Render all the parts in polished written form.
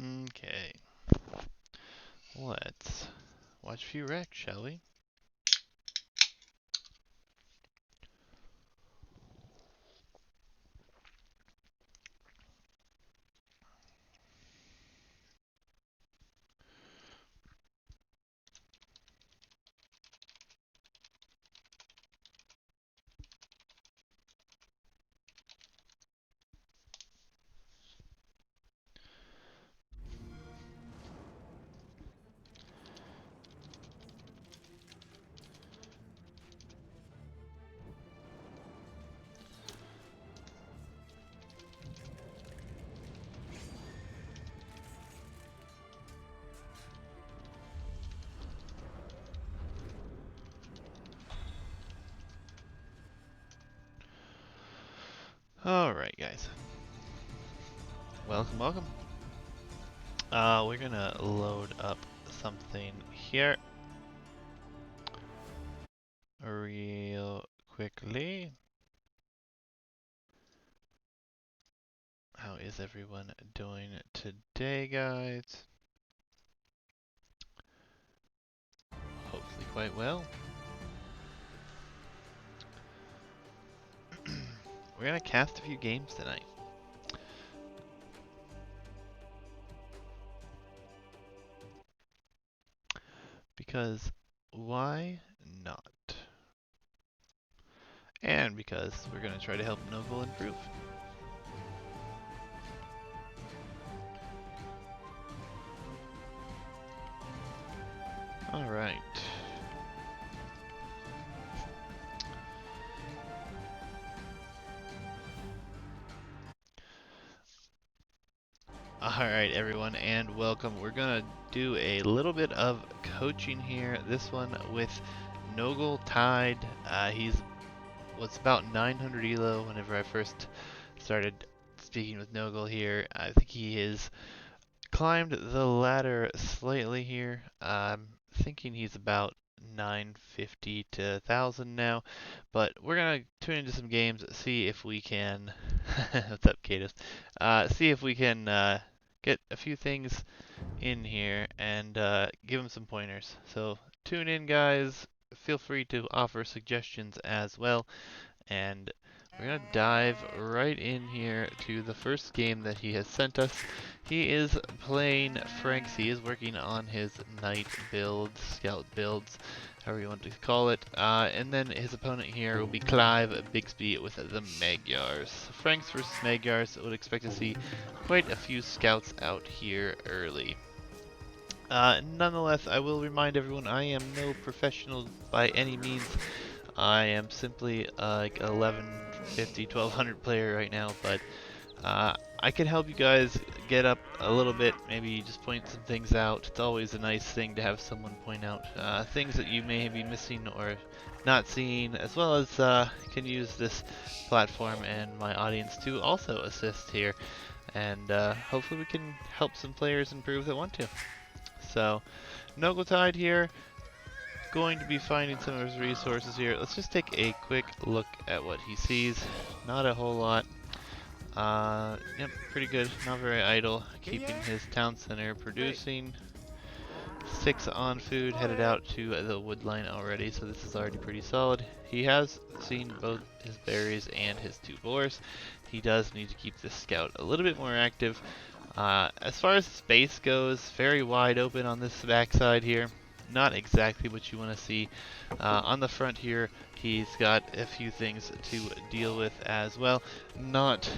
Okay, let's watch a few wrecks, shall we? Alright, guys. Welcome, welcome. We're gonna load up something here real quickly. How is everyone doing today, guys? Hopefully quite well. We're gonna cast a few games tonight. Because why not? And because we're gonna try to help Noble improve. Alright. Alright everyone, and welcome. We're gonna do a little bit of coaching here. This one with Nogel Tide. He's was about 900 elo whenever I first started speaking with Nogel here. I think he has climbed the ladder slightly here. I'm thinking he's about 950 to 1000 now, but we're gonna tune into some games, see if we can. What's up, Katos? See if we can get a few things in here and give him some pointers. So tune in, guys. Feel free to offer suggestions as well. And we're going to dive right in here to the first game that he has sent us. He is playing Franks. He is working on his knight builds, scout builds, however you want to call it. And then his opponent here will be Clive Bixby with the Magyars. Franks versus Magyars, would expect to see quite a few scouts out here early. Nonetheless, I will remind everyone I am no professional by any means. I am simply like 1150, 1200 player right now, but I can help you guys get up a little bit, maybe just point some things out. It's always a nice thing to have someone point out things that you may be missing or not seeing, as well as can use this platform and my audience to also assist here. And hopefully we can help some players improve that want to. So, Nogletide here, going to be finding some of his resources here. Let's just take a quick look at what he sees. Not a whole lot. Yep, pretty good. Not very idle. Keeping his town center producing. 6 on food, headed out to the wood line already, so this is already pretty solid. He has seen both his berries and his 2 boars. He does need to keep this scout a little bit more active. As far as space goes, very wide open on this backside here. Not exactly what you want to see. On the front here, he's got a few things to deal with as well. Not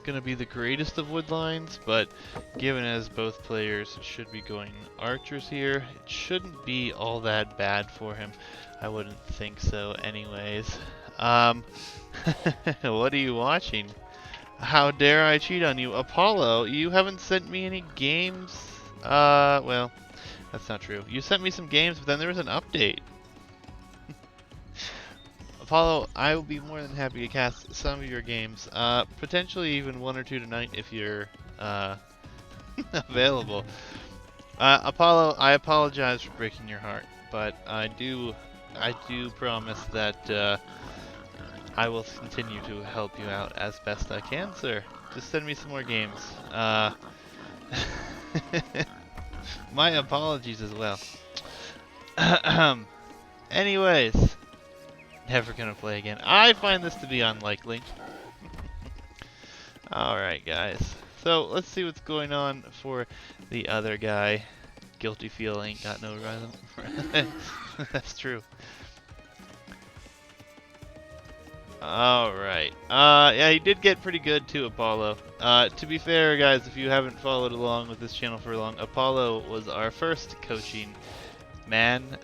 going to be the greatest of wood lines, but given as both players should be going archers here, it shouldn't be all that bad for him. I wouldn't think so anyways. What are you watching? How dare I cheat on you? Apollo, you haven't sent me any games. Well, that's not true. You sent me some games, but then there was an update. Apollo, I will be more than happy to cast some of your games. Potentially even 1 or 2 tonight if you're available. Apollo, I apologize for breaking your heart, but I do promise that I will continue to help you out as best I can, sir. Just send me some more games. My apologies as well. Anyways, never gonna play again. I find this to be unlikely. Alright, guys. So, let's see what's going on for the other guy. Guilty feel ain't got no rhythm. That's true. Alright. Yeah, he did get pretty good too, Apollo. To be fair, guys, if you haven't followed along with this channel for long, Apollo was our first coaching man.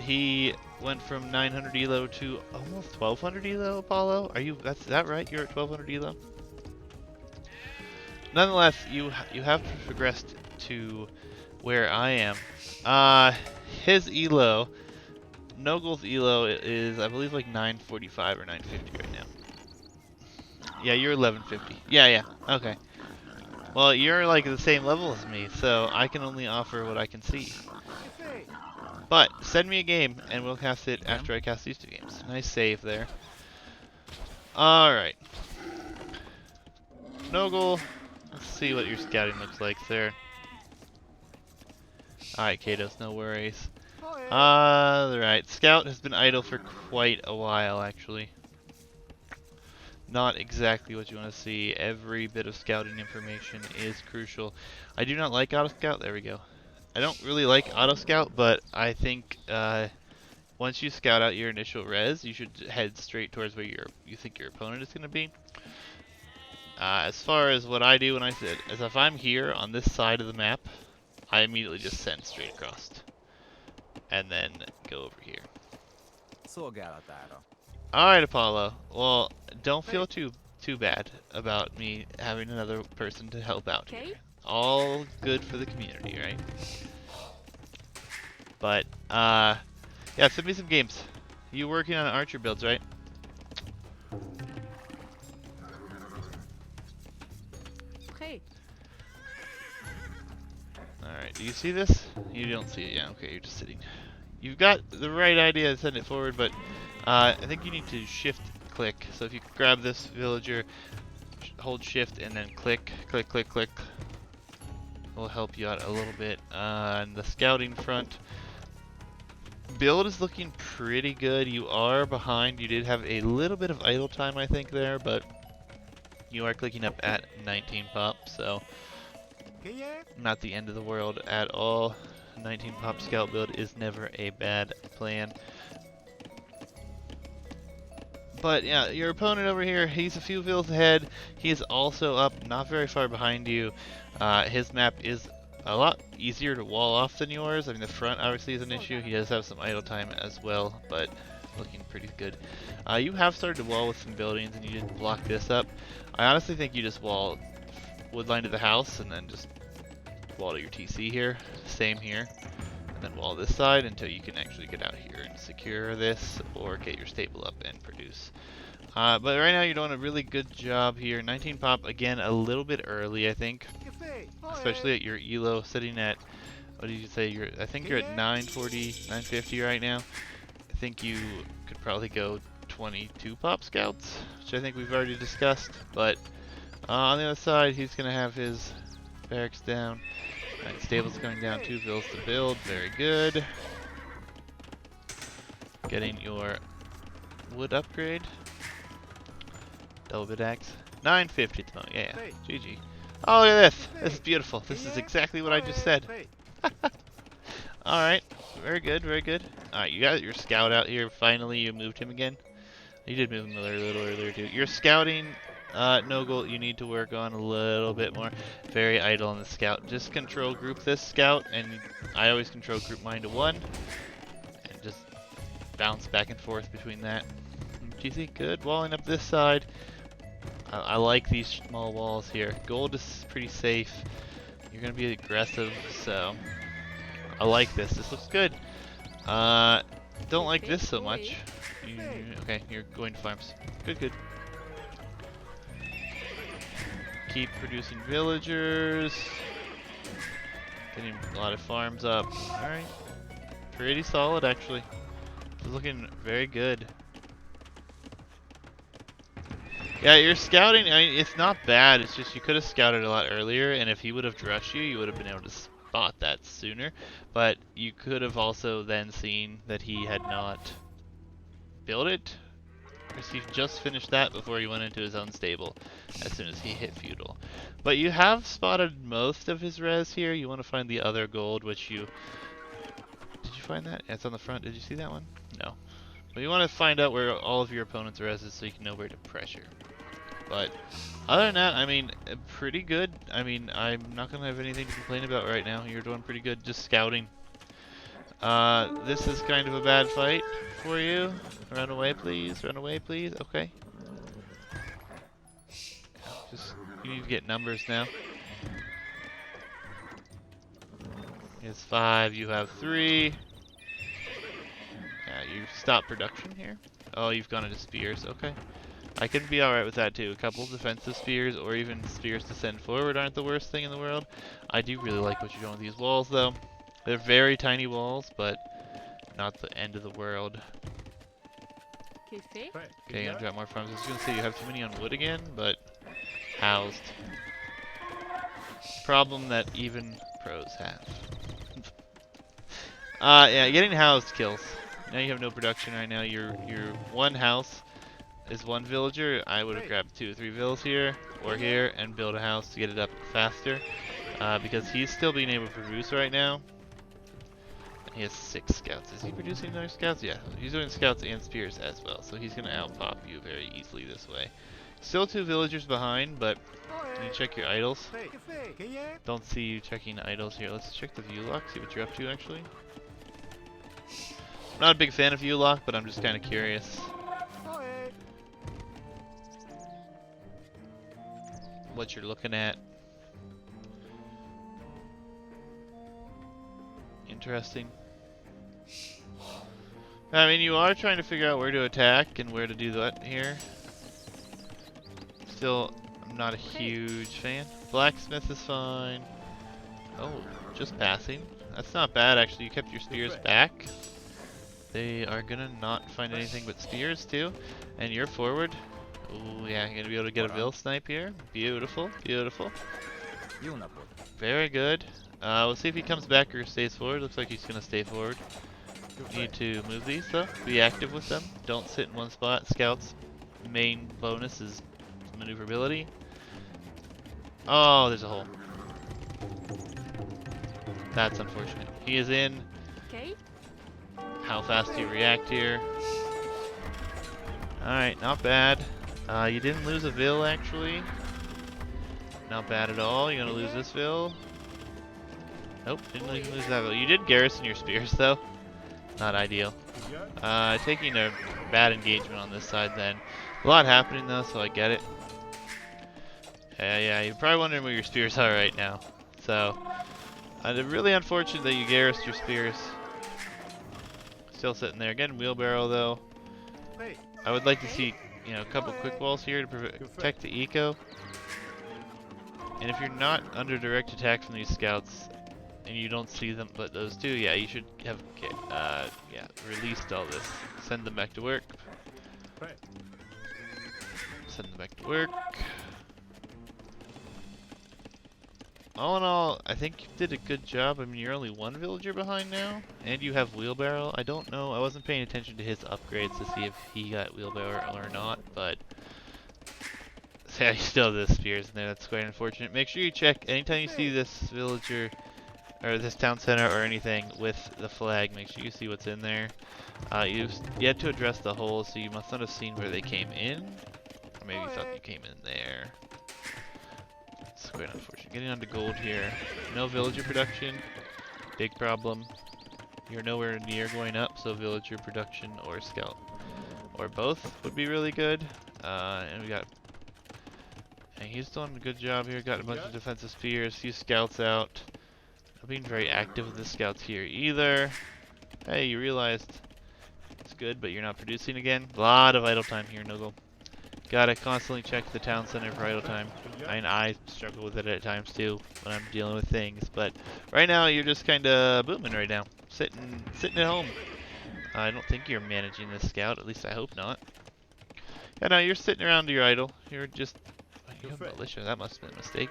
He went from 900 elo to almost 1200 elo, Apollo. That's that right? You're at 1200 elo? Nonetheless, you have progressed to where I am. His elo, Nogle's elo is, I believe, like 945 or 950 right now. Yeah, you're 1150. Yeah, okay. Well, you're like the same level as me, so I can only offer what I can see. But send me a game, and we'll cast it after I cast these two games. Nice save there. Alright. Nogle, let's see what your scouting looks like there. Alright, Kados, no worries. Alright, Scout has been idle for quite a while, actually. Not exactly what you want to see. Every bit of scouting information is crucial. I do not like Auto Scout. There we go. I don't really like Auto Scout, but I think once you scout out your initial res, you should head straight towards where you think your opponent is going to be. As far as what I do when I said, as if I'm here on this side of the map, I immediately just send straight across, and then go over here. Alright, Apollo. Well, don't feel too bad about me having another person to help out here. All good for the community, right? But, yeah, send me some games. You working on archer builds, right? Okay. Alright, do you see this? You don't see it, yeah, okay, you're just sitting. You've got the right idea to send it forward, but I think you need to shift click. So if you grab this villager, hold shift and then click. Will help you out a little bit. On the scouting front, build is looking pretty good. You are behind. You did have a little bit of idle time, I think, there, but you are clicking up at 19 pop, so not the end of the world at all. 19 pop scout build is never a bad plan. But yeah, your opponent over here, he's a few villas ahead. He's also up, not very far behind you. His map is a lot easier to wall off than yours. I mean, the front obviously is an issue. He does have some idle time as well, but looking pretty good. You have started to wall with some buildings, and you did block this up. I honestly think you just wall woodline to the house, and then just wall to your TC here. Same here. And then wall this side until you can actually get out here and secure this or get your stable up and produce. But right now you're doing a really good job here. 19 pop, again, a little bit early, I think. Especially at your elo sitting at, what did you say? I think you're at 940, 950 right now. I think you could probably go 22 pop scouts, which I think we've already discussed. But on the other side, he's going to have his barracks down. Right, stable's going down, 2 vills to build, very good. Getting your wood upgrade. Double bit axe. 950 at the moment, yeah. GG. Oh, look at this! This is beautiful. This is exactly what I just said. Alright, very good, very good. Alright, you got your scout out here. Finally, you moved him again. You did move him a little earlier, too. Your scouting, Nogle, you need to work on a little bit more. Very idle on the scout. Just control group this scout, and I always control group mine to 1. And just bounce back and forth between that. GC, good. Walling up this side. I like these small walls here. Gold is pretty safe. You're going to be aggressive, so I like this. This looks good. Don't like this so much. Okay, you're going to farms. Good, good. Keep producing villagers. Getting a lot of farms up. Alright. Pretty solid, actually. It's looking very good. Yeah, you're scouting. I mean, it's not bad. It's just you could have scouted a lot earlier, and if he would have rushed you, you would have been able to spot that sooner. But you could have also then seen that he had not built it, because he just finished that before he went into his own stable as soon as he hit feudal. But you have spotted most of his res here. You want to find the other gold, which you... Did you find that? It's on the front. Did you see that one? No. But you want to find out where all of your opponent's res is so you can know where to pressure. But other than that, I mean, pretty good. I mean, I'm not going to have anything to complain about right now. You're doing pretty good just scouting. This is kind of a bad fight for you. Run away, please. Run away, please. Okay. Just, you need to get numbers now. It's 5, you have 3. Yeah, you stop production here. Oh, you've gone into spears. Okay. I can be alright with that too. A couple defensive spears or even spears to send forward aren't the worst thing in the world. I do really like what you're doing with these walls though. They're very tiny walls, but not the end of the world. Que fait? Okay, I'm gonna drop more farms. I was gonna say you have too many on wood again, but housed. Problem that even pros have. Yeah, getting housed kills. Now you have no production right now. Your one house is one villager. I would have grabbed 2 or 3 villas here or here and build a house to get it up faster. Because he's still being able to produce right now. He has 6 scouts. Is he producing another scouts? Yeah, he's doing scouts and spears as well. So he's gonna outpop you very easily this way. Still 2 villagers behind, but you check your idols. Don't see you checking idols here. Let's check the view lock, see what you're up to actually. I'm not a big fan of view lock, but I'm just kind of curious what you're looking at. Interesting. I mean, you are trying to figure out where to attack and where to do that here. Still, I'm not a huge fan. Blacksmith is fine. Oh, just passing. That's not bad actually. You kept your spears back. They are gonna not find anything but spears too. And you're forward. Oh yeah, you're gonna be able to get a Vil snipe here. Beautiful, beautiful. Very good. We'll see if he comes back or stays forward. Looks like he's gonna stay forward. You need to move these though. Be active with them. Don't sit in one spot. Scouts' main bonus is maneuverability. Oh, there's a hole. That's unfortunate. He is in. Okay. How fast do you react here? Alright, not bad. You didn't lose a Vil actually. Not bad at all. You're gonna lose this Vil. Nope, didn't lose that Vil. You did garrison your spears though. Not ideal. Taking a bad engagement on this side then. A lot happening though, so I get it. Yeah, you're probably wondering where your spears are right now. So, really unfortunate that you garrisoned your spears. Still sitting there. Getting wheelbarrow though. I would like to see, you know, a couple quick walls here to protect the eco. And if you're not under direct attack from these scouts, and you don't see them, but those two, yeah, you should have, released all this. Send them back to work. Send them back to work. All in all, I think you did a good job. I mean, you're only 1 villager behind now, and you have wheelbarrow. I don't know. I wasn't paying attention to his upgrades to see if he got wheelbarrow or not, but yeah, you still have the spears in there. That's quite unfortunate. Make sure you check anytime you see this villager or this town center or anything with the flag. Make sure you see what's in there. You've yet to address the holes, so you must not have seen where they came in, or maybe you thought you came in there. It's quite unfortunate. Getting onto gold here. No villager production. Big problem. You're nowhere near going up, so villager production or scout or both would be really good. And we got. And he's doing a good job here. Got a bunch of defensive spears. Few scouts out. Not being very active with the scouts here either. Hey, you realized it's good, but you're not producing again. A lot of idle time here, Noggle. Gotta constantly check the town center for idle time. I mean, I struggle with it at times too when I'm dealing with things, but right now you're just kind of booming right now, sitting at home. I don't think you're managing this scout. At least I hope not. Yeah, no, you're sitting around your idle. You're just... You have Perfect. militia. That must have been a mistake.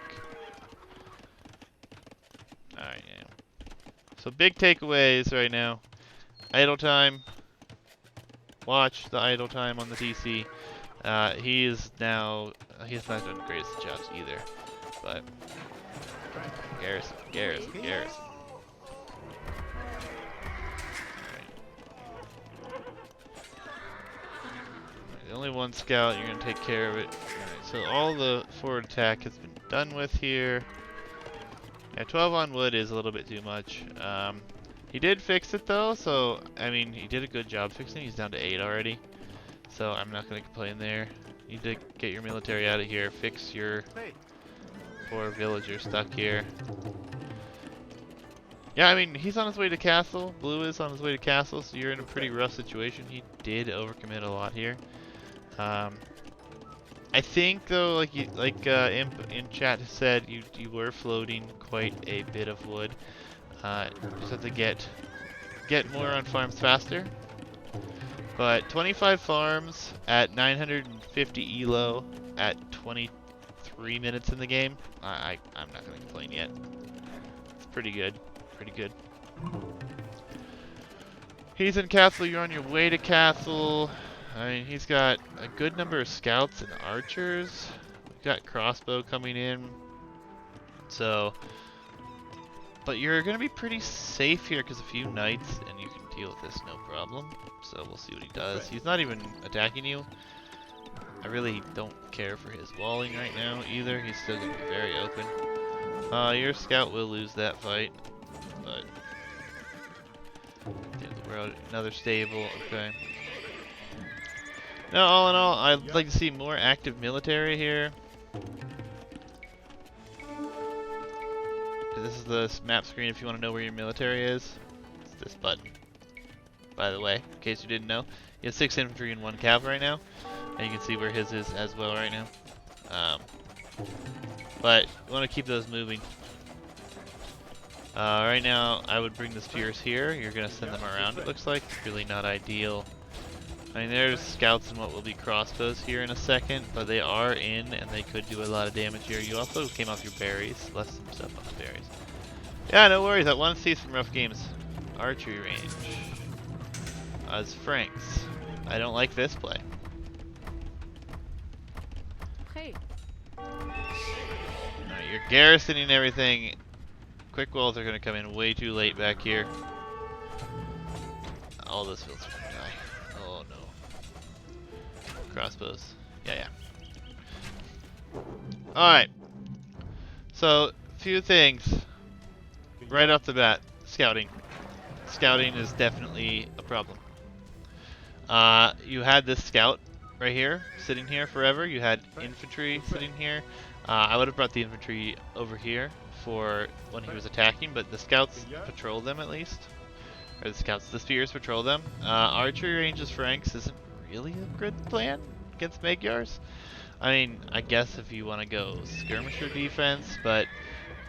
Alright, yeah. So big takeaways right now. Idle time. Watch the idle time on the TC. He is now... He's not doing the greatest of jobs either. But... Garrison, Garrison, Okay. Garrison. The only one scout, you're going to take care of it. Alright, so all the forward attack has been done with here. Yeah, 12 on wood is a little bit too much. He did fix it though, so, I mean, he did a good job fixing it. He's down to 8 already. So I'm not going to complain there. You need to get your military out of here. Fix your Hey. poor villager stuck here. Yeah, I mean, he's on his way to castle. Blue is on his way to castle, so you're in a pretty rough situation. He did overcommit a lot here. I think though, Imp in chat said, you were floating quite a bit of wood. Just have to get more on farms faster. But 25 farms at 950 elo at 23 minutes in the game. I'm not gonna complain yet. It's pretty good, pretty good. He's in castle. You're on your way to castle. I mean, he's got a good number of scouts and archers. We've got crossbow coming in. So, but you're going to be pretty safe here because a few knights and you can deal with this no problem. So we'll see what he does. He's not even attacking you. I really don't care for his walling right now either. He's still going to be very open. Your scout will lose that fight, but we're out another stable. Okay. Now, all in all, I'd like to see more active military here. This is the map screen if you want to know where your military is. It's this button, by the way, in case you didn't know. He has 6 infantry and 1 cav right now, and you can see where his is as well right now. But we want to keep those moving. Right now, I would bring the spears here. You're going to send them around, it looks like. It's really not ideal. I mean, there's scouts and what will be crossbows here in a second, but they are in and they could do a lot of damage here. You also came off your berries. Left some stuff on the berries. Yeah, no worries. I want to see some rough games. Archery range. As Franks. I don't like this play. Okay. Alright, you're garrisoning everything. Quick walls are going to come in way too late back here. All those fields are going to die. Oh no. Crossbows. Yeah. Alright. So, few things. Right off the bat, scouting. Scouting is definitely a problem. You had this scout right here, sitting here forever. You had infantry sitting here. I would have brought the infantry over here for when he was attacking, but the scouts patrol them at least. Or the spears patrol them. Archery ranges Franks isn't really a good plan against Magyars. I mean, I guess if you want to go skirmisher defense, but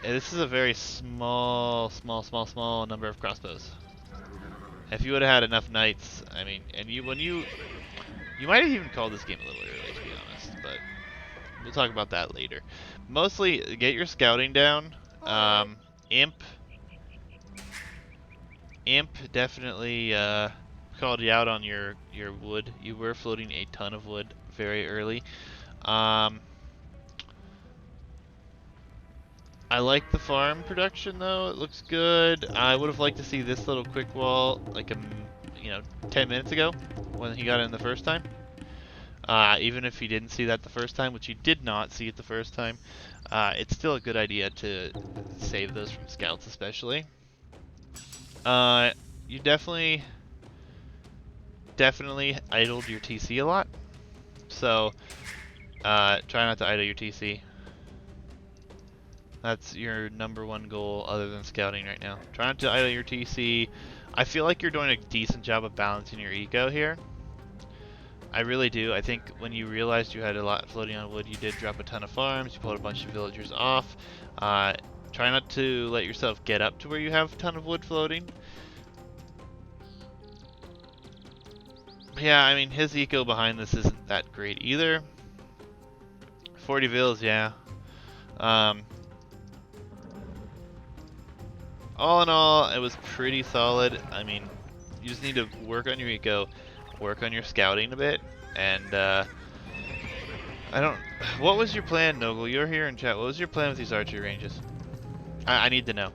this is a very small number of crossbows. If you would have had enough knights, I mean, and you might have even called this game a little early, to be honest, but we'll talk about that later. Mostly, get your scouting down. Imp definitely called you out on your wood. You were floating a ton of wood very early. I like the farm production though. It looks good. I would have liked to see this little quick wall like 10 minutes ago when he got in the first time. Even if you didn't see that the first time, which you did not see it the first time, it's still a good idea to save those from scouts especially. You definitely idled your TC a lot. So, try not to idle your TC. That's your #1 goal other than scouting right now. Try not to idle your TC. I feel like you're doing a decent job of balancing your eco here. I really do. I think when you realized you had a lot floating on wood, you did drop a ton of farms. You pulled a bunch of villagers off. Try not to let yourself get up to where you have a ton of wood floating. Yeah, I mean, his eco behind this isn't that great either. 40 vills, yeah. Um, all in all, it was pretty solid. I mean, you just need to work on your eco, work on your scouting a bit, and I don't. What was your plan, Nogle? You're here in chat. What was your plan with these archery ranges? I need to know.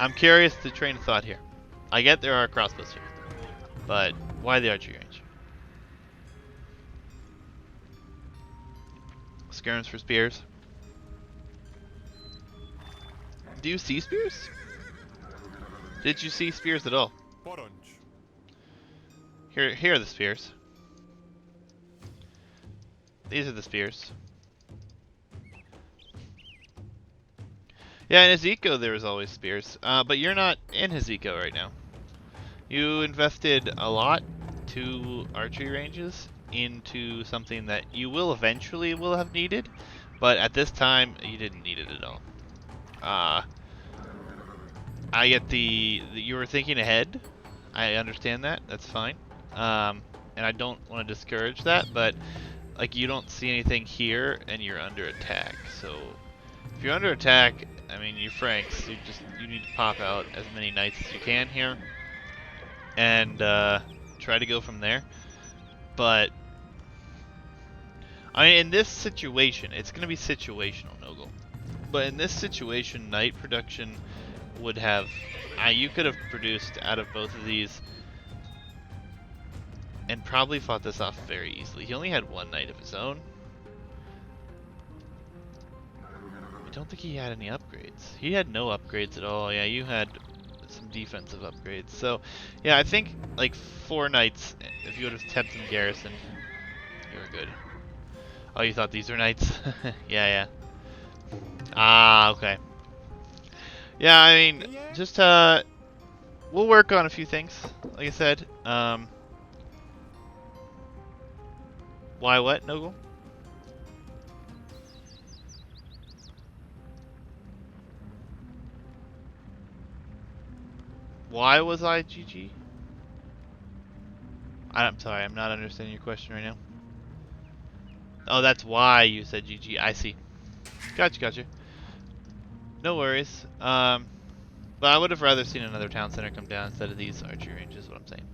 I'm curious to train of thought here. I get there are crossbows here, but why the archery range? Skirms for spears. Do you see spears? Did you see spears at all? Here are the spears. These are the spears. Yeah, in his eco there was always spears, but you're not in his eco right now. You invested a lot to archery ranges into something that you will eventually will have needed, but at this time you didn't need it at all. I get you were thinking ahead. I understand that. That's fine. And I don't want to discourage that, but like you don't see anything here, and you're under attack. So if you're under attack, I mean, you're Franks. You need to pop out as many knights as you can here, and try to go from there. But I mean, in this situation, it's going to be situational, Nogle. But in this situation, knight production would have, you could have produced out of both of these and probably fought this off very easily. He only had one knight of his own. I don't think he had any upgrades. He had no upgrades at all. Yeah, you had some defensive upgrades. So, yeah, I think like 4 knights, if you would have kept them garrison, you were good. Oh, you thought these were knights? Yeah, yeah. Ah, okay. Yeah, I mean, just, we'll work on a few things, like I said. Why what, Nogle? Why was I GG? I'm sorry, I'm not understanding your question right now. Oh, that's why you said GG. I see. Gotcha, gotcha. No worries. But I would have rather seen another town center come down instead of these archery ranges, is what I'm saying.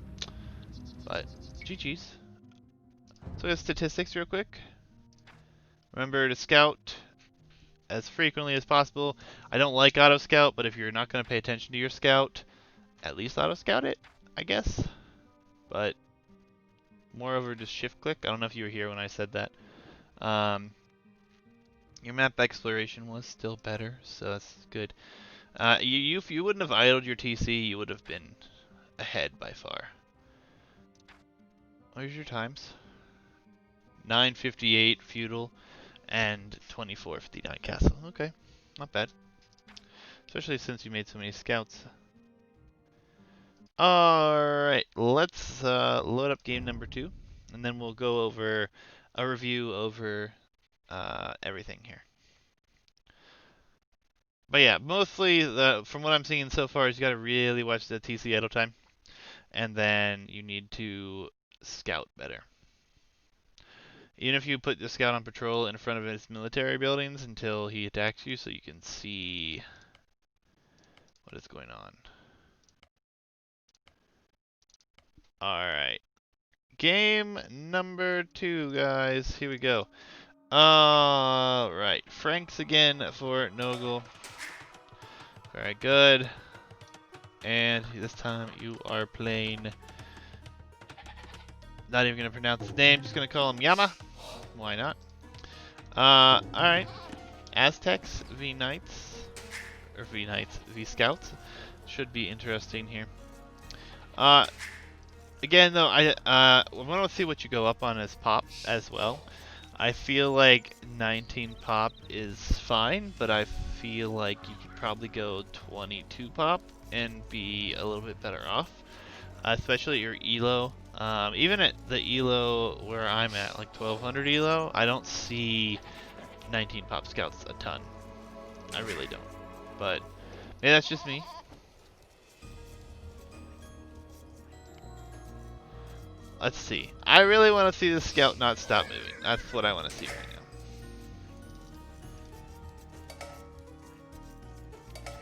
But, GG's. So we have statistics real quick. Remember to scout as frequently as possible. I don't like auto scout, but if you're not going to pay attention to your scout, at least auto scout it, I guess. But moreover, just shift click. I don't know if you were here when I said that. Your map exploration was still better, so that's good. If you wouldn't have idled your TC, you would have been ahead by far. Where's your times? 9:58 feudal and 24:59 castle. Okay, not bad. Especially since you made so many scouts. Alright, let's load up game number 2, and then we'll go over a review over everything here. But yeah, mostly from what I'm seeing so far is you gotta really watch the TC idle time, and then you need to scout better. Even if you put the scout on patrol in front of his military buildings until he attacks you, so you can see what is going on. Alright. Game number 2, guys. Here we go. Alright. Franks again for Nogle. Very good. And this time you are playing... Not even going to pronounce his name. Just going to call him Yama. Why not? Alright. Aztecs v Knights. Or v Knights. V Scouts. Should be interesting here. Again, though, I want to see what you go up on as pop as well. I feel like 19 pop is fine, but I feel like you could probably go 22 pop and be a little bit better off. Especially your elo. Even at the elo where I'm at, like 1200 elo, I don't see 19 pop scouts a ton. I really don't. But maybe that's just me. Let's see. I really want to see the scout not stop moving. That's what I want to see right now.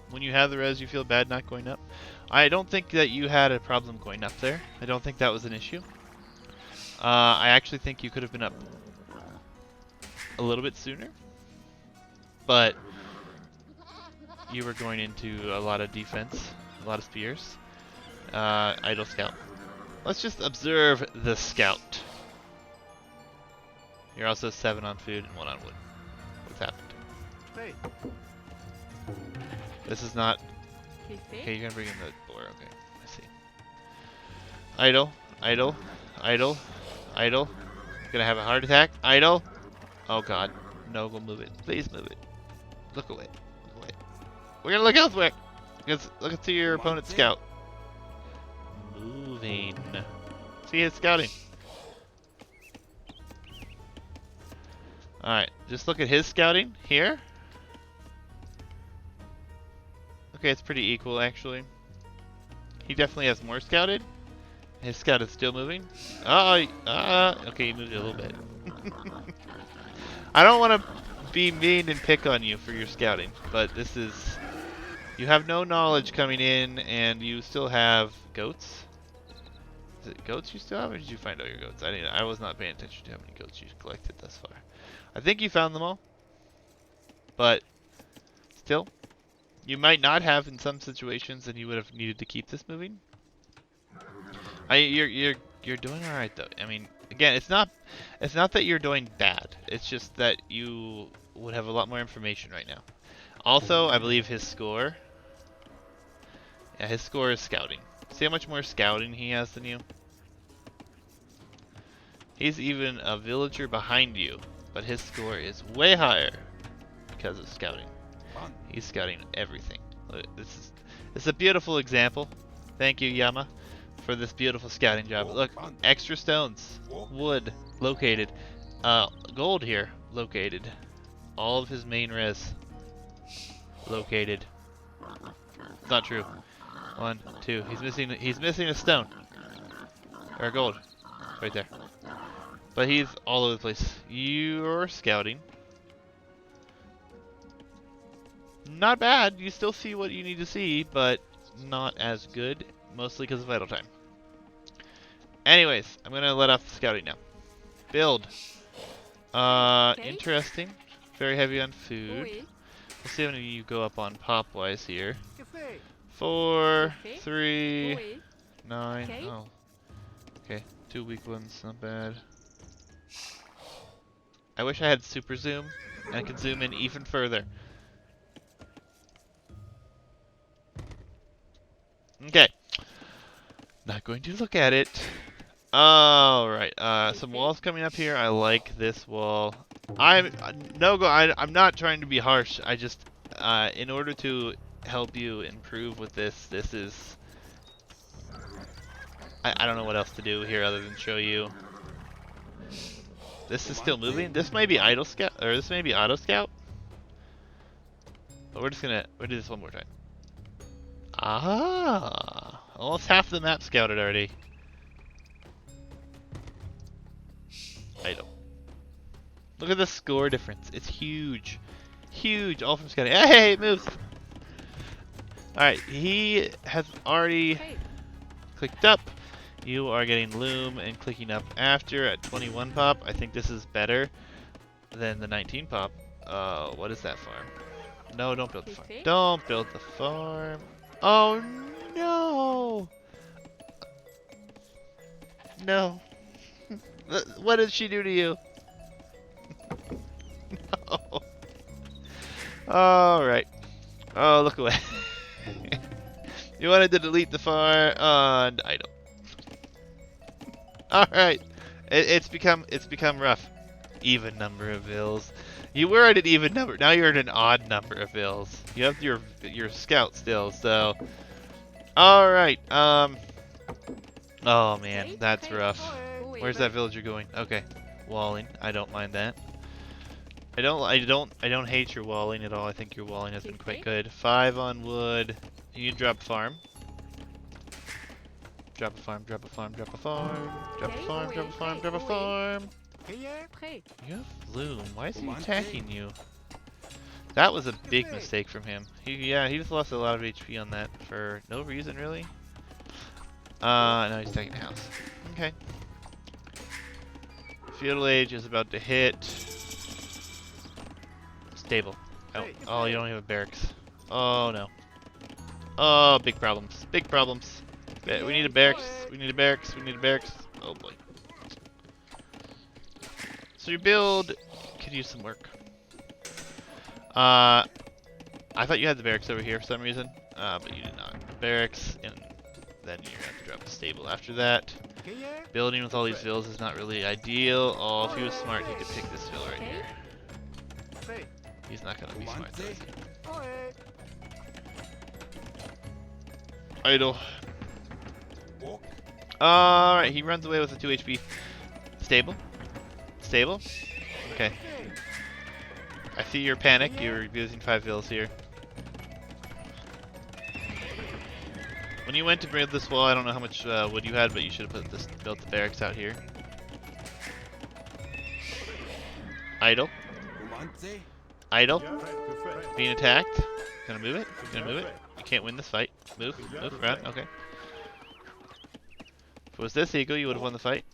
When you have the res, you feel bad not going up. I don't think that you had a problem going up there. I don't think that was an issue. I actually think you could have been up a little bit sooner. But you were going into a lot of defense, a lot of spears. Idle scout. Let's just observe the scout. You're also 7 on food and 1 on wood. What's happened? Hey. This is not... Okay, Okay, you're gonna bring in the boar. Okay, I see. Idle, idle, idle, idle. Gonna have a heart attack. Idle. Oh god. No, go move it. Please move it. Look away. Look away. We're gonna look elsewhere. Look to your opponent's scout. Moving. See his scouting. Alright, just look at his scouting here. Okay, it's pretty equal actually. He definitely has more scouted. His scout is still moving. Okay, he moved it a little bit. I don't want to be mean and pick on you for your scouting, but this is... You have no knowledge coming in, and you still have goats. Is it goats you still have, or did you find all your goats? I was not paying attention to how many goats you collected thus far. I think you found them all, but still, you might not have in some situations, and you would have needed to keep this moving. You're doing all right though. I mean, again, it's not that you're doing bad. It's just that you would have a lot more information right now. Also, I believe his score. Yeah, his score is scouting. See how much more scouting he has than you? He's even a villager behind you, but his score is way higher because of scouting. He's scouting everything. This is a beautiful example. Thank you, Yama, for this beautiful scouting job. Look, extra stones, wood located, gold here located, all of his main res located. It's not true. 1, 2. He's missing a stone or gold, right there. But he's all over the place. You're scouting. Not bad. You still see what you need to see, but not as good. Mostly because of idle time. Anyways, I'm gonna let off the scouting now. Build. Interesting. Very heavy on food. Let's see how many you go up on pop-wise here. 4, 3, 9. Oh. Okay, 2 weak ones. Not bad. I wish I had super zoom and could zoom in even further. Okay. Not going to look at it. Alright, some walls coming up here. I like this wall. I'm not trying to be harsh. I just, in order to help you improve with this is... I don't know what else to do here other than show you. This is still moving. This may be idle scout, or this may be auto scout. But we'll do this one more time. Ah, almost half the map scouted already. Idle. Look at the score difference. It's huge. Huge, all from scouting. Hey, it moves! Alright, he has already clicked up. You are getting loom and clicking up after at 21 pop. I think this is better than the 19 pop. What is that farm? No, don't build the farm. Don't build the farm. Oh no! No. What did she do to you? No. Alright. Oh, look away. You wanted to delete the farm, and I don't. Alright. It's become rough. Even number of vills. You were at an even number. Now you're at an odd number of vills. You have your scout still, so. Alright, oh man, that's rough. Where's that villager going? Okay. Walling. I don't mind that. I don't hate your walling at all. I think your walling has been quite good. 5 on wood. You drop farm. Drop a farm, drop a farm, drop a farm, drop a Okay, farm, drop a away, farm, hey, drop a away. farm. Prêt. You have Loom. Why is he attacking you? That was a big mistake from him. He just lost a lot of HP on that for no reason, really. Now he's taking a house. Okay. Feudal Age is about to hit. Stable. Oh, oh, you don't have a barracks. Oh, no. Oh, big problems. Big problems. We need a barracks. We need a barracks. We need a barracks. Oh, boy. So your build could use some work. I thought you had the barracks over here for some reason, but you did not. Barracks, and then you're gonna have to drop a stable after that. Building with all these villas is not really ideal. Oh, if he was smart, he could pick this villa right here. He's not gonna be smart though, is he? Idle. Alright, he runs away with a 2 HP. Stable. Stable. Okay. I see your panic. You're using 5 villas here. When you went to build this wall, I don't know how much wood you had, but you should have built the barracks out here. Idle. Idle. Being attacked. Gonna move it. Gonna move it. You can't win this fight. Move. Move. Run. Okay. If it was this eagle, you would have won the fight.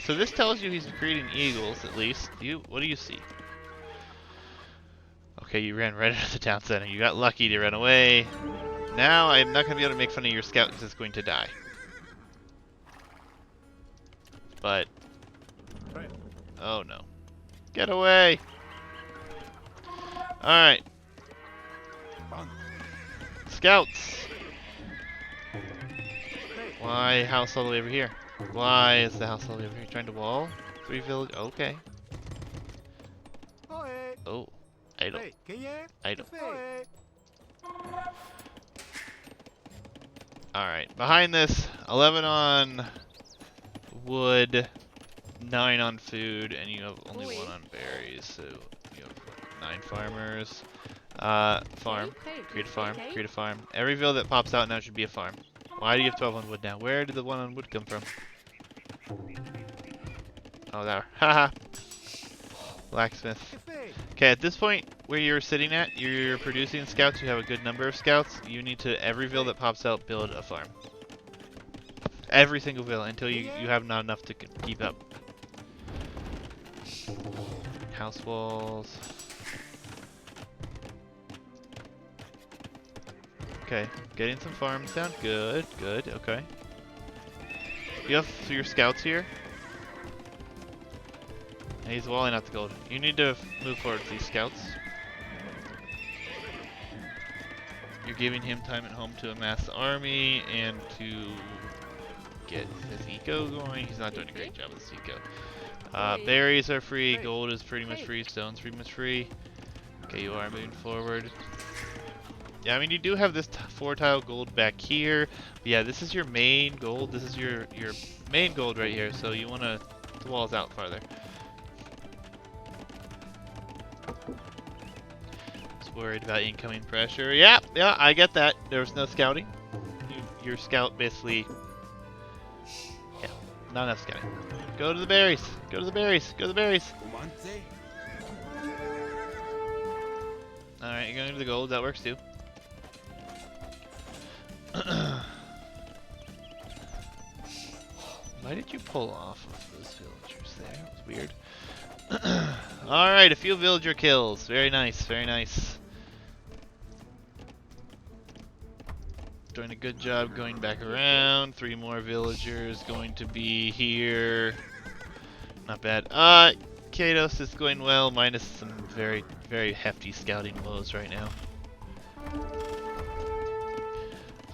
So this tells you he's creating eagles, at least. What do you see? Okay, you ran right out of the town center. You got lucky to run away. Now I'm not going to be able to make fun of your scout because it's going to die. But... oh no. Get away! Alright. Scouts! Why house all the way over here? Why is the house all the way over here? Trying to wall? 3 village? Okay. Oh. Idle. Idle. Alright, behind this, 11 on wood, 9 on food, and you have only 1 on berries, so you have 9 farmers. Farm. Create a farm. Create a farm. Every villa that pops out now should be a farm. Why do you have 12 on wood now? Where did the 1 on wood come from? Oh, there. Haha. Blacksmith. Okay, at this point where you're sitting at, you're producing scouts, you have a good number of scouts. You need to, every villa that pops out, build a farm. Every single villa until you have not enough to keep up. House walls. Okay, getting some farms down. Good, good, okay. You have your scouts here. And he's walling out the gold. You need to move forward with these scouts. You're giving him time at home to amass the army and to get his eco going. He's not doing a great job with his eco. Berries are free, gold is pretty much free, stone's pretty much free. Okay, you are moving forward. Yeah, I mean, you do have this 4-tile gold back here. But yeah, this is your main gold. This is your main gold right here, so you want to the walls out farther. Just worried about incoming pressure. Yeah, I get that. There was no scouting. Your scout basically... yeah, not enough scouting. Go to the berries. Go to the berries. Go to the berries. Alright, you're going to the gold. That works too. Why did you pull off of those villagers there? That was weird. Alright, a few villager kills. Very nice, very nice. Doing a good job going back around. 3 more villagers going to be here. Not bad. Kados is going well, minus some very, very hefty scouting woes right now.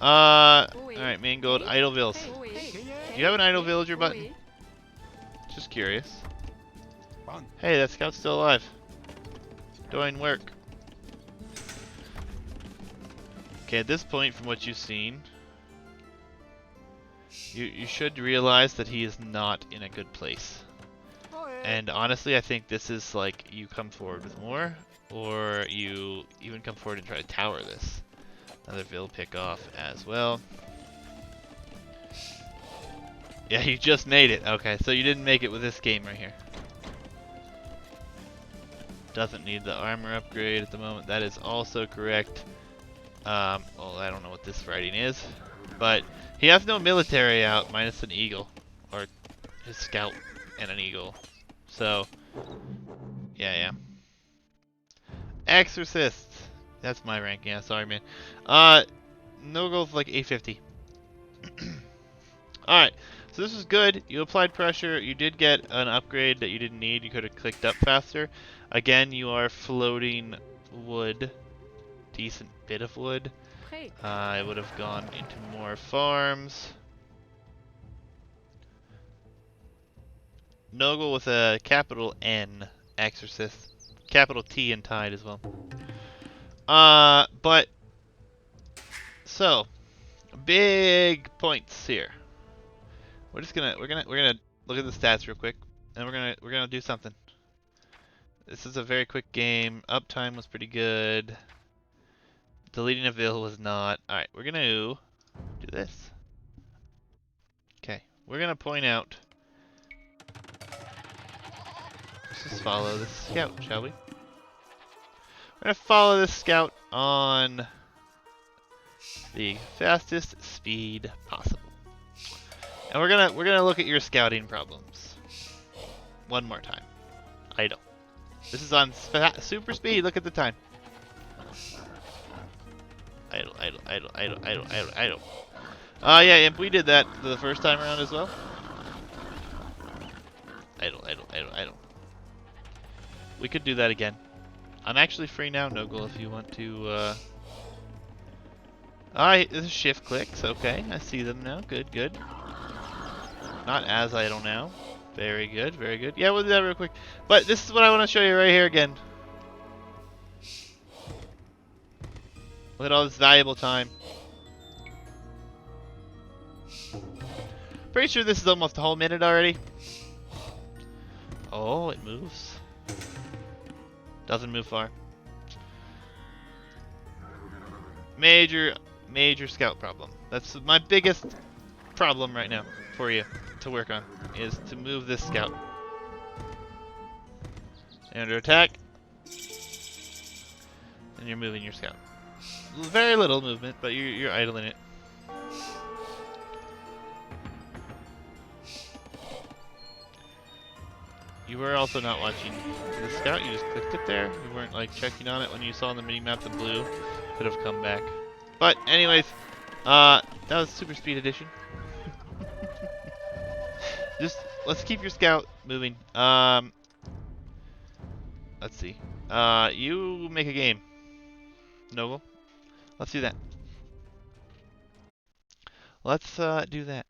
Alright, main gold, idle vills. Do you have an idle villager button? Just curious. Hey, that scout's still alive. Doing work. Okay, at this point, from what you've seen, you should realize that he is not in a good place. And honestly, I think this is like, you come forward with more, or you even come forward and try to tower this. Another vill pick off as well. Yeah, you just made it. Okay, so you didn't make it with this game right here. Doesn't need the armor upgrade at the moment. That is also correct. Well, I don't know what this writing is, but he has no military out minus an eagle, or his scout and an eagle. So, yeah. Exorcist. That's my rank. Yeah, sorry, man. No goals like 850. Alright, so this is good. You applied pressure. You did get an upgrade that you didn't need. You could have clicked up faster. Again, you are floating wood. Decent bit of wood. Prêt. I would have gone into more farms. Nogle with a capital N. Exorcist. Capital T and Tide as well. But... So, big points here. We're gonna look at the stats real quick, and we're gonna do something. This is a very quick game. Uptime was pretty good. Deleting a vill was not. All right, we're gonna do this. Okay, we're gonna point out. Let's just follow this scout, shall we? We're gonna follow this scout on the fastest speed possible, and we're gonna look at your scouting problems one more time. Idle. This is on super speed. Look at the time. Idle. Yeah, Imp, we did that the first time around as well. Idle. We could do that again. I'm actually free now, Nogle, if you want to, Alright, this is shift clicks. Okay, I see them now. Good. Not as idle now. Very good. Yeah, we'll do that real quick. But this is what I want to show you right here again. Look at all this valuable time. Pretty sure this is almost a whole minute already. Oh, it moves. Doesn't move far. Major scout problem. That's my biggest problem right now for you to work on, is to move this scout. Under attack. And you're moving your scout. Very little movement, but you're idling it. You were also not watching the scout, you just clicked it there. You weren't like checking on it when you saw on the mini-map the blue. Could have come back. But anyways, that was Super Speed Edition. Just, let's keep your scout moving. Let's see. You make a game. Noble. Let's do that. Let's do that.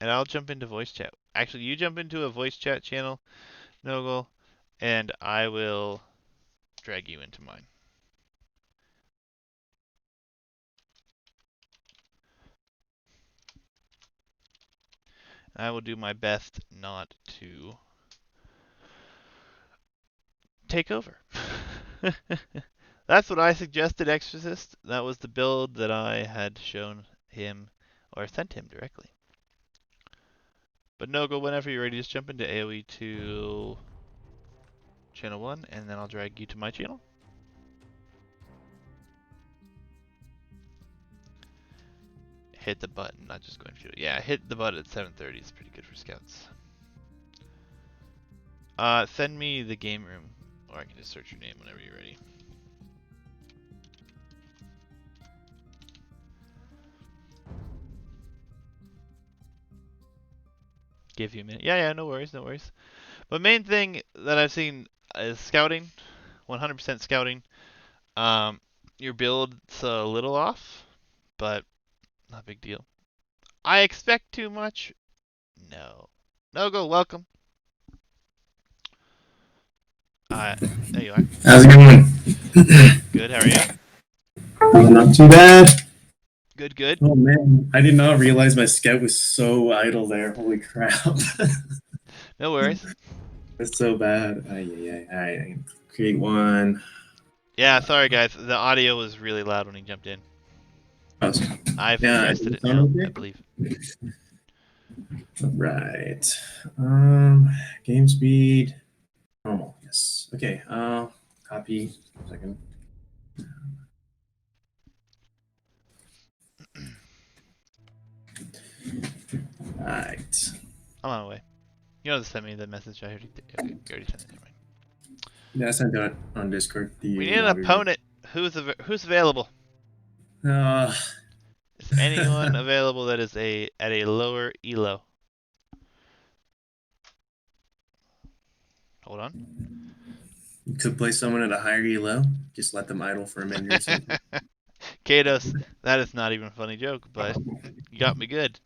And I'll jump into voice chat. Actually, you jump into a voice chat channel, Nogle, and I will drag you into mine. I will do my best not to take over. That's what I suggested, Exorcist. That was the build that I had shown him, or sent him directly. But Nogle, whenever you're ready, just jump into AOE2 channel 1, and then I'll drag you to my channel. Hit the button, not just going to. Yeah, hit the button at 7:30. It's pretty good for scouts. Send me the game room, or I can just search your name whenever you're ready. Give you a minute. Yeah, no worries. But main thing that I've seen is scouting, 100% scouting. Your build's a little off, but not a big deal. I expect too much? No. Nogle, welcome. There you are. How's it going? Good, how are you? Not too bad. Good. Oh man, I did not realize my scout was so idle there. Holy crap. No worries. It's so bad. I create one. Yeah, sorry guys. The audio was really loud when he jumped in. Oh, I've yeah, adjusted is it it sound now, okay? I believe. Right. Game speed. Normal. Yes. Okay. Copy. Second. Right. I'm on my way. You know to send me the message. I already did. Okay, you already sent it. Never mind. Yeah, I sent out on Discord We the need an lobby. Right? opponent. Who's available? Uh, Is anyone available that is at a lower elo? Hold on. you could play someone at a higher elo. Just let them idle for a minute or two. Kados, that is not even a funny joke, but you got me good.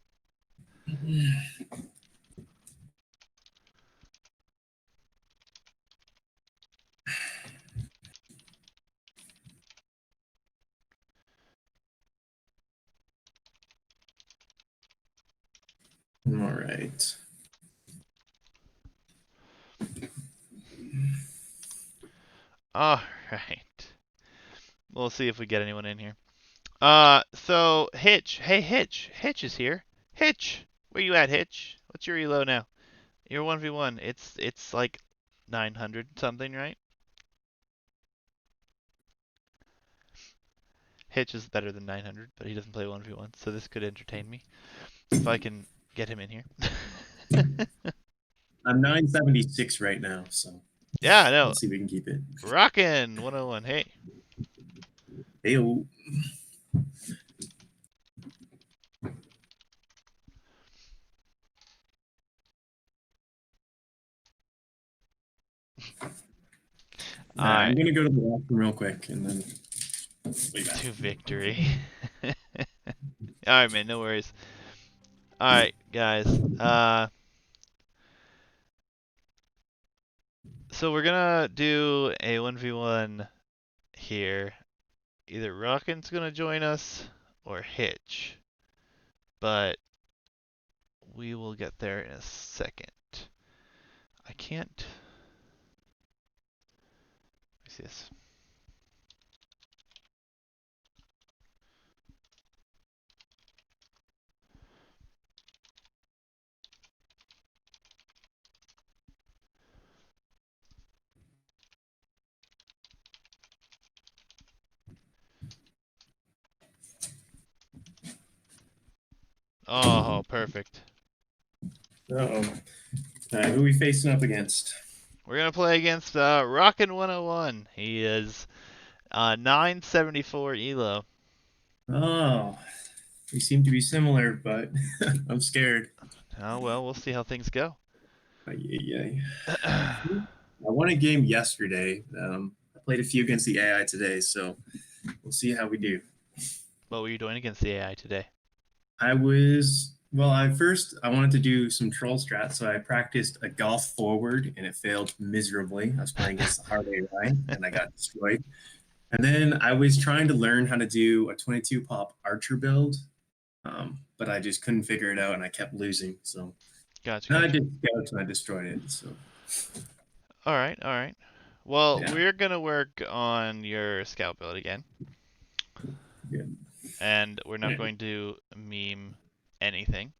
All right. All right. We'll see if we get anyone in here. So Hitch, hey Hitch, Hitch is here. Hitch, where you at, Hitch? What's your elo now? You're 1v1. It's like 900 something, right? Hitch is better than 900, but he doesn't play 1v1, so this could entertain me if I can get him in here. I'm 976 right now, so Yeah, I know. let's see if we can keep it. Rockin' 101. Hey. Heyo. All All right, I'm right. gonna go to the bathroom real quick and then be back. To victory. All right, man. No worries. All right, guys. So we're gonna do a 1v1 here. Either Rockin's gonna join us or Hitch, but we will get there in a second. I can't. Let me see this. Oh, perfect. Uh-oh. All right, who are we facing up against? We're gonna play against Rockin' 101. He is 974 elo. Oh, we seem to be similar, but I'm scared. Oh well, we'll see how things go. Ay. I won a game yesterday. I played a few against the AI today, so we'll see how we do. What were you doing against the AI today? I wanted to do some troll strat, so I practiced a golf forward, and it failed miserably. I was playing against the hard AI, and I got destroyed. And then I was trying to learn how to do a 22 pop archer build, but I just couldn't figure it out, and I kept losing. So Gotcha, then I gotcha. did scouts, and I destroyed it. So All right, all right. Well, yeah, we're gonna work on your scout build again, good. and we're not Yeah. going to meme anything.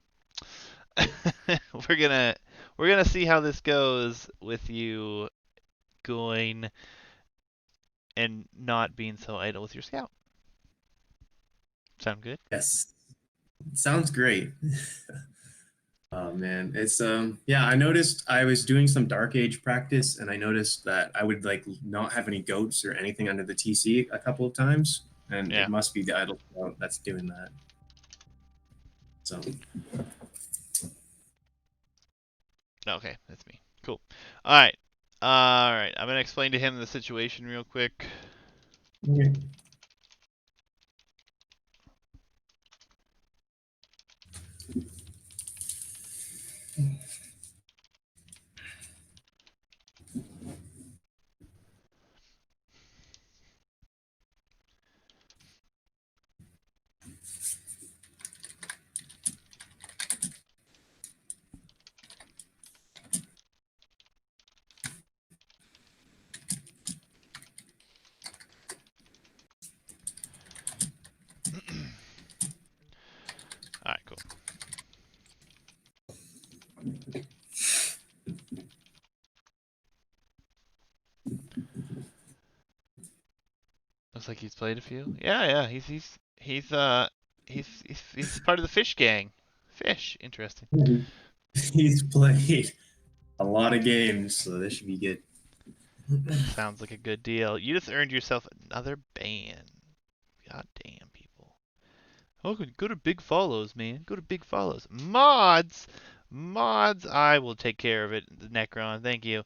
we're gonna we're gonna see how this goes with you going and not being so idle with your scout. Sound good? Yes, sounds great. Oh man, it's yeah, I noticed I was doing some Dark Age practice and I noticed that I would like not have any goats or anything under the TC a couple of times, and it Yeah. must be the idle scout that's doing that. So Okay, that's me. Cool. All right. All right. I'm gonna explain to him the situation real quick. okay. All right, cool. like he's played a few. Yeah, he's part of the fish gang. Fish, interesting. He's played a lot of games, so this should be good. Sounds like a good deal. You just earned yourself another ban. God damn, people. Oh, go to big follows, man. Go to big follows. Mods! Mods, I will take care of it, Necron. Thank you.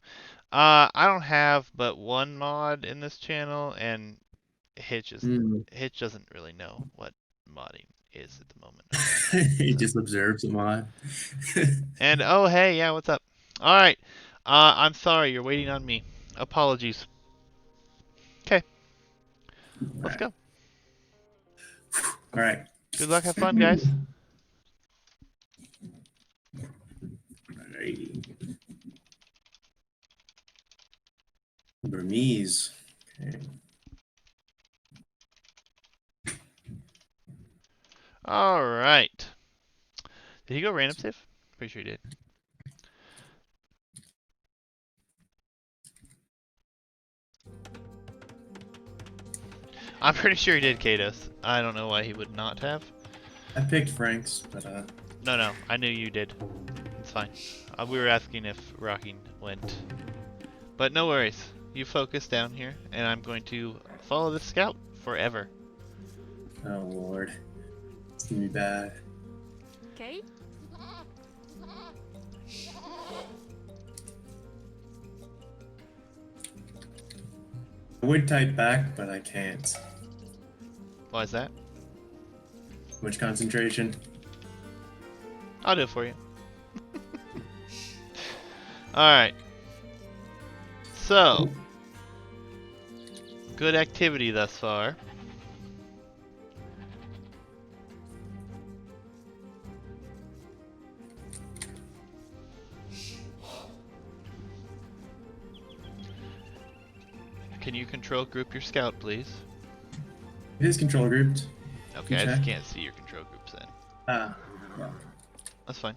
I don't have but one mod in this channel, and Mm. Hitch doesn't really know what modding is at the moment. He So. just observes a mod. And oh hey, yeah, what's up? All right. I'm sorry, you're waiting on me. Apologies. Okay, let's go. All right. Good luck, have fun, guys. Alrighty. Burmese. Okay. All right. Did he go random save? Pretty sure he did. I'm pretty sure he did, Kados. I don't know why he would not have. I picked Frank's, but No, I knew you did. It's fine. We were asking if rocking went. But no worries. You focus down here, and I'm going to follow the scout forever. oh lord, it's gonna be bad. Okay. I would type back, but I can't. Why is that? Much concentration. I'll do it for you. Alright. So, good activity thus far. Can you control group your scout, please? It is control grouped. Okay, I just can't see your control groups then. Ah, yeah. That's fine.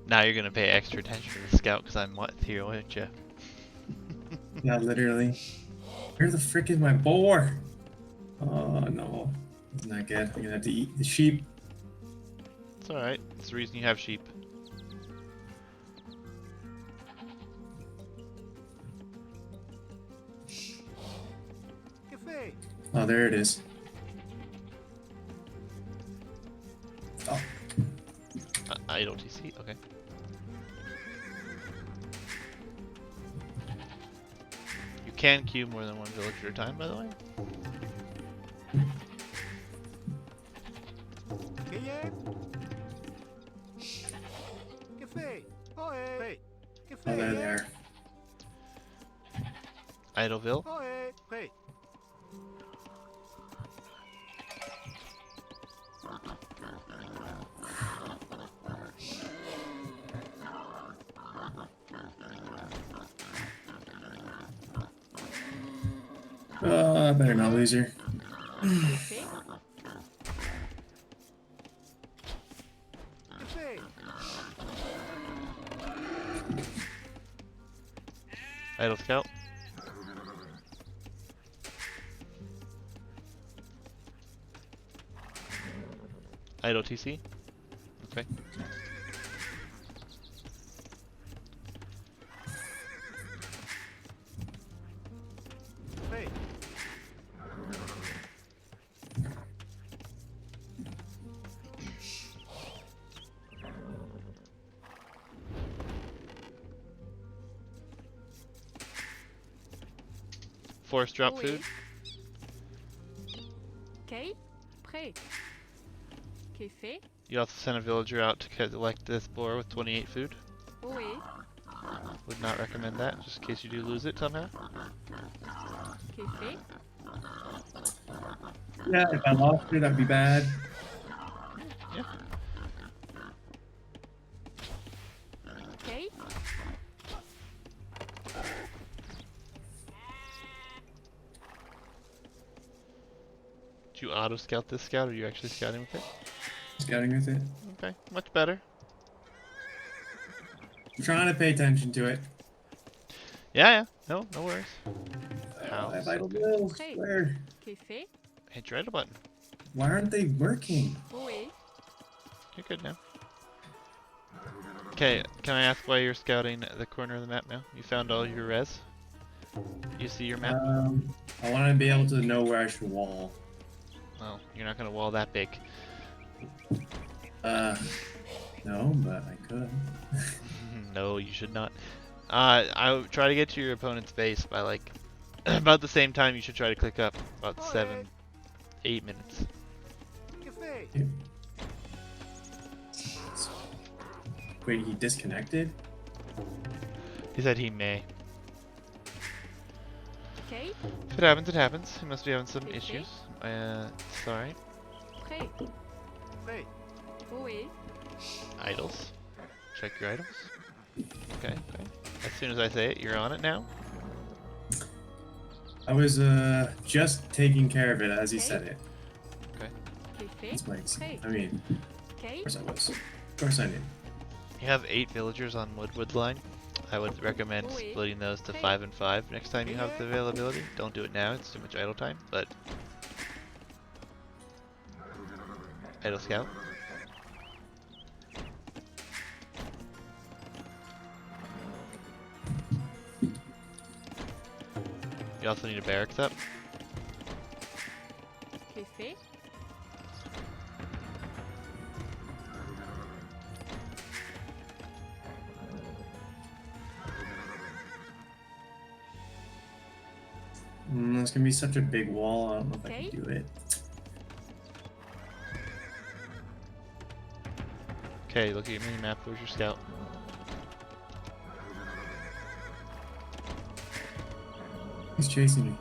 Now you're gonna pay extra attention to the scout because I'm with here, aren't you? Yeah, literally. Where the frick is my boar? Oh no, it's not good. I'm gonna have to eat the sheep. It's alright. It's the reason you have sheep. Oh, there it is. Oh, Idle TC, okay. You can queue more than one village at a time, by the way. oh, there they are. Idleville. Oh, I better not lose her. Okay. Idle scout. Idle TC. Okay. Force drop Oui. food. Okay. Prêt. Okay, fait. You also send a villager out to collect this boar with 28 food. Oui. Would not recommend that, just in case you do lose it somehow. Okay, fait. Yeah, if I lost her, that'd be bad. Yeah. Okay. Did you auto scout this scout, or are you actually scouting with it? scouting with it. Okay, much better. I'm trying to pay attention to it. Yeah. No worries. I have House. idle Okay. bills. Prêt. Where? Qu'est fait? Hit your idle button. Why aren't they working? Oui. You're good now. Okay, can I ask why you're scouting the corner of the map now? You found all your res? You see your map? I want to be able to know where I should wall. Oh, you're not gonna wall that big. No, but I could. No, you should not. I would try to get to your opponent's base by like about the same time you should try to click up. About 7-8 minutes. Wait, he disconnected? He said he may. Okay. If it happens, it happens. He must be having some Okay. issues. It's alright. Prêt. Oui. Idols. Check your items. Okay. As soon as I say it, you're on it now. I was just taking care of it as he Okay. said it. Qu'est fait? That's my Prêt. I mean, Okay. of course I was. Of course I knew. You have 8 villagers on Woodwood line. I would recommend Oui. splitting those to Okay. 5 and 5 next time you have the availability. Don't do it now, it's too much idle time, but... Idle scout. You also need a barracks up. Qu'est fait? It's gonna be such a big wall. I don't know if I Okay. can do it. Okay, look at your mini map. Where's your scout? He's chasing me.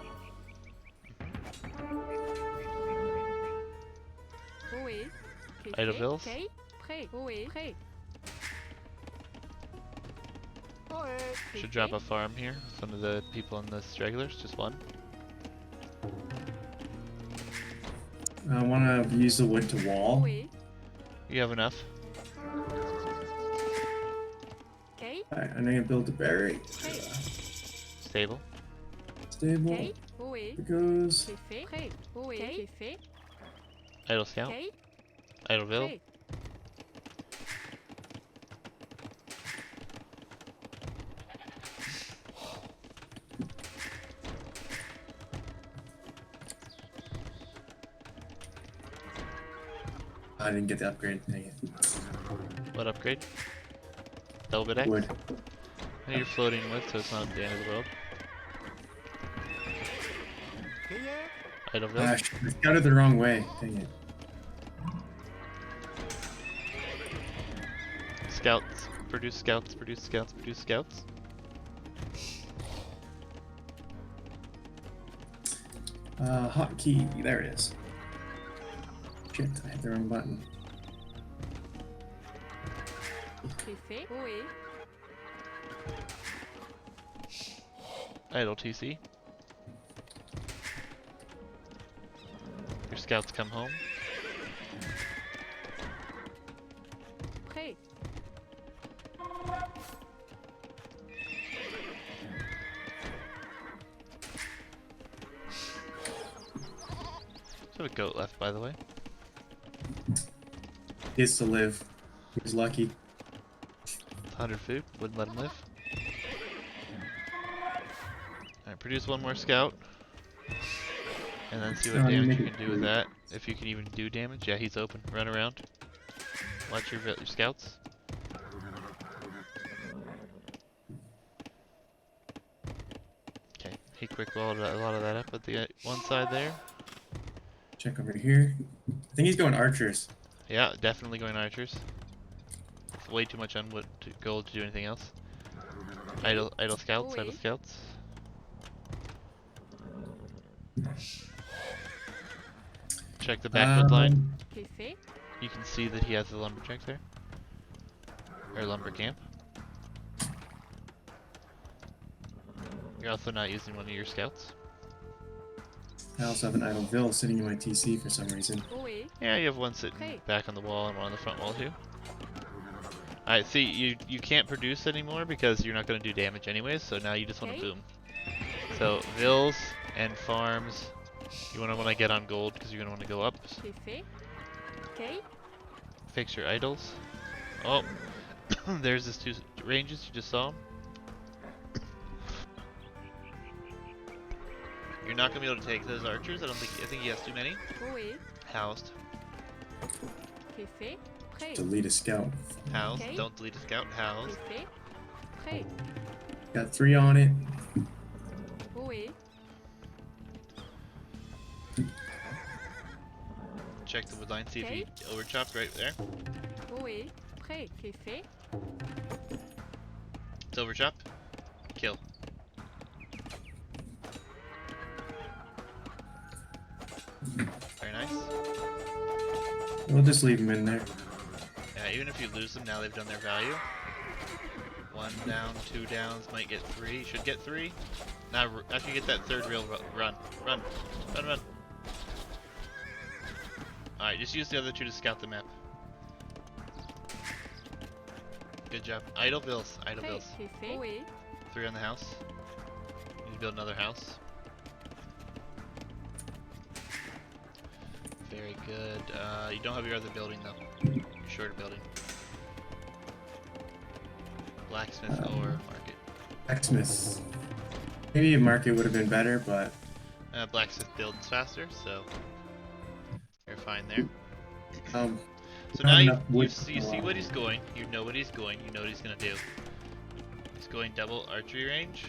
Oui. Qu'est Idle fait? bills? Okay. Prêt. Oui. Prêt. Qu'est Should drop fait? a farm here. Some of the people in the stragglers, just one. I want to use the wood to wall. Oui. You have enough. Okay. Alright, I'm gonna build a barrack. Stable. Stable. Okay. Oui. It goes. Qu'est fait? Prêt. Oui. Qu'est fait? Idle scout. Okay. Idle bill. Prêt. I didn't get the upgrade. Dang it. What upgrade? Double bit X? Wood. I know you're floating with, so it's not the end of the world. Idle bill. I got it the wrong way. Dang it. Scouts. Produce scouts, produce scouts, produce scouts. Hotkey. There it is. Shit, I hit the wrong button. Qu'est fait? Oui. Idle TC. Your scouts come home. Prêt. Still have a goat left, by the way. He gets to live. He's lucky. 100 food, wouldn't let him live. Alright, produce one more scout. And then see what damage you can do with that. If you can even do damage. Yeah, he's open. Run around. Watch your scouts. Okay, he quick walled a lot of that up at the one side there. Check over here. I think he's going archers. Yeah, definitely going archers. It's way too much on wood to gold to do anything else. Idle scouts, idle Oui. scouts. Check the backwood line. Qu'est fait? You can see that he has the lumberjack there. Or lumber camp. You're also not using one of your scouts. I also have an idle Vil sitting in my TC for some reason. Ohé. Yeah, you have one sitting Prêt. back on the wall and one on the front wall too. Alright, see, you can't produce anymore because you're not going to do damage anyways, so now you just want to Okay. boom. So, Vils and farms, you want to get on gold because you're going to want to go up. C'est fait. Okay. Fix your idols. Oh, there's his two ranges, you just saw him. You're not going to be able to take those archers, I think he has too many. Ohé. Housed. C'est fait. Prêt. Delete a scout. Housed. Okay. Don't delete a scout. Housed. C'est fait. Prêt. Got 3 on it. Ohé. Check the wood line, see Okay. if he overchopped right there. Ohé. Prêt. C'est fait. It's overchopped. Kill. Very nice. We'll just leave him in there. Yeah, even if you lose them, now they've done their value. 1 down, 2 downs, might get 3. Should get 3. Now, after you get that third real run. Run. Run, run. Alright, just use the other 2 to scout the map. Good job. Idle bills. Idle Prêt. bills. C'est fait. Ohé. 3 on the house. Need to build another house. Very good. You don't have your other building though. You're short a building. Blacksmith or market. Blacksmith. Maybe a market would have been better, but Blacksmith builds faster, so you're fine there. um, So not now enough you wood see for a what he's going. You know what he's going. You know what he's gonna do. He's going double archery range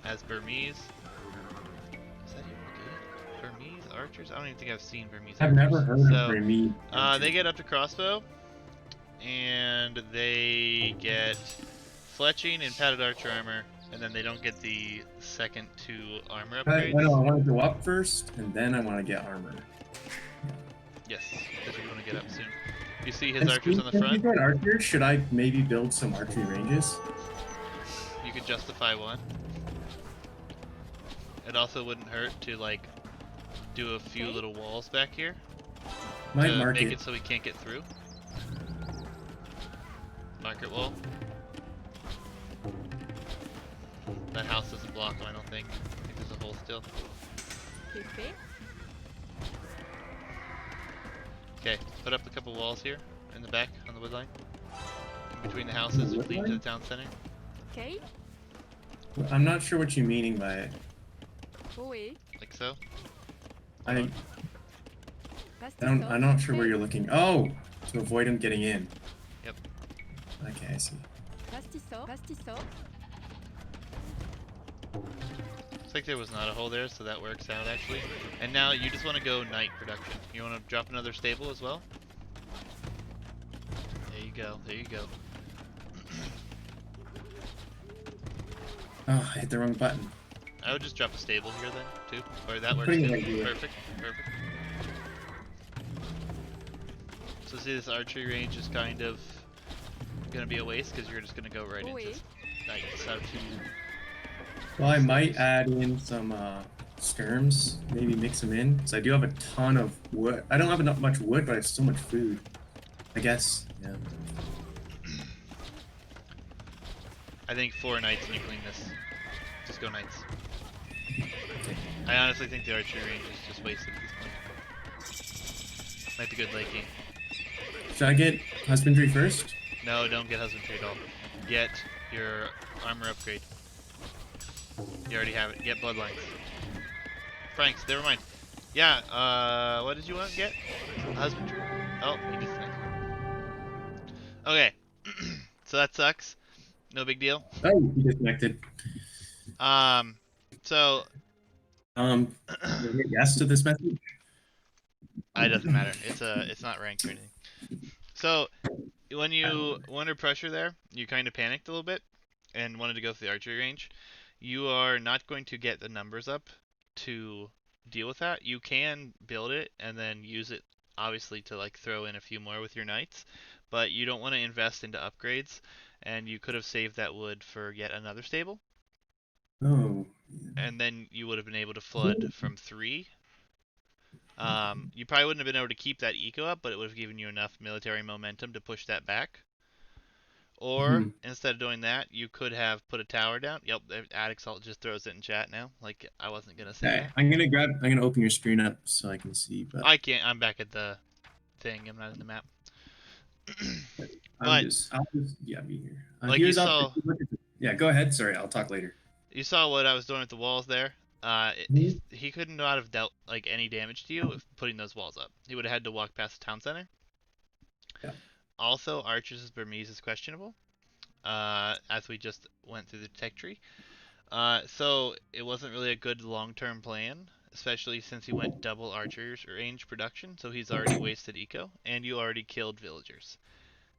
as Burmese. Is that even good? Burmese archers? I don't even think I've seen Burmese I've archers. never heard So, of Remy. they get up to crossbow, and they get fletching and padded archer armor, and then they don't get the second 2 armor upgrades. I know, I want to go up first, and then I want to get armor. Yes, because you want to get up soon. You see his And archers on the since front. you got archers, should I maybe build some archery ranges? You could justify one. It also wouldn't hurt to like do a few Okay. little walls back here Might to market. make it so we can't get through. Market wall. That house doesn't block him, I don't think. I think there's a hole still. C'est fait. Okay, put up a couple walls here in the back on the wood line. In between the houses which lead to the town center. Okay. I'm not sure what you're meaning by it. Ohé. Like so. I'm Bastisseur. not sure where Prêt. you're looking. Oh, to avoid him getting in. Yep. Okay, I see. Bastisseur. Bastisseur. Looks like there was not a hole there, so that works out actually. And now you just want to go night production. You want to drop another stable as well? There you go, there you go. Oh, I hit the wrong button. I would just drop a stable here then, too. Or that works Putting it too. right here. Perfect, perfect. So see, this archery range is kind of gonna be a waste because you're just gonna go right into Ohé. night. So to Well, I might add in some skirms, maybe mix them in, because I do have a ton of wood. I don't have enough much wood, but I have so much food. I guess, yeah. I think 4 nights and you clean this. Just go nights. I honestly think the archery range is just wasted at this point. Might be good late game. Should I get husbandry first? No, don't get husbandry at all. Get your armor upgrade. You already have it. Get bloodlines. Franks, never mind. Yeah, what did you want to get? Husbandry. Oh, you disconnected. Okay. So that sucks. No big deal. Oh, he disconnected. So Did you get yes to this message? it doesn't matter. It's not ranked or anything. So when you were under pressure there, you kind of panicked a little bit and wanted to go for the archery range. You are not going to get the numbers up to deal with that. You can build it and then use it obviously to like throw in a few more with your knights, but you don't want to invest into upgrades, and you could have saved that wood for yet another stable, Oh. and then you would have been able to flood from 3 You probably wouldn't have been able to keep that eco up, but it would have given you enough military momentum to push that back. Or Mhm. instead of doing that, you could have put a tower down. Yep, Adixalt just throws it in chat now. Like I wasn't gonna say Okay, that. I'm gonna open your screen up so I can see, but I can't. I'm back at the thing. I'm not in the map. But I'll just, yeah, be here. like Here's up. Yeah, go ahead. Sorry, I'll talk later. you saw what I was doing with the walls there. Mhm. He could not have dealt like any damage to you if putting those walls up. He would have had to walk past the town center. Yeah. Also, Archer's Burmese is questionable, as we just went through the tech tree. So it wasn't really a good long-term plan, especially since he went double Archer's range production, so he's already wasted eco, and you already killed villagers.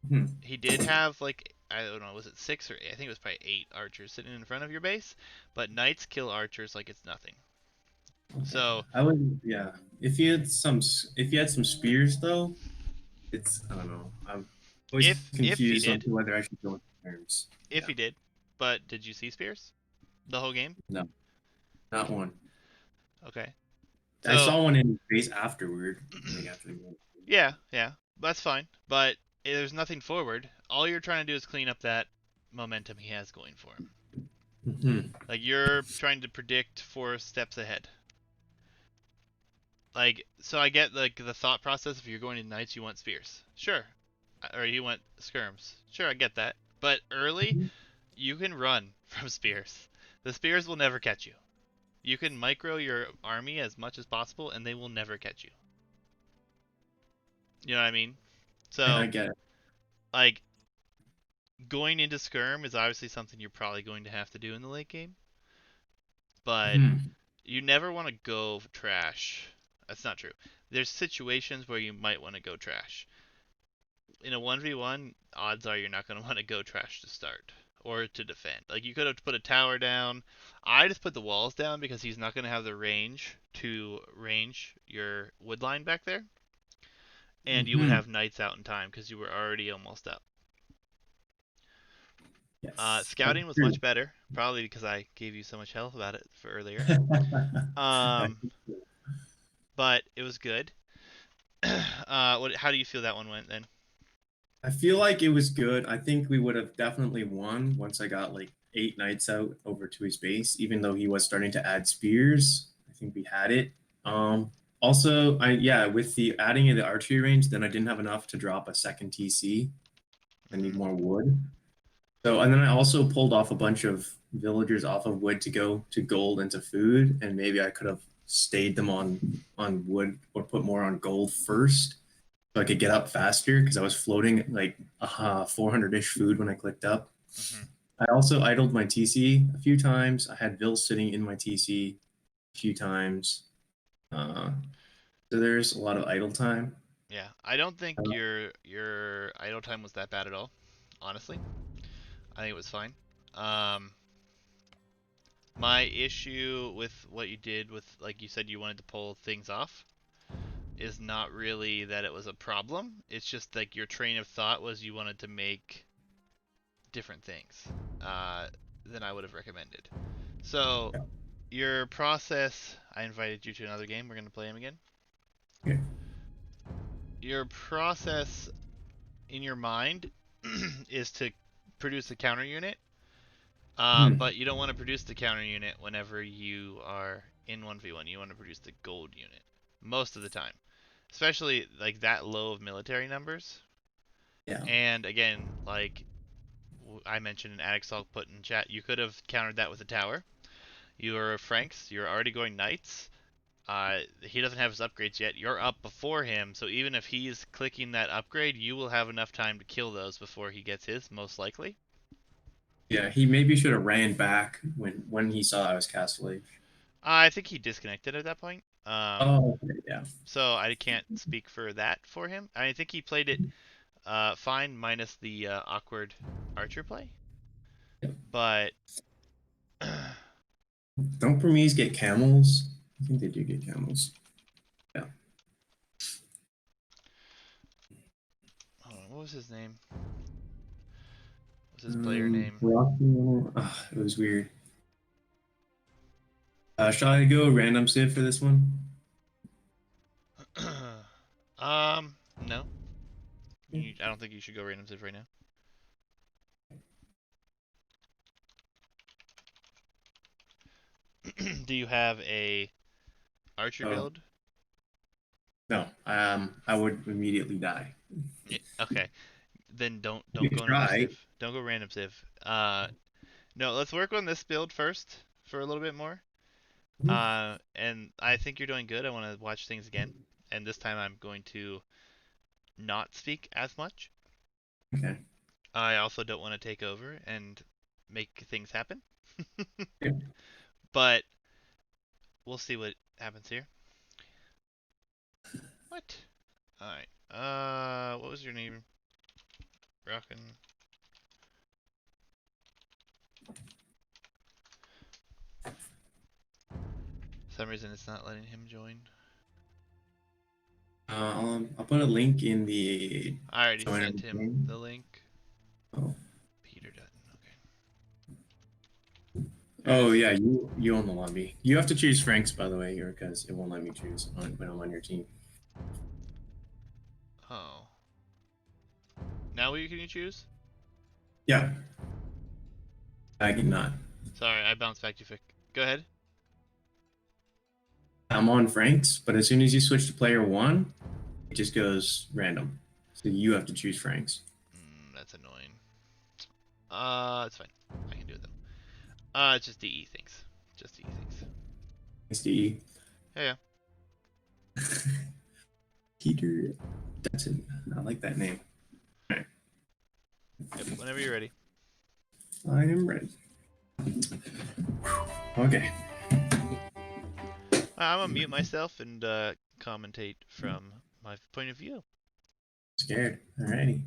Hmm. He did have like I don't know, was it 6 or 8? I think it was probably 8 archers sitting in front of your base, but knights kill archers like it's nothing. Okay. So I would, yeah. If you had some spears though, it's, I don't know. I'm always if he confused on did, whether I should go with terms. if Yeah. he did, but did you see spears the whole game? No, not one. Okay. I So saw one in his face afterward, like after the game. yeah, that's fine. But there's nothing forward. All you're trying to do is clean up that momentum he has going for him. Hmm. Like you're trying to predict 4 steps ahead. Like so, I get like the thought process. If you're going to knights, you want spears, sure, or you want skirms, sure, I get that. But early, you can run from spears. The spears will never catch you. You can micro your army as much as possible, and they will never catch you. You know what I mean? I So, get it. like, going into skirm is obviously something you're probably going to have to do in the late game, but Hmm. you never want to go trash. That's not true. There's situations where you might want to go trash. In a 1v1, odds are you're not going to want to go trash to start or to defend. Like, you could have put a tower down. I just put the walls down because he's not going to have the range to range your wood line back there. And you would Hmm. have knights out in time because you were already almost up. Yes, that's Scouting was true. much better, probably because I gave you so much health about it for earlier. I Um, but it was good. How do you feel that one went then? I feel like it was good. I think we would have definitely won once I got like 8 knights out over to his base, even though he was starting to add spears. I think we had it. Also, yeah, with the adding in the archery range, then I didn't have enough to drop a second TC. I need Hmm. more wood. So, and then I also pulled off a bunch of villagers off of wood to go to gold and to food, and maybe I could have stayed them on wood or put more on gold first so I could get up faster because I was floating like 400-ish food when I clicked up. Hmm. I also idled my TC a few times. I had Vil sitting in my TC a few times. Uh, so there's a lot of idle time. Yeah, I don't think Uh, your idle time was that bad at all. Honestly, I think it was fine. Um, my issue with what you did with, like you said, you wanted to pull things off, is not really that it was a problem. It's just like your train of thought was you wanted to make different things uh, than I would have recommended. So yeah. your process, I invited you to another game. We're gonna play him again. Okay. Your process in your mind is to produce a counter unit, Hmm. but you don't want to produce the counter unit whenever you are in 1v1. You want to produce the gold unit most of the time, especially like that low of military numbers. Yeah. And again, like I mentioned in Adixal put in chat, you could have countered that with a tower. You are Franks, you're already going knights. He doesn't have his upgrades yet. You're up before him, so even if he's clicking that upgrade, you will have enough time to kill those before he gets his, most likely. Yeah. He maybe should have ran back when he saw I was Castle Age. I think he disconnected at that point. Oh, okay, yeah. So I can't speak for that for him. I think he played it fine, minus the awkward archer play. But Don't Burmese get camels? I think they do get camels. Yeah. hold on, what was his name? What's his player name? Rocky, it was weird. Shall I go random civ for this one? No. I don't think you should go random civ right now. Do you have a archer Oh, build? no. I would immediately die. Okay. Then You don't could go another try. civ. Don't go random civ. No, let's work on this build first for a little bit more. Mhm. And I think you're doing good. I want to watch things again. And this time I'm going to not speak as much. Okay. I also don't want to take over and make things happen. Yeah. But we'll see what happens here. What? Alright. What was your name? Rockin'. For some reason it's not letting him join. I'll put a link in the I already join sent him everything. the link. Oh. Peter Dutton. Okay. There it Oh is. yeah, you own the lobby. You have to choose Frank's, by the way, or because it won't let me choose when I'm on your team. Oh. Now can you choose? Yeah, I cannot. Sorry, I bounced back too quick. Go ahead. I'm on Frank's, but as soon as you switch to player one, it just goes random. So you have to choose Frank's. That's annoying. It's fine. I can do it though. It's just DE things. Just DE things. It's DE. Yeah, yeah. Peter Dutton. I like that name. All Yep, whenever you're ready. right. I am ready. Okay. I'm gonna mute myself and commentate from my point of view. Scared. Alrighty.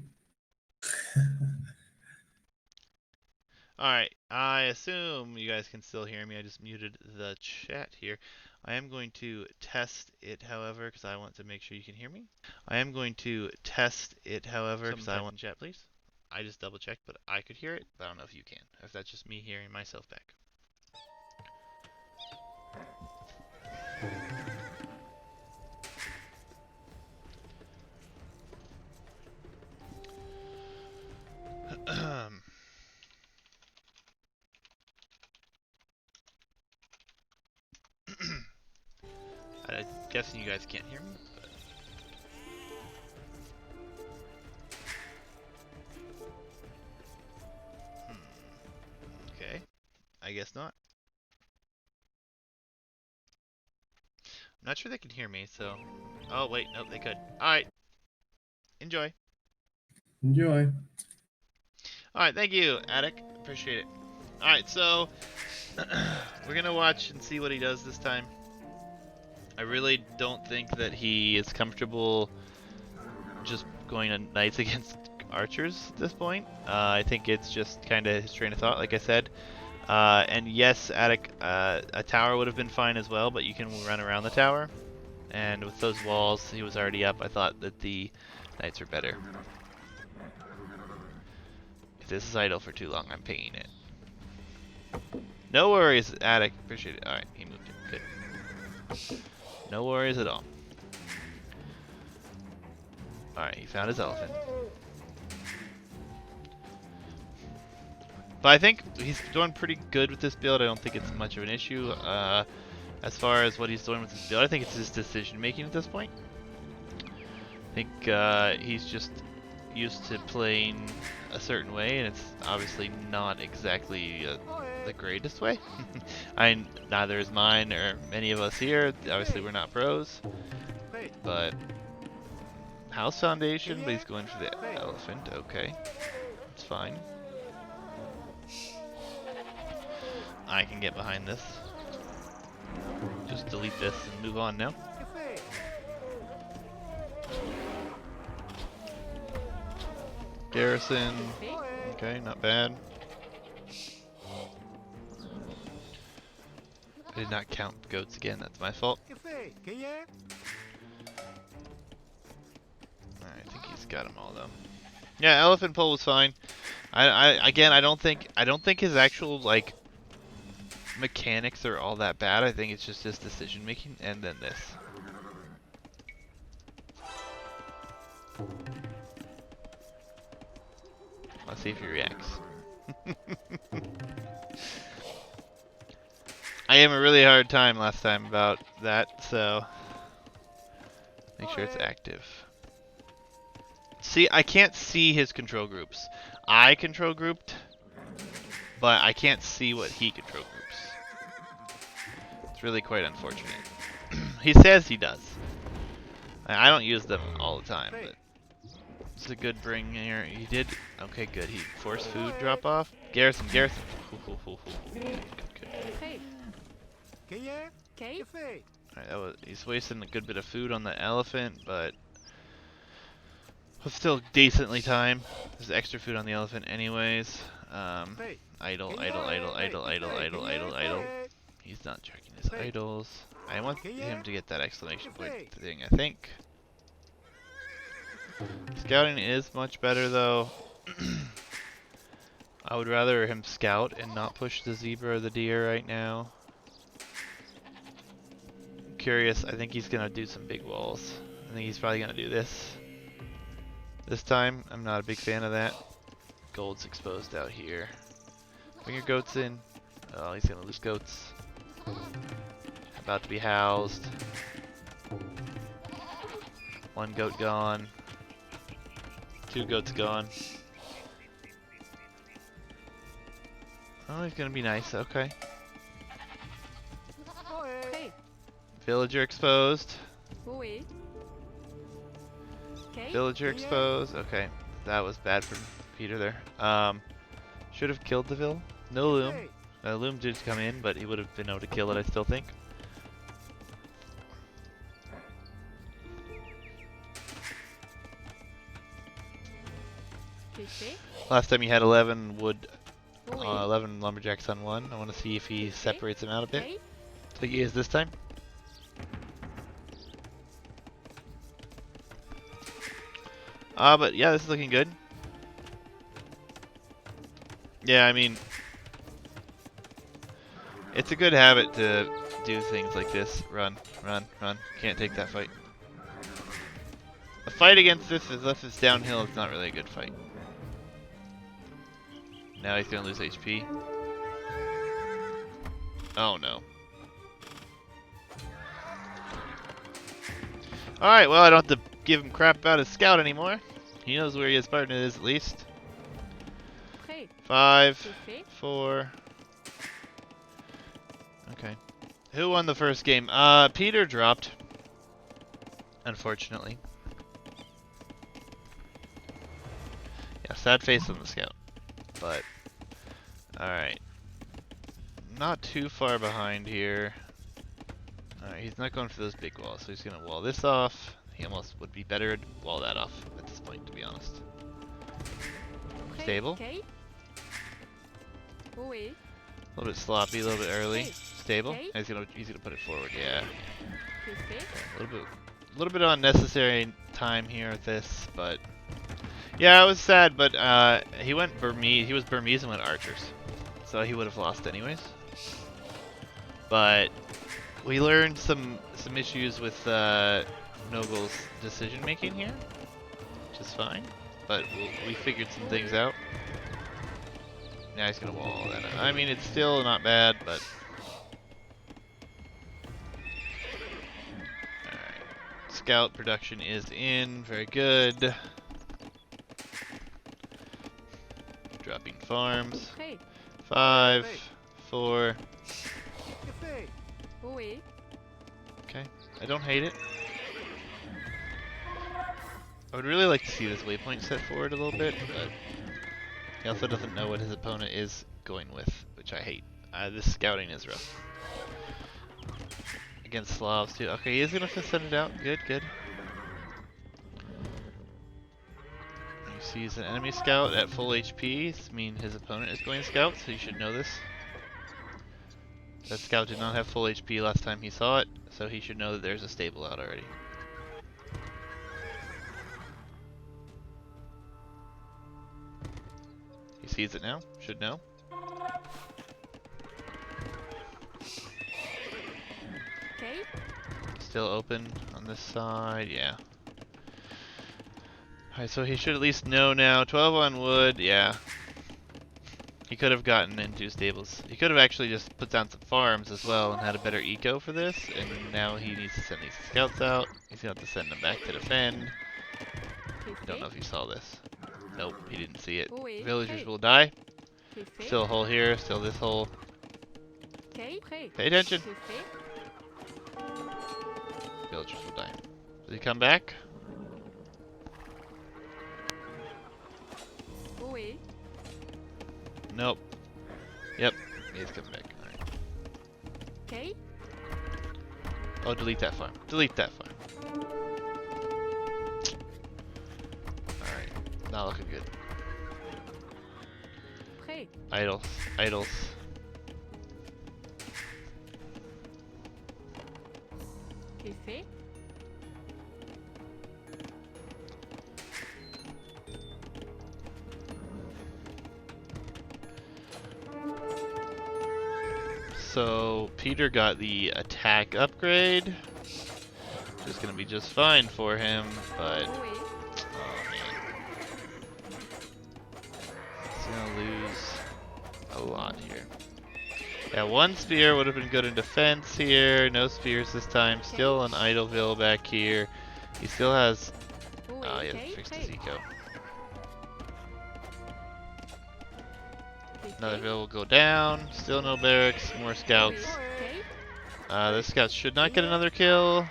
Alright, I assume you guys can still hear me. I just muted the chat here. I am going to test it, however, because I want to make sure you can hear me. I am going to test it, however, because I want chat, please. I just double checked, but I could hear it, but I don't know if you can. If that's just me hearing myself back. I'm guessing you guys can't hear me, but... Okay, I guess not. I'm not sure they can hear me, so... Oh, wait, nope, they could. Alright, enjoy. Enjoy. Alright, thank you, Attic. Appreciate it. Alright, so... we're gonna watch and see what he does this time. I really don't think that he is comfortable just going to knights against archers at this point. I think it's just kind of his train of thought, like I said. And yes, Attic, a tower would have been fine as well, but you can run around the tower. And with those walls, he was already up. I thought that the knights were better. If this is idle for too long, I'm pinging it. No worries, Attic. Appreciate it. Alright, he moved it. Good. No worries at all. Alright, he found his elephant. But I think he's doing pretty good with this build. I don't think it's much of an issue. As far as what he's doing with this build, I think it's his decision making at this point. I think he's just used to playing a certain way, and it's obviously not exactly the greatest way. Neither is mine or many of us here. Obviously, we're not pros, but house foundation. But he's going for the elephant. Okay, it's fine. I can get behind this. Just delete this and move on now. Garrison. Okay, not bad. I did not count goats again, that's my fault. Alright, I think he's got them all though. Yeah, elephant pole was fine. Again, I don't think his actual like mechanics are all that bad. I think it's just his decision making, and then this. see if he reacts. I gave him a really hard time last time about that, so make sure it's active. See, I can't see his control groups. I control grouped, but I can't see what he control groups. It's really quite unfortunate. He says he does. I don't use them all the time, but it's a good bring here. He did. Okay, good. He forced food drop off. Garrison. Good. Okay. Okay. Alright, he's wasting a good bit of food on the elephant, but was still decently timed. There's extra food on the elephant anyways. Idle. He's not checking his idols. I want him to get that exclamation point thing, I think. Scouting is much better though. I would rather him scout and not push the zebra or the deer right now. I'm curious, I think he's gonna do some big walls. I think he's probably gonna do this. This time, I'm not a big fan of that. Gold's exposed out here. Bring your goats in. Oh, he's gonna lose goats. About to be housed. One goat gone. Two goats gone. Oh, he's gonna be nice. Okay. Okay. Villager exposed. Okay. Villager exposed. Okay, that was bad from Peter there. Should have killed the Vill. No loom. Loom did come in, but he would have been able to kill it, I still think. Okay. Last time he had 11 wood, 11 lumberjacks on one. I want to see if he separates them out a bit. Like he is this time. But yeah, this is looking good. Yeah, I mean, it's a good habit to do things like this. Run. Can't take that fight. A fight against this, unless it's downhill, it's not really a good fight. Now he's gonna lose HP. Oh no. Alright, well I don't have to give him crap about his scout anymore. He knows where his partner is at least. 5, 4. Okay. Who won the first game? Peter dropped. Unfortunately. Yeah, sad face on the scout. But, alright. Not too far behind here. Alright, he's not going for those big walls, so he's going to wall this off. He almost would be better to wall that off at this point, to be honest. Stable. A little bit sloppy, a little bit early. Stable. He's gonna put it forward. Yeah. A little bit of unnecessary time here with this, but yeah, it was sad. But he went Burmese. He was Burmese and went archers, so he would have lost anyways. But we learned some issues with Nogle's decision making here, which is fine. But we figured some things out. Now he's gonna wall all that up. I mean, it's still not bad, but alright. Scout production is in. Very good. Dropping farms. 5, 4. Okay. I don't hate it. I would really like to see this waypoint set forward a little bit, but he also doesn't know what his opponent is going with, which I hate. This scouting is rough. Against Slavs too. Okay, he is gonna send it out. Good. He sees an enemy scout at full HP. This means his opponent is going to scout, so you should know this. That scout did not have full HP last time he saw it, so he should know that there's a stable out already. He sees it now. Should know. Still open on this side. Yeah. Alright, so he should at least know now. 12 on wood. Yeah. He could have gotten into stables. He could have actually just put down some farms as well and had a better eco for this, and now he needs to send these scouts out. He's gonna have to send them back to defend. I don't know if you saw this. Nope, he didn't see it. Villagers will die. Still a hole here, still this hole. Pay attention. Villagers will die. Does he come back? Nope. Yep, he's coming back. Alright. Oh, delete that farm. Delete that farm. Alright, not looking good. Idols. Idols. So Peter got the attack upgrade, which is gonna be just fine for him, but oh man, he's gonna lose a lot here. Yeah, one spear would have been good in defense here. No spears this time. Still an Idleville back here. He still has. Oh, he hasn't fixed his eco. Another ville will go down. Still no barracks. More scouts. This scout should not get another kill.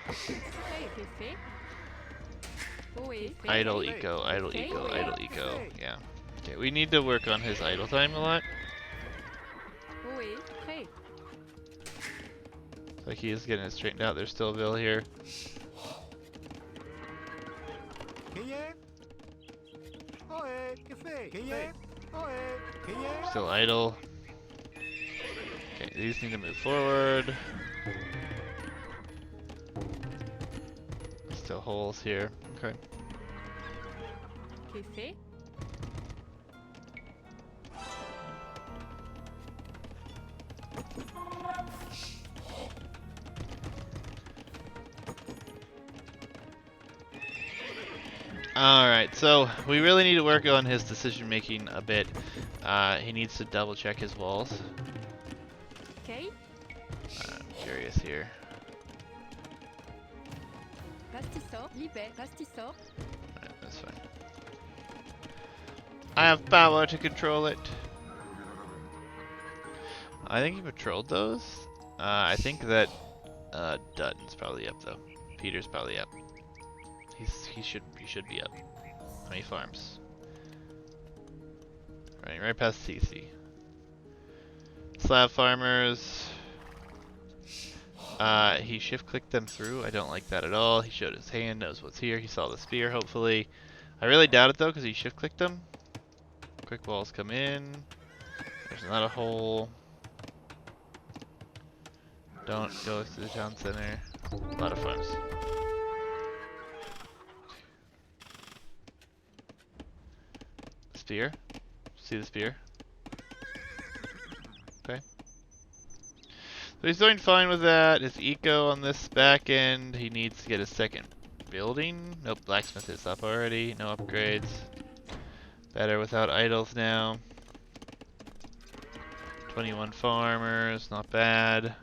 Idle eco, idle eco, idle eco. Yeah. Okay, we need to work on his idle time a lot. Like he is getting it straightened out. There's still a ville here. Still idle. Okay, these need to move forward. Still holes here. Okay. Alright, so we really need to work on his decision making a bit. He needs to double check his walls. I'm curious here. Alright, that's fine. I have power to control it. I think he patrolled those. I think that Dutton's probably up though. Peter's probably up. He should be up. How many farms? Right past CC. Slab farmers. He shift clicked them through. I don't like that at all. He showed his hand, knows what's here. He saw the spear, hopefully. I really doubt it though, because he shift clicked them. Quick walls come in. There's not a hole. Don't go to the town center. A lot of farms. Spear. See the spear? Okay. So he's doing fine with that. His eco on this back end, he needs to get a second building. Nope, blacksmith is up already. No upgrades. Better without idols now. 21 farmers, not bad.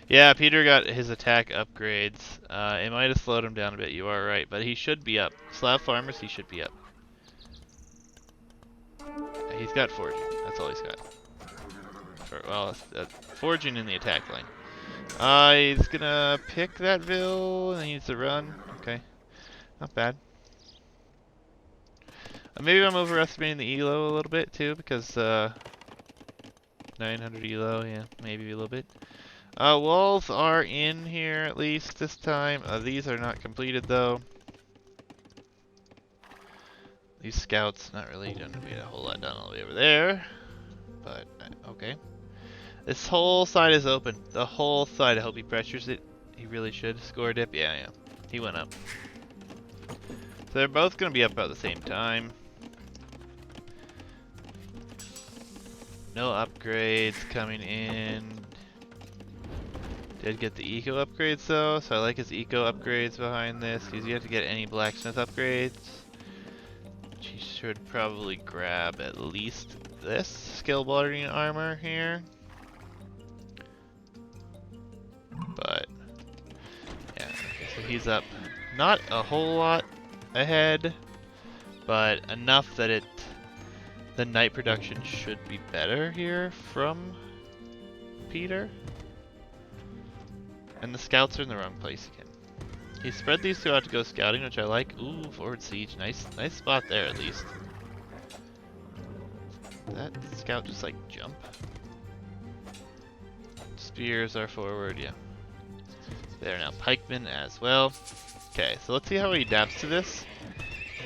Yeah, Peter got his attack upgrades. It might have slowed him down a bit, you are right, but he should be up. Slab farmers, he should be up. He's got forging, that's all he's got. Well, forging in the attack line. He's gonna pick that ville, and he needs to run. Okay, not bad. Maybe I'm overestimating the elo a little bit too, because 900 elo, yeah, maybe a little bit. Walls are in here at least this time. These are not completed though. These scouts, not really gonna be a whole lot done all the way over there, but okay. This whole side is open. The whole side. I hope he pressures it. He really should. Score a dip. Yeah. He went up. So they're both gonna be up about the same time. No upgrades coming in. Did get the eco upgrades though, so I like his eco upgrades behind this. Because you have to get any blacksmith upgrades. Which he should probably grab at least this skill body armor here. But yeah, okay, so he's up not a whole lot ahead, but enough that the night production should be better here from Peter. And the scouts are in the wrong place again. He spread these two out to go scouting, which I like. Ooh, forward siege. Nice spot there at least. That scout just like jump. Spears are forward, yeah. There now, pikemen as well. Okay, so let's see how he adapts to this.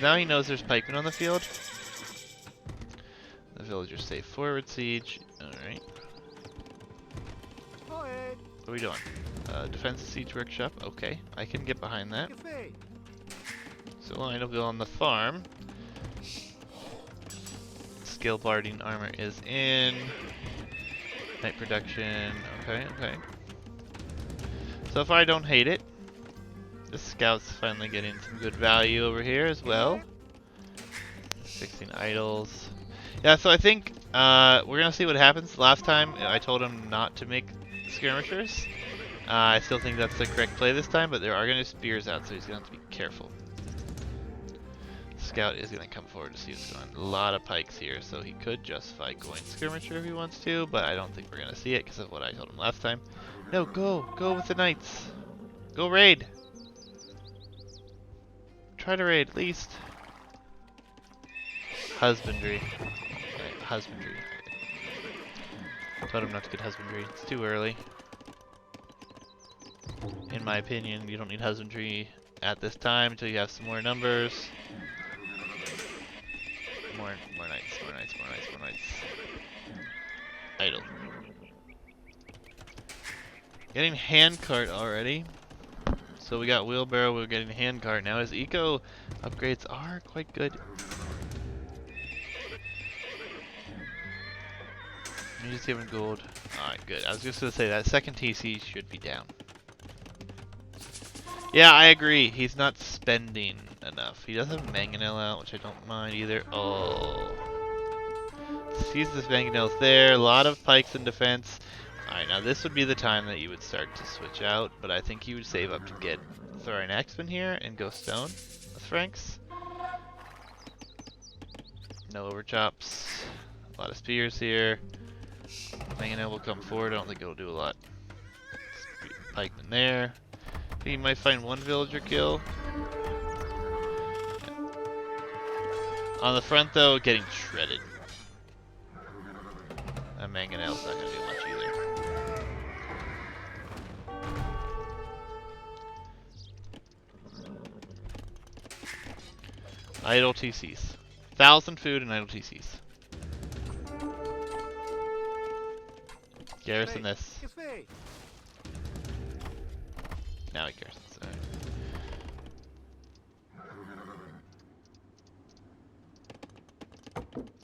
Now he knows there's pikemen on the field. The villagers stay forward siege. Alright. What are we doing? Defense siege workshop. Okay, I can get behind that. So I'll go on the farm. Skill barding armor is in. Night production. Okay. So far I don't hate it. The scout's finally getting some good value over here as well. 16 idols. Yeah, so I think we're gonna see what happens. Last time I told him not to make skirmishers. I still think that's the correct play this time, but there are gonna be spears out, so he's gonna have to be careful. Scout is gonna come forward to see what's going on. A lot of pikes here, so he could justify going skirmisher if he wants to, but I don't think we're gonna see it because of what I told him last time. No, go with the knights. Go raid. Try to raid at least. Husbandry. Okay, husbandry. Told him not to get husbandry. It's too early. In my opinion, you don't need husbandry at this time until you have some more numbers. More knights. Idle. Getting handcart already. So we got wheelbarrow, we're getting handcart. Now his eco upgrades are quite good. You just give him gold. Alright, good. I was just gonna say that second TC should be down. Yeah, I agree. He's not spending enough. He does have mangonel out, which I don't mind either. Oh. Sees this mangonel's there. A lot of pikes in defense. Alright, now this would be the time that you would start to switch out, but I think you would save up to get Thorin Axeman here and go stone with Franks. No overchops. A lot of spears here. Mangonel will come forward. I don't think it'll do a lot. Pikeman there. You might find one villager kill. Yeah. On the front though, getting shredded. That mangonel's not gonna do much either. Idle TCs. 1,000 food and idle TCs. Garrison this. Now he cares.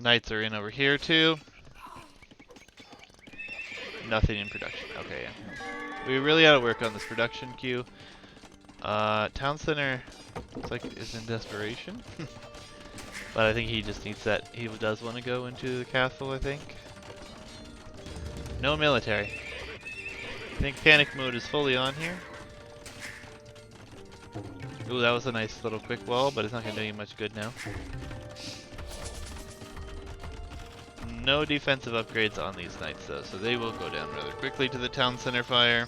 Knights are in over here too. Nothing in production. Okay, yeah. We really ought to work on this production queue. Town center looks like is in desperation. But I think he just needs that. He does want to go into the castle, I think. No military. I think panic mode is fully on here. Ooh, that was a nice little quick wall, but it's not going to do you much good now. No defensive upgrades on these knights though, so they will go down rather quickly to the town center fire.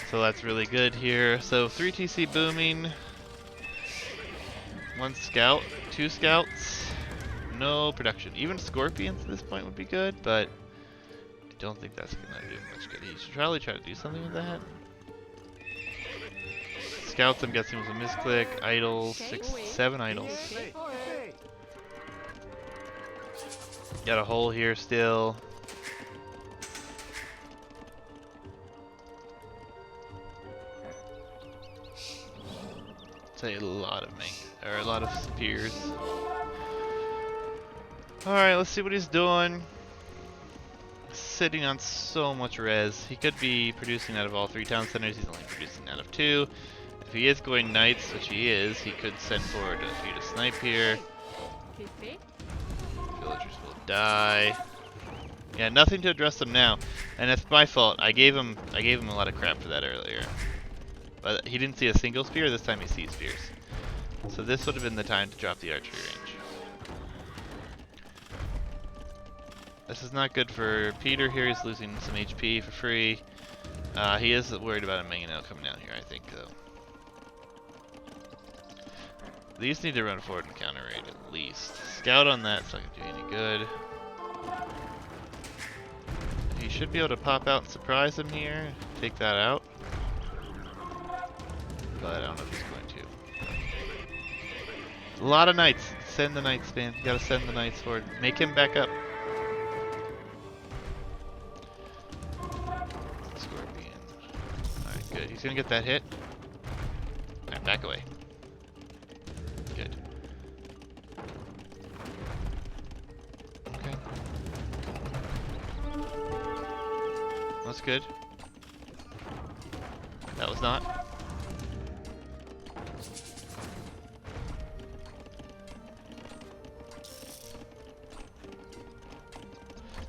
So that's really good here. So 3 TC booming. 1 scout, 2 scouts. No production. Even scorpions at this point would be good, but I don't think that's going to do much good. He should probably try to do something with that. Scouts, I'm guessing, was a misclick. Idols, 7 idols. Got a hole here still. Say a lot of a lot of spears. All right, let's see what he's doing. Sitting on so much res. He could be producing out of all 3 town centers. He's only producing out of 2. If he is going knights, which he is, he could send forward a few to snipe here. C'est fait. Villagers will die. Yeah, nothing to address them now, and it's my fault. I gave him a lot of crap for that earlier. But he didn't see a single spear. This time he sees spears. So this would have been the time to drop the archery range. This is not good for Peter here. He's losing some HP for free. He is worried about a mangonel coming down here, I think, though. These need to run forward and counter raid at least. Scout on that's not going to do any good. He should be able to pop out and surprise him here. Take that out. But I don't know if he's going to. A lot of knights. Send the knights, man. You gotta send the knights forward. Make him back up. Scorpion. Alright, good. He's gonna get that hit. Alright, back away. Good. Okay. That's good. That was not.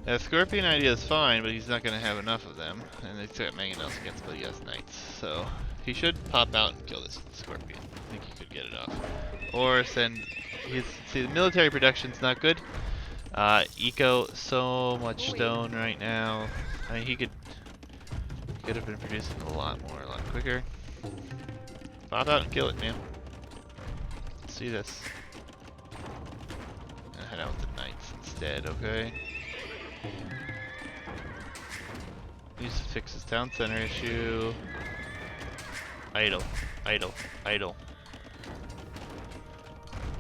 The Scorpion idea is fine, but he's not going to have enough of them. And they got mangonels against, but he has knights. So he should pop out and kill this Scorpion. I think he could get it off. Or send his. See, the military production's not good. Eco, so much stone right now. I mean, he could have been producing a lot more, a lot quicker. Pop out and kill it, man. Let's see this. And head out with the knights instead, okay? Needs to fix his town center issue. Idle, idle, idle.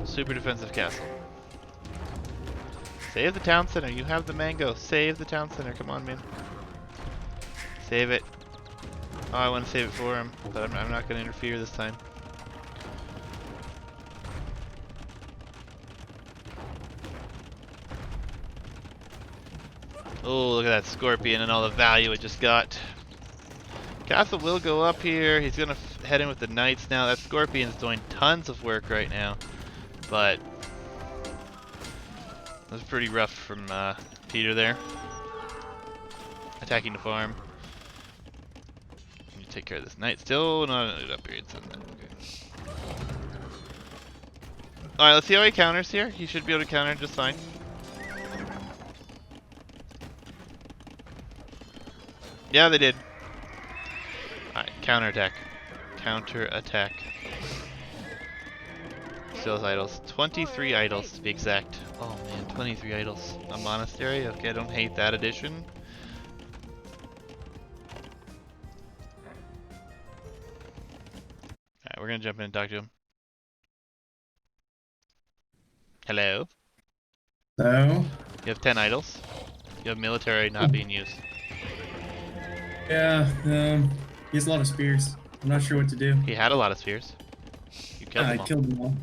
Super defensive castle. Save the town center. You have the mango. Save the town center. Come on, man. Save it. Oh, I want to save it for him, but I'm not going to interfere this time. Oh, look at that Scorpion and all the value it just got. Castle will go up here. He's going to head in with the Knights now. That Scorpion's doing tons of work right now. But that was pretty rough from Peter there. Attacking the farm. You take care of this Knight. Still not an upgrade. So okay. Alright, let's see how he counters here. He should be able to counter just fine. Yeah, they did. Alright, counterattack. Counterattack. Still has idols. 23 idols to be exact. Oh man, 23 idols. A monastery? Okay, I don't hate that addition. Alright, we're gonna jump in and talk to him. Hello? So, You have 10 idols. You have military not being used. yeah, he has a lot of spears. I'm not sure what to do. He had a lot of spears. You killed I them all. killed them all.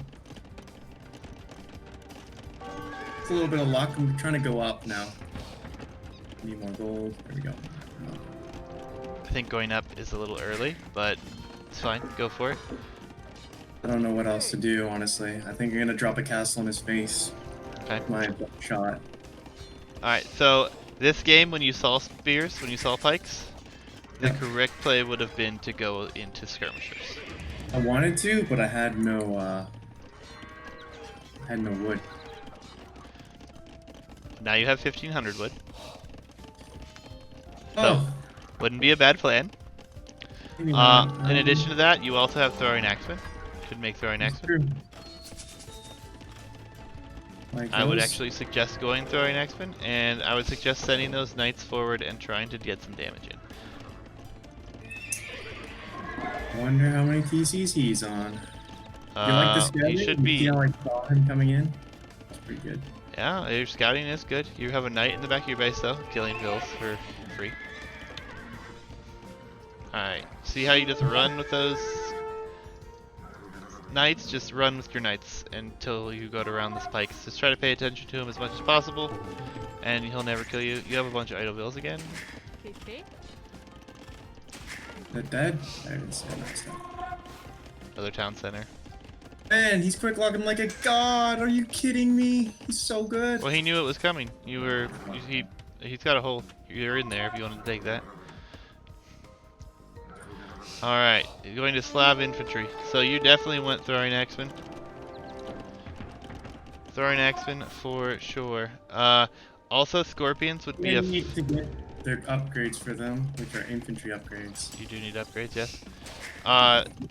It's a little bit of luck. I'm trying to go up now. Need more gold. There we go. I think going up is a little early, but it's fine. Go for it. I don't know what else to do, honestly. I think I'm gonna drop a castle in his face. Okay. My shot. Alright, so this game, when you saw spears, when you saw pikes, the correct play would have been to go into skirmishers. I wanted to, but I had no wood. Now you have 1500 wood. Oh. Wouldn't be a bad plan. Maybe not. In addition to that, you also have throwing axemen. Could make throwing That's axemen. true. Like I would those? actually suggest going throwing axemen, and I would suggest sending those knights forward and trying to get some damage in. Wonder how many TCs he's on. You like the scouting? He should You be. see how I saw him coming in? That's pretty good. Yeah, your scouting is good. You have a knight in the back of your base though, killing bills for free. Alright, see how you just run with those knights? Just run with your knights until you go to round the spikes. Just try to pay attention to him as much as possible, and he'll never kill you. You have a bunch of idle bills again. C'est fait. Is that dead? I didn't see that stuff. Another town center. Man, he's quick locking like a god. Are you kidding me? He's so good. Well, he knew it was coming. He's got a hole. You're in there if you want to take that. Alright, you're going to Slav infantry. So you definitely went throwing axeman. Throwing axeman for sure. Also scorpions would be We a... need to get their upgrades for them, which are infantry upgrades. You do need upgrades, yes.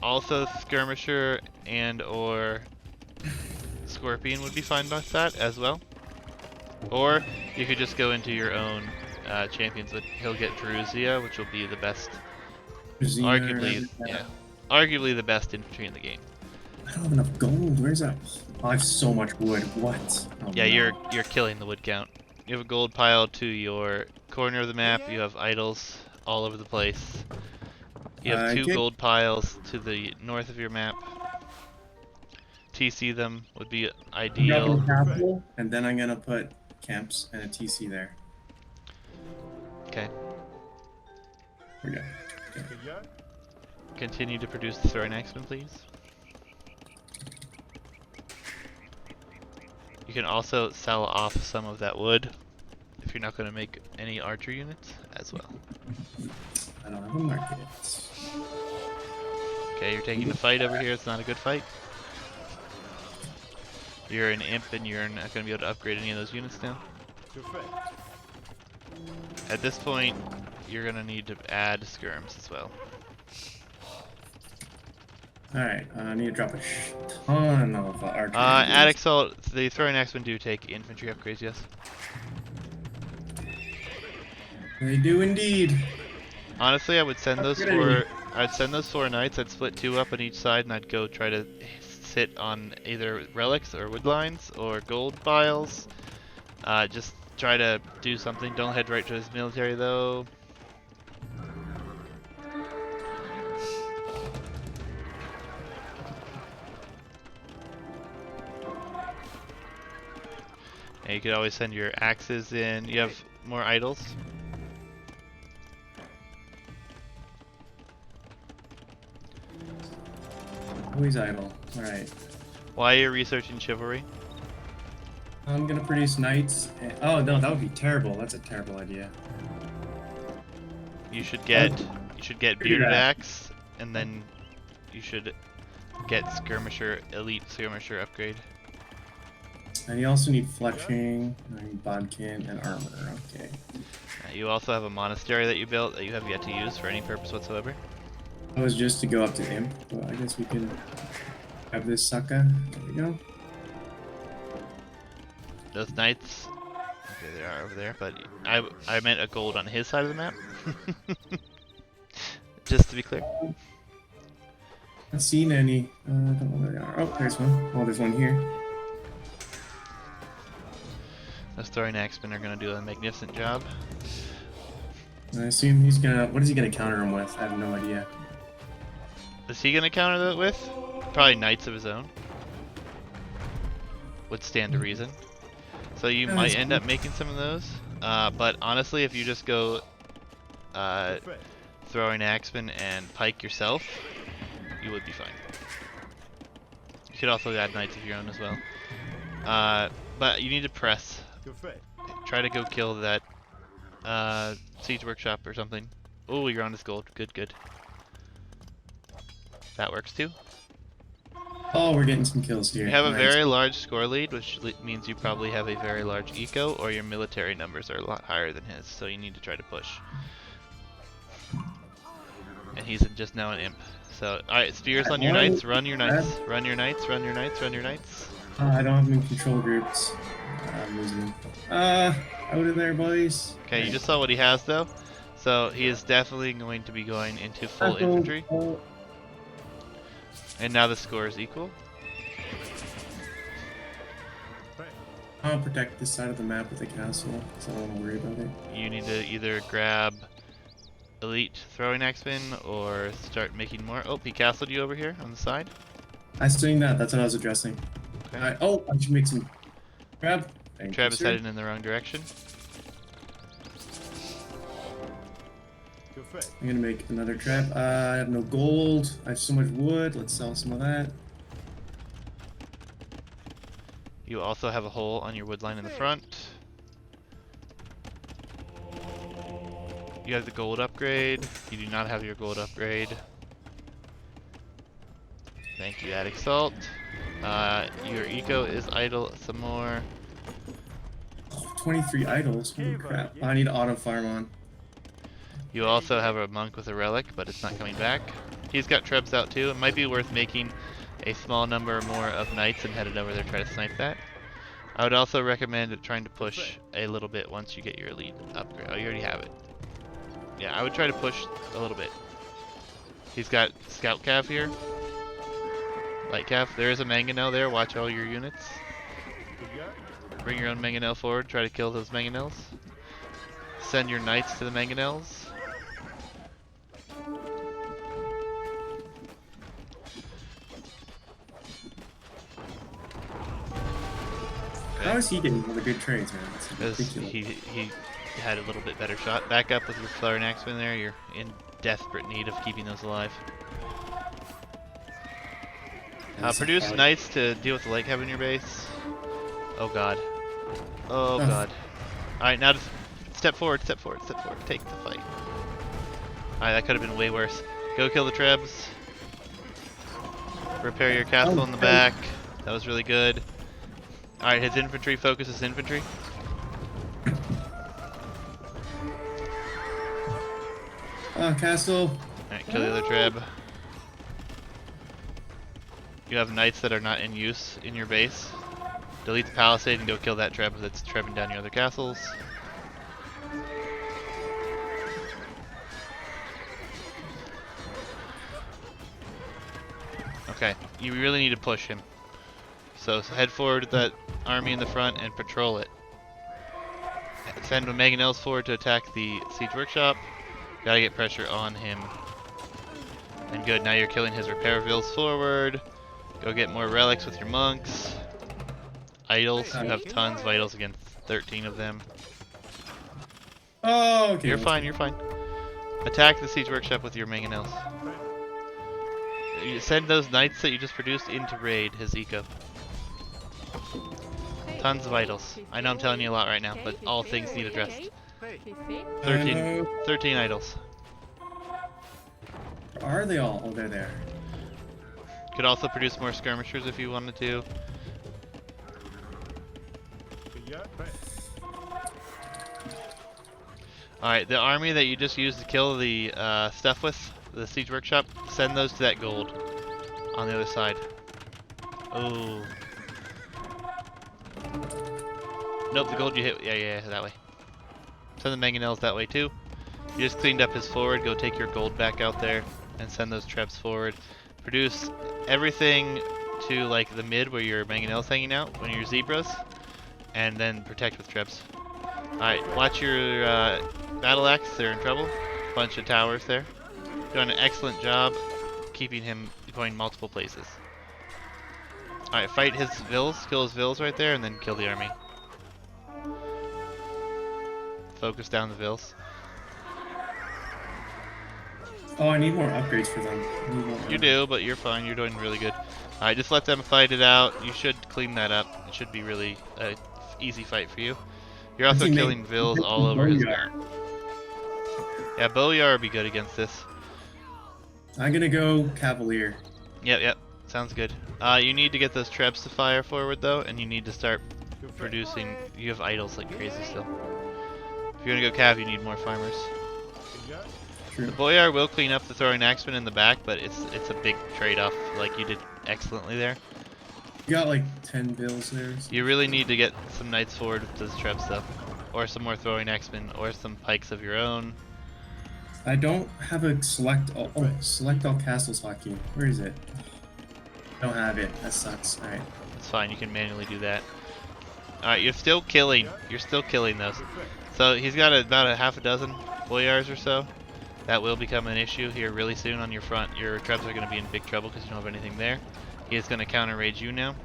Also skirmisher and or scorpion would be fine with that as well. Or you could just go into your own champions. He'll get Druzia, which will be the best, arguably the best infantry in the game. I don't have enough gold. Where's that? Oh, I have so much wood. What? Oh, Yeah, no. you're killing the wood count. You have a gold pile to your corner of the map. You have idols all over the place. You have two gold piles to the north of your map. TC them would be ideal. Capital, and then I'm gonna put camps and a TC there. Okay. Here we go. Okay. Continue to produce the throwing axeman, please. You can also sell off some of that wood if you're not going to make any archer units as well. I don't have a market. Okay, you're taking the fight over here. It's not a good fight. You're an imp and you're not going to be able to upgrade any of those units now. At this point, you're going to need to add skirms as well. Alright, I need to drop a ton of archer. At Exalt, the throwing axemen do take infantry upgrades, yes. They do indeed. Honestly, I would send those for... I'd send those 4 knights. I'd split 2 up on each side, and I'd go try to sit on either relics or wood lines or gold piles. Just try to do something. Don't head right to his military, though. And you could always send your axes in. You have more idols. Always idle. Alright. Why are you researching chivalry? I'm gonna produce knights. Oh no, that would be terrible. That's a terrible idea. You should get bearded axe, and then you should get skirmisher, elite skirmisher upgrade. And you also need fletching, bodkin, and armor. Okay. You also have a monastery that you built that you have yet to use for any purpose whatsoever. That was just to go up to imp, but I guess we can have this sucker. There we go. Those knights, okay, they are over there, but I meant a gold on his side of the map. Just to be clear. Not seen any. I don't know where they are. Oh, there's one. Oh, there's one here. Those throwing axemen are going to do a magnificent job. I assume he's gonna. What is he gonna counter him with? I have no idea. Is he going to counter that with? Probably knights of his own. Would stand to reason. So you might end up making some of those. But honestly, if you just go throwing axemen and pike yourself, you would be fine. You could also add knights of your own as well. But you need to press. Try to go kill that siege workshop or something. Oh, you're on his gold. Good, good. That works too. Oh, we're getting some kills here. You have a Nice. very large score lead, which means you probably have a very large eco, or your military numbers are a lot higher than his, so you need to try to push. And he's just now an imp. So, alright, spears on your knights, run your knights, run your knights, run your knights, run your knights. I don't have them in control groups. I'm losing them. Out of there, boys. Okay, you just saw what he has though. So he is definitely going to be going into full infantry. And now the score is equal. I'll protect this side of the map with a castle, so I don't want to worry about it. You need to either grab elite throwing axemen or start making more. Oh, he castled you over here on the side. I was doing that. That's what I was addressing. Okay. Oh, I should make some grab. Travis headed in the wrong direction. I'm gonna make another trap. I have no gold. I have so much wood. Let's sell some of that. You also have a hole on your wood line in the front. You have the gold upgrade. You do not have your gold upgrade. Thank you, Attic Salt. Your eco is idle some more. 23 idols. Holy crap. I need auto farm on. You also have a monk with a relic, but it's not coming back. He's got trebs out too. It might be worth making a small number more of knights and headed over there to try to snipe that. I would also recommend trying to push a little bit once you get your elite upgrade. Oh, you already have it. Yeah, I would try to push a little bit. He's got scout cav here. Light cav. There is a mangonel there. Watch all your units. Bring your own mangonel forward. Try to kill those mangonels. Send your knights to the mangonels. How is he getting all the good trades, man? That's Because ridiculous. he had a little bit better shot. Back up with your flare and axeman there. You're in desperate need of keeping those alive. Produce knights to deal with the light cav in your base. Oh god. Oh god. Alright, now just step forward, step forward, step forward. Take the fight. Alright, that could have been way worse. Go kill the trebs. Repair your castle in the back. That was really good. Alright, his infantry, focus his infantry. Castle. Alright, kill the other treb. You have knights that are not in use in your base. Delete the palisade and go kill that treb that's trebbing down your other castles. Okay, you really need to push him. So head forward with that army in the front and patrol it. Send mangonels forward to attack the siege workshop. Gotta get pressure on him. And good, now you're killing his repair vills forward. Go get more relics with your monks. Idols, you have tons of idols against 13 of them. Oh, okay. You're fine, you're fine. Attack the siege workshop with your mangonels. You send those knights that you just produced into raid his eco. Tons of idols. I know I'm telling you a lot right now, but all things need addressed. 13 idols. Where are they all? Oh, they're there. Could also produce more skirmishers if you wanted to. Alright, the army that you just used to kill the stuff with, the siege workshop, send those to that gold on the other side. Oh. Nope, the gold you hit, yeah, that way. Send the mangonels that way too. You just cleaned up his forward, go take your gold back out there and send those trebs forward. Produce everything to like the mid where your mangonel's hanging out, when your zebras, and then protect with trebs. Alright, watch your battle axe, they're in trouble. Bunch of towers there. Doing an excellent job keeping him going multiple places. Alright, fight his vills, kill his vills right there, and then kill the army. Focus down the vills. Oh, I need more upgrades for them. You do, but you're fine, you're doing really good. Alright, just let them fight it out. You should clean that up. It should be really an easy fight for you. You're also killing vills all over his guard. Yeah, Bowyer would be good against this. I'm gonna go Cavalier. Yep, sounds good. You need to get those trebs to fire forward though, and you need to start producing. You have idols like crazy still. If you're gonna go cav, you need more farmers. True. The Boyar will clean up the throwing axeman in the back, but it's a big trade-off. Like you did excellently there. You got like 10 bills there. So. You really need to get some knights forward with those trebs though, or some more throwing axemen, or some pikes of your own. I don't have a select all. Oh, select all castles hotkey. Where is it? I don't have it. That sucks. All right. It's fine. You can manually do that. All right, you're still killing. You're still killing those. So he's got about a half a dozen boyars or so. That will become an issue here really soon on your front. Your trebs are going to be in big trouble because you don't have anything there. He is going to counter rage you now.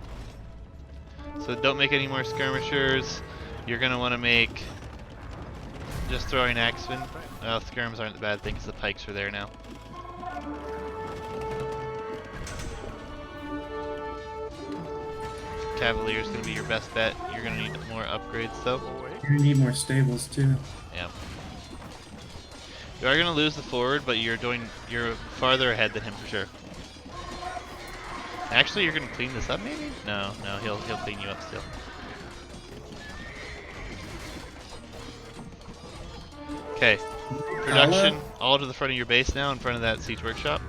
So don't make any more skirmishers. You're going to want to make just throwing axemen. Well, skirms aren't the bad thing because the pikes are there now. Cavalier is going to be your best bet. You're going to need more upgrades though. You're gonna need more stables too. Yeah. You are going to lose the forward, but you're farther ahead than him for sure. Actually, you're going to clean this up maybe? No, he'll clean you up still. Okay. Production all to the front of your base now, in front of that siege workshop.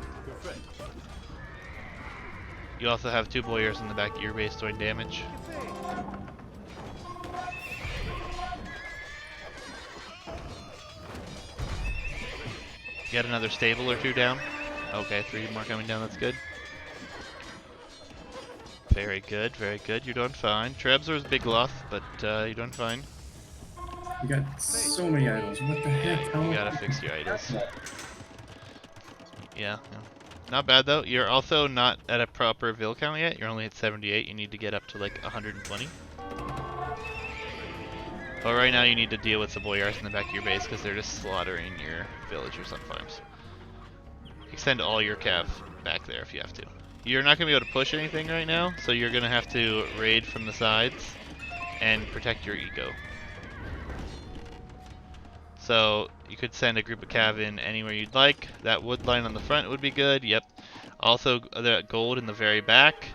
You also have 2 boyars in the back of your base doing damage. Get another stable or 2 down. Okay, 3 more coming down, that's good. Very good, very good. You're doing fine. Trebzor's big loss, but you're doing fine. You got so many idols. What the heck? You gotta fix your idols. Yeah. Not bad though. You're also not at a proper Vil count yet. You're only at 78. You need to get up to like 120. But right now you need to deal with the boyars in the back of your base because they're just slaughtering your villagers on farms. Extend all your cav back there if you have to. You're not going to be able to push anything right now, so you're going to have to raid from the sides and protect your eco. So you could send a group of cav in anywhere you'd like. That wood line on the front would be good. Yep. Also the gold in the very back.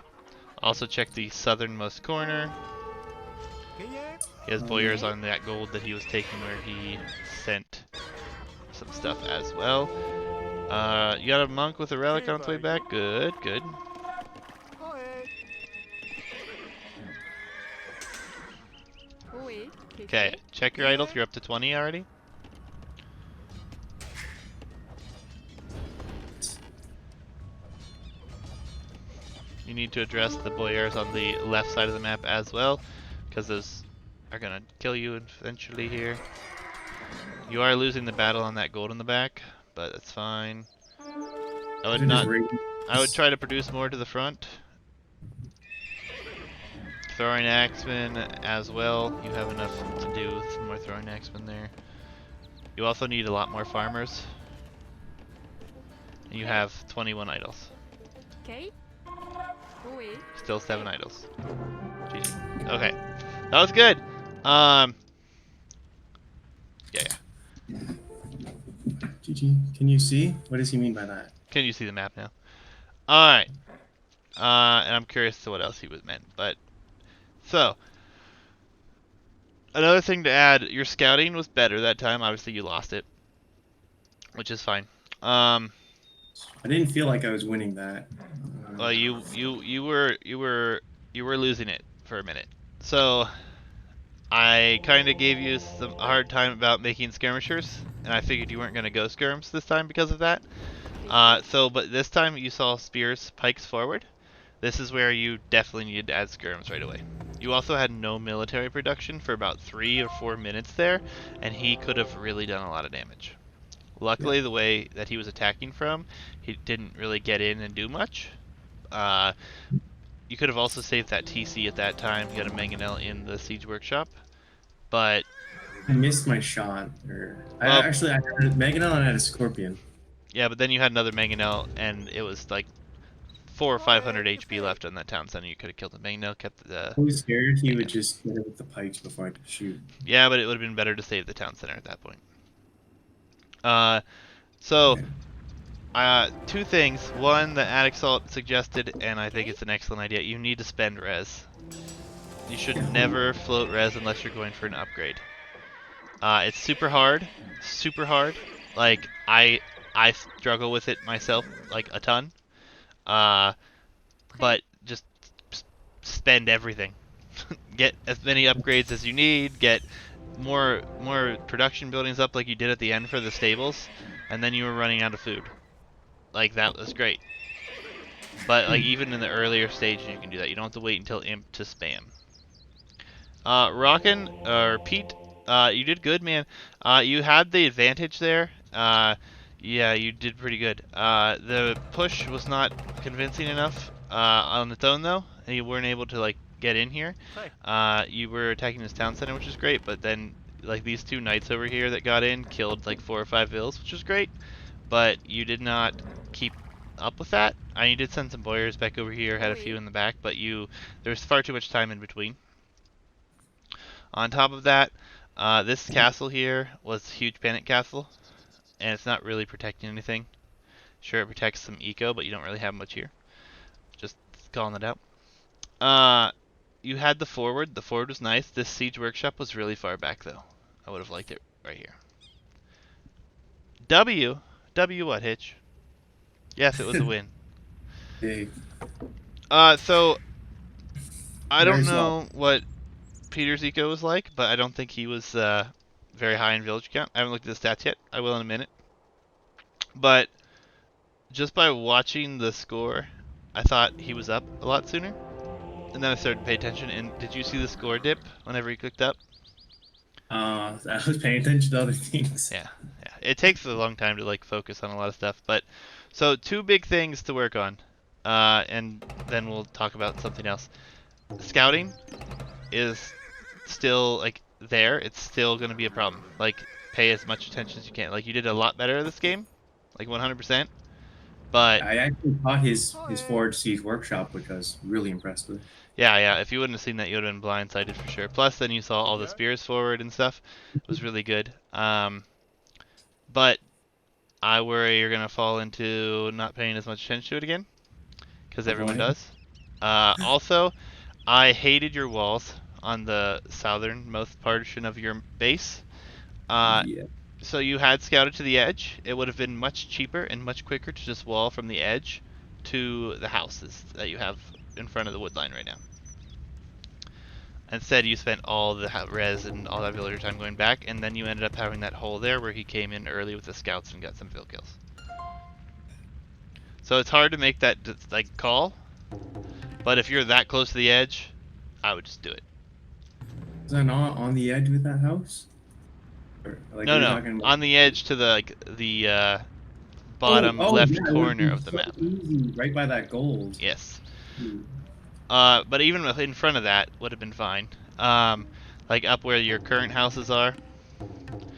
Also check the southernmost corner. He has boyars on that gold that he was taking where he sent some stuff as well. You got a monk with a relic on its way back. Good, good. Okay, check your idols. You're up to 20 already. You need to address the boyars on the left side of the map as well, because those are gonna kill you eventually here. You are losing the battle on that gold in the back, but that's fine. I would try to produce more to the front. Throwing axemen as well. You have enough to do with some more throwing axemen there. You also need a lot more farmers. You have 21 idols. Okay. Still 7 idols. GG. Okay. That was good. Yeah. GG. Can you see? What does he mean by that? Can you see the map now? Alright. And I'm curious to what else he was meant, but so another thing to add, your scouting was better that time. Obviously you lost it, which is fine. I didn't feel like I was winning that. Well, you were losing it for a minute. So I kind of gave you some hard time about making skirmishers, and I figured you weren't going to go skirms this time because of that. But this time you saw spears, pikes forward. This is where you definitely needed to add skirms right away. You also had no military production for about 3 or 4 minutes there, and he could have really done a lot of damage. Luckily, the way that he was attacking from, he didn't really get in and do much. You could have also saved that TC at that time. You had a Mangonel in the siege workshop, but I missed my shot. I had a Mangonel and I had a Scorpion. Yeah, but then you had another Mangonel, and it was like 400 or 500 HP left on that town center. You could have killed the Mangonel, kept the... I was scared he would just get it with the pikes before I could shoot. Yeah, but it would have been better to save the town center at that point. Two things. One, the Adixalt suggested, and I think it's an excellent idea. You need to spend res. You should never float res unless you're going for an upgrade. It's super hard. Super hard. Like, I struggle with it myself, like, a ton. But just spend everything. Get as many upgrades as you need, get more production buildings up like you did at the end for the stables, and then you were running out of food. Like, that was great. But, like, even in the earlier stage you can do that. You don't have to wait until imp to spam. Rockin', or Pete, you did good, man. You had the advantage there. Yeah, you did pretty good. The push was not convincing enough on its own, though, and you weren't able to, like, get in here. You were attacking this town center, which is great, but then, like, these 2 knights over here that got in killed, like, 4 or 5 vills, which was great, but you did not keep up with that. You did send some boyars back over here, had a few OA. in the back, but there's far too much time in between. On top of that, this castle here was a huge panic castle, and it's not really protecting anything. Sure, it protects some eco, but you don't really have much here. Just calling it out. You had the forward. The forward was nice. This siege workshop was really far back, though. I would have liked it right here. W what, Hitch? Yes, it was a win. Big. So I Very don't slow. know what Peter's eco was like, but I don't think he was very high in village count. I haven't looked at the stats yet. I will in a minute. But just by watching the score, I thought he was up a lot sooner. And then I started to pay attention. And did you see the score dip whenever he clicked up? I was paying attention to other things. Yeah. It takes a long time to like focus on a lot of stuff. But so two big things to work on, and then we'll talk about something else. Scouting is still like there. It's still going to be a problem. Like pay as much attention as you can. Like you did a lot better this game, like 100%. But I actually caught his Forge Siege Workshop, which I was really impressed with. yeah. If you wouldn't have seen that, you would have been blindsided for sure. Plus, then you saw all the spears forward and stuff. It was really good. But I worry you're gonna fall into not paying as much attention to it again, because everyone Avoid. does. Also, I hated your walls on the southernmost portion of your base. Yeah. So you had scouted to the edge. It would have been much cheaper and much quicker to just wall from the edge to the houses that you have in front of the wood line right now. Instead, you spent all the res and all that villager time going back, and then you ended up having that hole there where he came in early with the scouts and got some field kills. So it's hard to make that like call, but if you're that close to the edge, I would just do it. Is that not on the edge with that house? Or, like, are you No, talking about? on the edge to the bottom Oh, left yeah, it would corner be of the so map. easy, right by that gold. Yes. Ooh. But even in front of that would have been fine. Like up where your current houses are.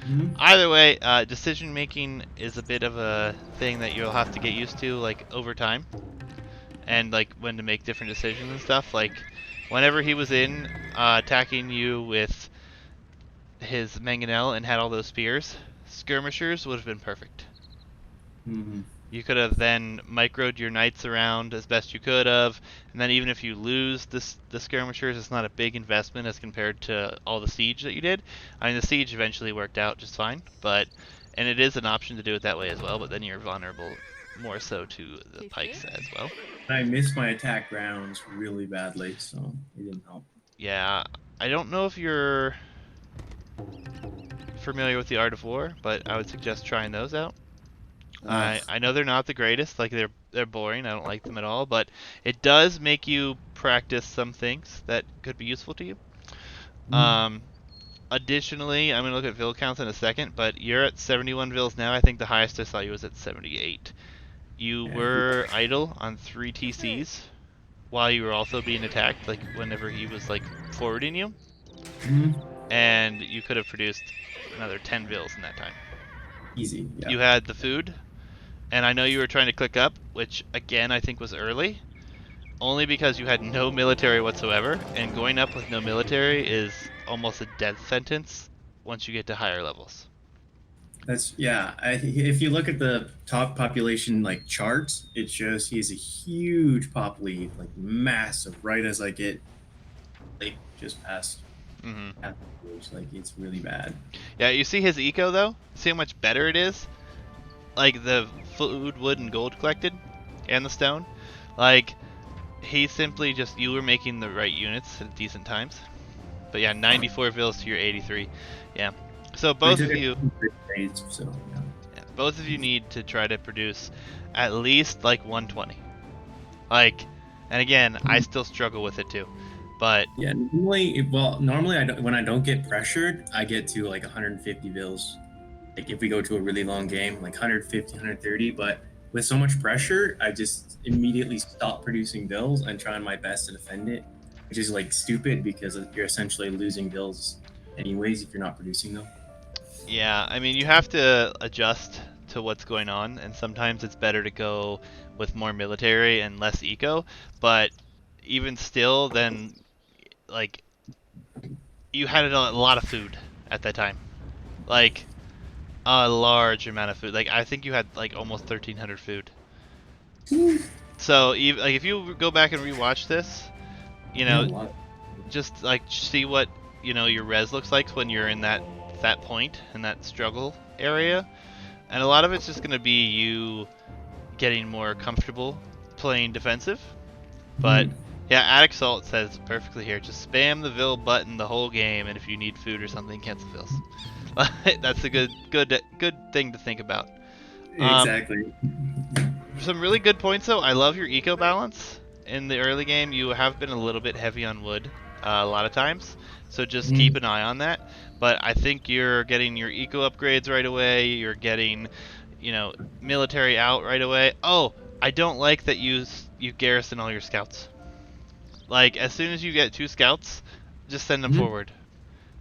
Mhm. Either way, decision making is a bit of a thing that you'll have to get used to, like over time, and like when to make different decisions and stuff. Like whenever he was in attacking you with his mangonel and had all those spears, skirmishers would have been perfect. Mhm. You could have then microed your knights around as best you could have, and then even if you lose the skirmishers, it's not a big investment as compared to all the siege that you did. I mean, the siege eventually worked out just fine, and it is an option to do it that way as well, but then you're vulnerable more so to the pikes as well. I missed my attack rounds really badly, so it didn't help. Yeah, I don't know if you're familiar with the Art of War, but I would suggest trying those out. Ugh. I know they're not the greatest, like they're boring. I don't like them at all, but it does make you practice some things that could be useful to you. Mm. Um, Additionally, I'm gonna look at vill counts in a second, but you're at 71 vills now. I think the highest I saw you was at 78. You Yeah. were idle on 3 TCs while you were also being attacked, like whenever he was like forwarding you, Mhm. and you could have produced another 10 vills in that time. Easy. Yeah. You had the food, and I know you were trying to click up, which again I think was early, only because you had no military whatsoever, and going up with no military is almost a death sentence once you get to higher levels. That's yeah. If you look at the top population like charts, it shows he has a huge pop lead, like massive. Right as I get like just past Hmm half the age, like it's really bad. Yeah, you see his eco though? See how much better it is? Like the food, wood, and gold collected, and the stone? Like, he simply just, you were making the right units at decent times. But yeah, 94 vills to your 83. Yeah. So I both took of it you, from the grades, so yeah. yeah, both of you need to try to produce at least like 120. Like, and again, I still struggle with it too. But Yeah, normally I don't, when I don't get pressured, I get to like 150 bills. Like if we go to a really long game, like 150, 130, but with so much pressure, I just immediately stop producing bills and trying my best to defend it, which is like stupid because you're essentially losing bills anyways if you're not producing them. yeah, I mean, you have to adjust to what's going on, and sometimes it's better to go with more military and less eco. But even still, then like you had a lot of food at that time, like a large amount of food. Like I think you had like almost 1,300 food. So even, like if you go back and rewatch this, you Yeah, a know, lot. just like see what your res looks like when you're in that point in that struggle area, and a lot of it's just gonna be you getting more comfortable playing defensive. But Mhm. yeah, Attic Salt says perfectly here. Just spam the Vil button the whole game, and if you need food or something, cancel Vils. That's a good thing to think about. Um, Exactly. some really good points though. I love your eco balance. In the early game, you have been a little bit heavy on wood a lot of times, so just keep Mhm. an eye on that. But I think you're getting your eco upgrades right away. You're getting, military out right away. Oh, I don't like that you garrison all your scouts. Like as soon as you get 2 scouts, just send them Mhm. forward.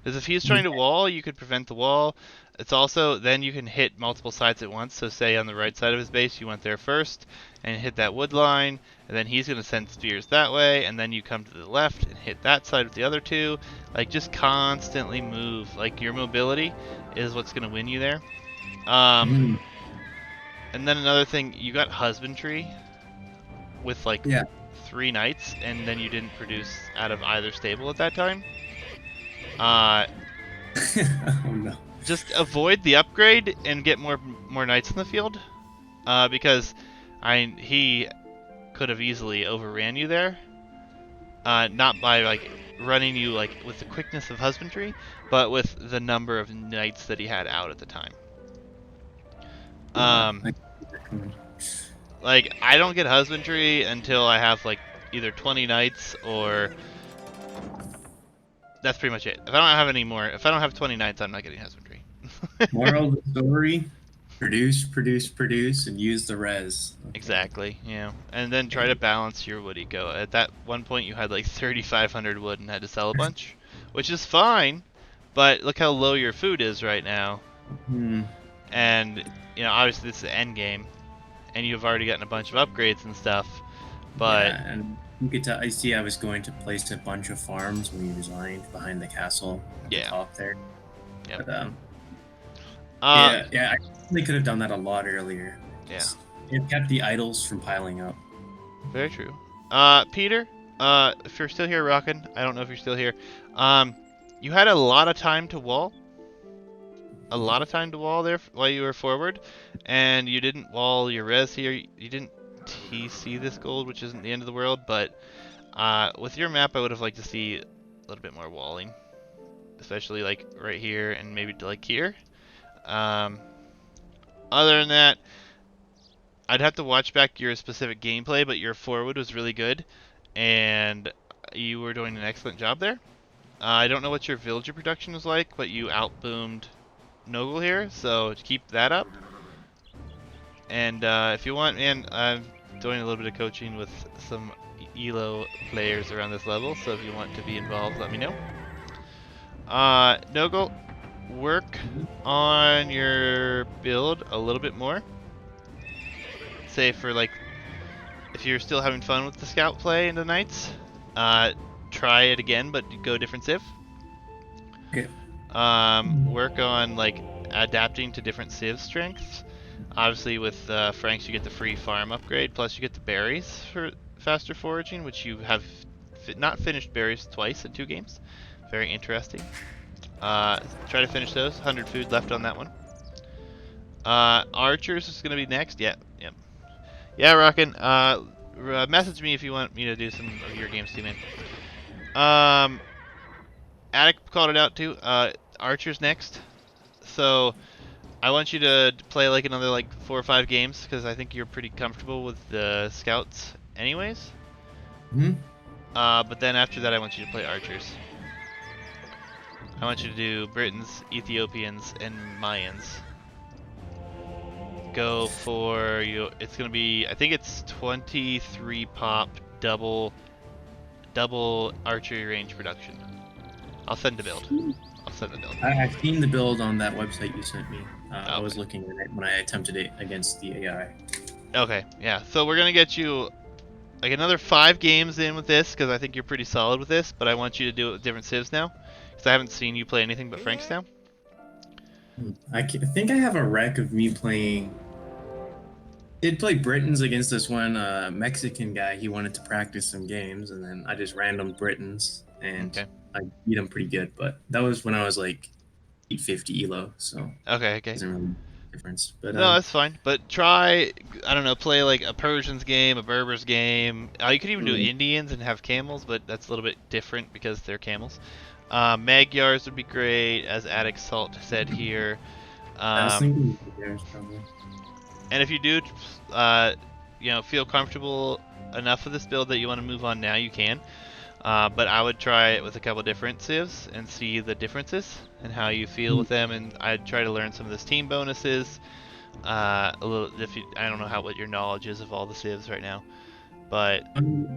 Because if he's Yeah. trying to wall, you could prevent the wall. It's also, then you can hit multiple sides at once. So say on the right side of his base, you went there first and hit that wood line, and then he's going to send spears that way, and then you come to the left and hit that side with the other two. Like just constantly move. Like your mobility is what's going to win you there. Um, Mhm. and then another thing, you got husbandry with like Yeah. 3 knights, and then you didn't produce out of either stable at that time. Uh, Oh no. just avoid the upgrade and get more knights in the field, because he could have easily overran you there. Not by like running you like with the quickness of husbandry, but with the number of knights that he had out at the time. Yeah. Um, like I don't get husbandry until I have like either 20 knights, or that's pretty much it. If I don't have any more, if I don't have 20 knights, I'm not getting husbandry. Moral of the story: produce, produce, produce, and use the res. Okay. Exactly, yeah. And then try to balance your wood eco. At that one point, you had like 3,500 wood and had to sell a bunch, which is fine, but look how low your food is right now. Hmm. And, obviously this is the end game, and you've already gotten a bunch of upgrades and stuff, but Yeah, and you could tell. I see. I was going to place a bunch of farms when you resigned behind the castle at the yeah, top there. yep. But Uh, yeah, I probably could have done that a lot earlier. yeah, It kept the idols from piling up. very true. Peter, if you're still here rocking, I don't know if you're still here, you had a lot of time to wall. A lot of time to wall there while you were forward, and you didn't wall your res here. You didn't TC this gold, which isn't the end of the world, but with your map, I would have liked to see a little bit more walling, especially like right here and maybe like here. Um, other than that, I'd have to watch back your specific gameplay, but your forward was really good, and you were doing an excellent job there. I don't know what your villager production was like, but you outboomed Nogel here, so keep that up. And if you want, man, I'm doing a little bit of coaching with some ELO players around this level, so if you want to be involved, let me know. Nogel, work on your build a little bit more. Say for like, if you're still having fun with the scout play in the nights, try it again, but go different civ. Okay. Work on like adapting to different civ strengths. Obviously, with Franks, you get the free farm upgrade, plus you get the berries for faster foraging, which you have not finished berries twice in 2 games. Very interesting. Try to finish those. 100 food left on that one. Archers is going to be next. Yeah, yeah. Yeah, Rockin'. Message me if you want me to do some of your games too, man. Attic called it out too. Archers next. So I want you to play like another like 4 or 5 games because I think you're pretty comfortable with the scouts, anyways. Hmm. But then after that, I want you to play archers. I want you to do Britons, Ethiopians, and Mayans. Go for you. It's gonna be. I think it's 23 pop double archery range production. I'll send the build. I'll send the build. I've seen the build on that website you sent me. I was Okay. looking at it when I attempted it against the AI. Okay. Yeah. So we're gonna get you like another 5 games in with this because I think you're pretty solid with this. But I want you to do it with different civs now because I haven't seen you play anything but Franks now. I think I have a rec of me playing. Did play Britons against this one Mexican guy. He wanted to practice some games, and then I just random Britons, and Okay. I beat him pretty good. But that was when I was like 850 elo, so it Okay. Okay. doesn't really make a difference. But No, that's fine. But try, I don't know, play like a Persians game, a Berbers game. You could even do mm, Indians and have camels, but that's a little bit different because they're camels. Magyars would be great, as Attic Salt said here. I was Um, thinking there's probably. and if you do, uh, feel comfortable enough with this build that you want to move on now, you can. But I would try it with a couple different civs and see the differences and how you feel with them. And I'd try to learn some of those team bonuses. A little, if you, I don't know what your knowledge is of all the civs right now, but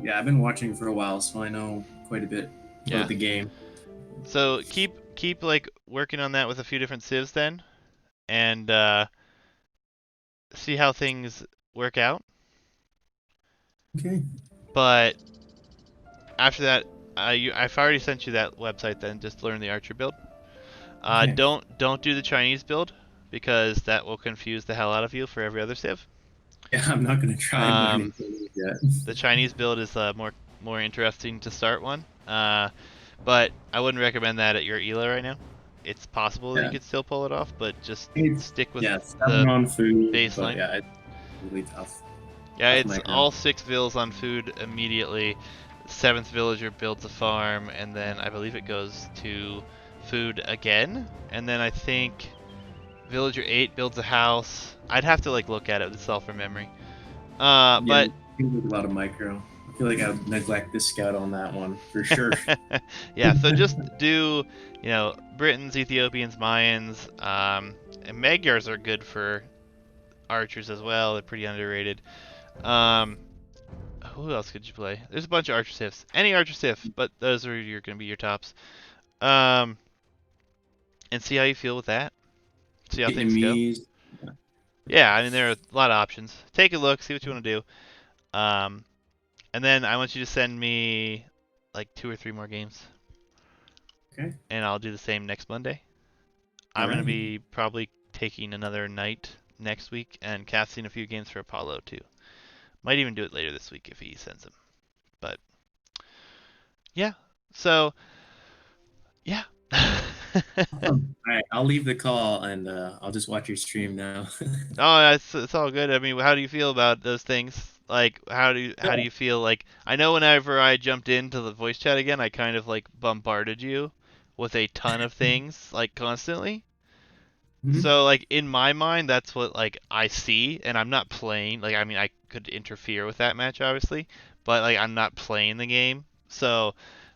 Yeah, I've been watching for a while, so I know quite a bit yeah. about the game. So keep like working on that with a few different civs then, and see how things work out. Okay. But after that, I've already sent you that website then, just learn the archer build. Okay. Don't do the Chinese build because that will confuse the hell out of you for every other civ. Yeah, I'm not gonna try Um, learning things yet. the Chinese build is more interesting to start one. But I wouldn't recommend that at your ELA right now. It's possible that you Yeah. could still pull it off, but just It's stick with yeah, 7 the on food, but baseline. yeah, it's really tough. Yeah, Tough it's micro. all 6 vills on food immediately. Seventh villager builds a farm, and then I believe it goes to food again. And then I think villager 8 builds a house. I'd have to like look at it. It's all from memory. Yeah, But it feels like a lot of micro. I feel like I would neglect the scout on that one for sure. yeah, so just do, Britons, Ethiopians, Mayans, and Magyars are good for archers as well. They're pretty underrated. Um, who else could you play? There's a bunch of archer sifs. Any archer sif, but those are going to be your tops. Um, and see how you feel with that. See how things go. Vietnamese. Yeah, I mean there are a lot of options. Take a look, see what you want to do. And then I want you to send me like 2 or 3 more games, Okay. and I'll do the same next Monday. All I'm going to right. be probably taking another night next week and casting a few games for Apollo too. Might even do it later this week if he sends them. But yeah, so yeah. Awesome. All right. I'll leave the call and I'll just watch your stream now. Oh, it's all good. I mean, how do you feel about those things? Like, how do you feel? Like, I know whenever I jumped into the voice chat again, I kind of like bombarded you with a ton of things, like constantly. Mhm. So like in my mind, that's what like I see, and I'm not playing. Like I mean, I could interfere with that match obviously, but like I'm not playing the game. So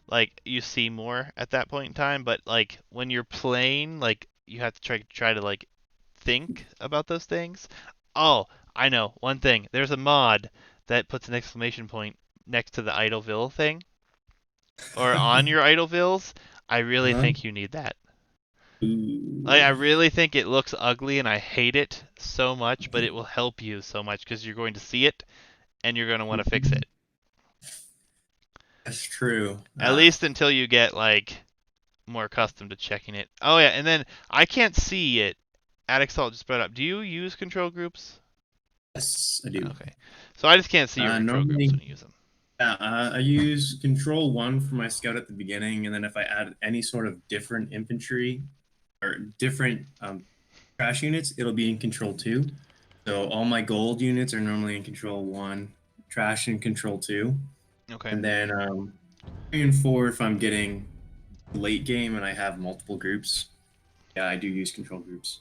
like you see more at that point in time, but like when you're playing, like you have to try to like think about those things. Oh, I know one thing. There's a mod that puts an exclamation point next to the Idleville thing or on your Idlevilles. I really Uh-huh. think you need that. Like, I Ooh. really think it looks ugly and I hate it so much, but it will help you so much because you're going to see it and you're going to want to fix it. That's true. At least until you get like more accustomed to checking it. Oh yeah, and then I can't see it. Adixalt just brought up. Do you use control groups? Yes, I do. Okay. So I just can't see your control groups Normally, when you use them. yeah, I use Control 1 for my scout at the beginning, and then if I add any sort of different infantry or different trash units, it'll be in Control 2. So all my gold units are normally in Control 1, trash in Control 2, Okay. and then 3 and 4 if I'm getting late game and I have multiple groups. Yeah, I do use Control groups.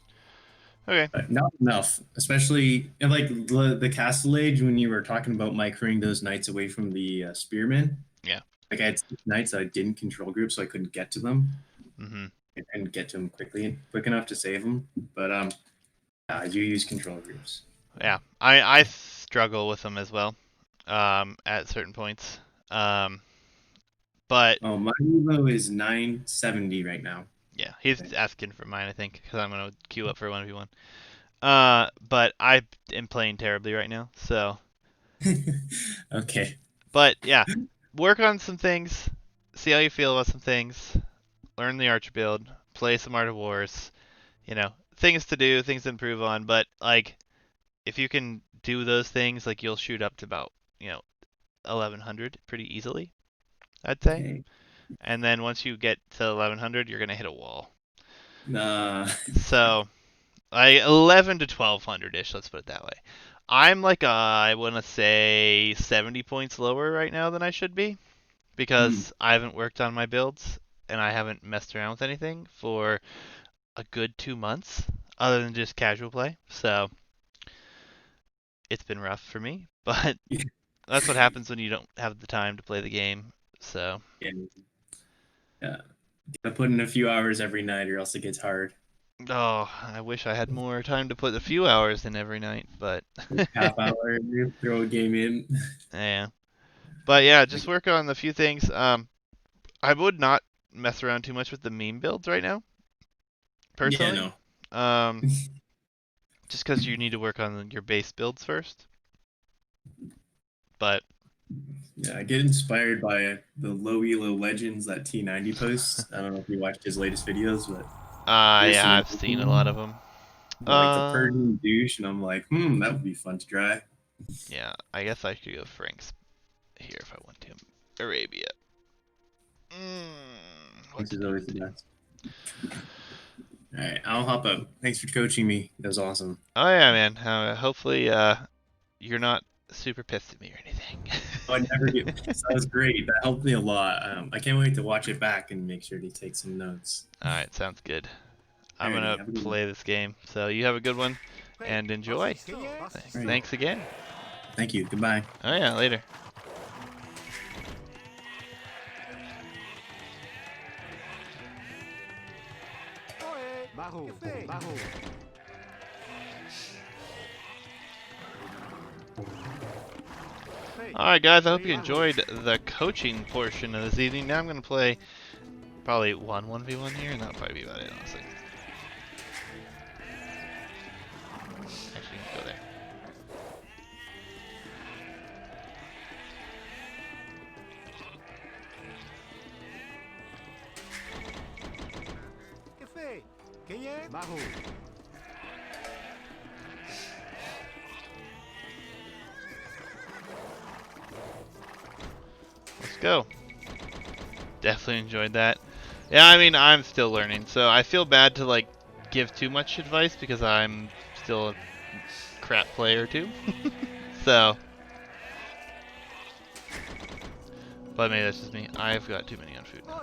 Okay. But not enough, especially in like the Castle Age when you were talking about microing those knights away from the spearmen. Yeah. Like I had 6 knights that I didn't control group, so I couldn't get to them. Mhm. I couldn't get to them quick enough to save them. But yeah, I do use control groups. Yeah. I struggle with them as well. At certain points. Um, but Oh, my Evo is 970 right now. Yeah, he's asking for mine, I think, because I'm gonna queue up for 1v1. But I am playing terribly right now, so. Okay. But yeah, work on some things, see how you feel about some things, learn the Archer build, play some Art of Wars. Things to do, things to improve on. But like, if you can do those things, like you'll shoot up to about 1100 pretty easily, I'd say. Okay. And then once you get to 1100, you're gonna hit a wall. Nah. So like 11 to 1200 ish, let's put it that way. I'm like I want to say 70 points lower right now than I should be Hmm. because I haven't worked on my builds and I haven't messed around with anything for a good 2 months other than just casual play. So it's been rough for me, but that's what happens when you don't have the time to play the game. So, Yeah. Yeah. Gotta put in a few hours every night, or else it gets hard. oh, I wish I had more time to put a few hours in every night, but Half hour, throw a game in. yeah. But yeah, just Like, work on a few things. I would not mess around too much with the meme builds right now, yeah, personally. no. Um, just because you need to work on your base builds first. But Yeah, I get inspired by the low elo legends that T90 posts. I don't know if you watched his latest videos, but there's yeah, some I've seen a lot of them. like the Um, Persian douche, and I'm like, that would be fun to try. yeah, I guess I could go Frank's here if I want to. Arabia. What This to is do? always What the to do? best. All right, I'll hop up. Thanks for coaching me. That was awesome. Oh yeah, man. Hopefully, you're not super pissed at me or anything. Oh, I never get pissed. That was great. That helped me a lot. I can't wait to watch it back and make sure to take some notes. All right, sounds good. I'm Alrighty, gonna have a good one. play this game. So you have a good one and enjoy. Right. Thanks again. Thank you. Goodbye. Oh yeah, later. Alright guys, I hope you enjoyed the coaching portion of this evening. Now I'm going to play probably 1v1 here, and that'll probably be about it, honestly. Actually, go there. Let's go. Definitely enjoyed that. Yeah, I mean, I'm still learning, so I feel bad to, like, give too much advice because I'm still a crap player, too. So. But maybe that's just me. I've got too many on food now.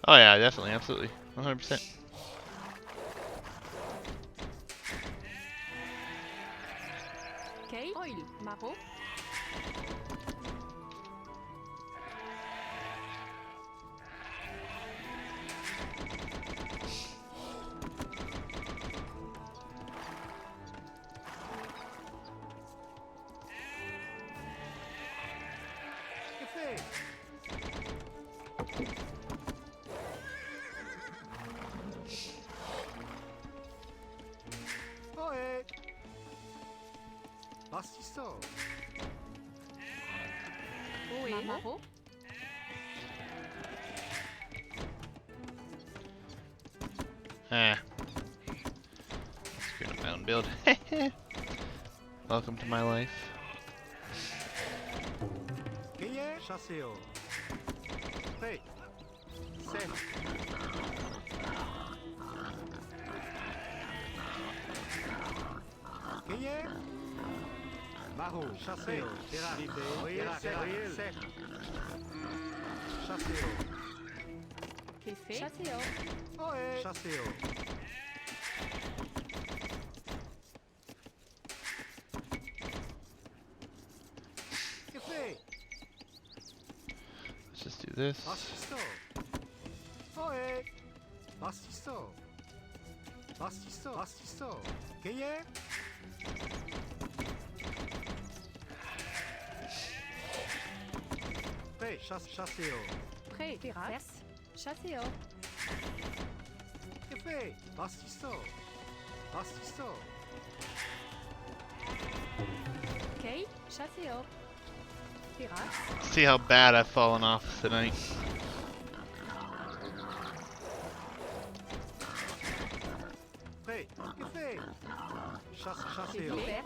Oh yeah, definitely, absolutely. 100%. Okay. Oil. Maro. OE. Maro. Ah. Screwing up my own build. Welcome to my life. Que fait? Chasseo. Let's just do this. Prêt, chassez haut. Prêt. Pirax. Chassez haut. Que fait? Bastisso. Bastisso. Kay. Chassez haut. Pirax. See how bad I've fallen off tonight. Prêt, que fait? Chassez haut. Liberte.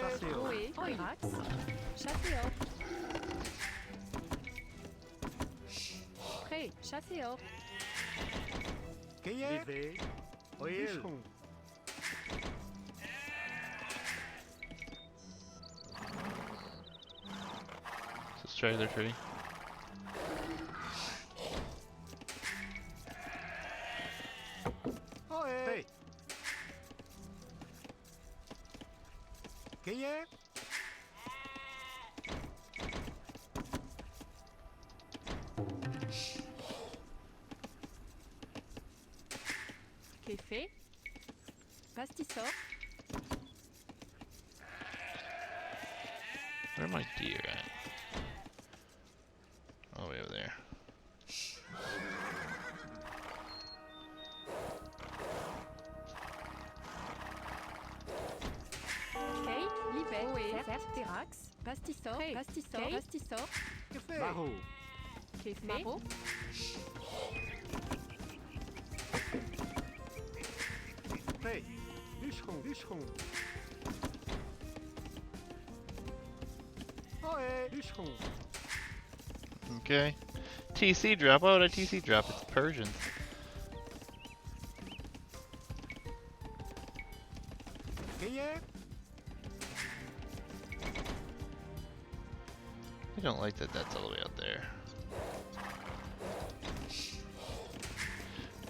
Chassez haut. Ohé. Pirax. Chassez haut. Prêt. Chassez haut. Qui est? Oil. So straggler tree. Prêt. Qui est? Qu'est fait? Pastissor. Where are my deer at? Oh, way over there. Kay. Libette. Ohé. Cerf. Pirax. Pastissor. Pastissor. Pastissor. Que fait? Maro. Qu'est fait? Maro. Prêt. Bûcheron. Ohé. Bûcheron. Okay. TC drop. Why would I TC drop? It's Persian. Qui est? I don't like that that's all the way out there.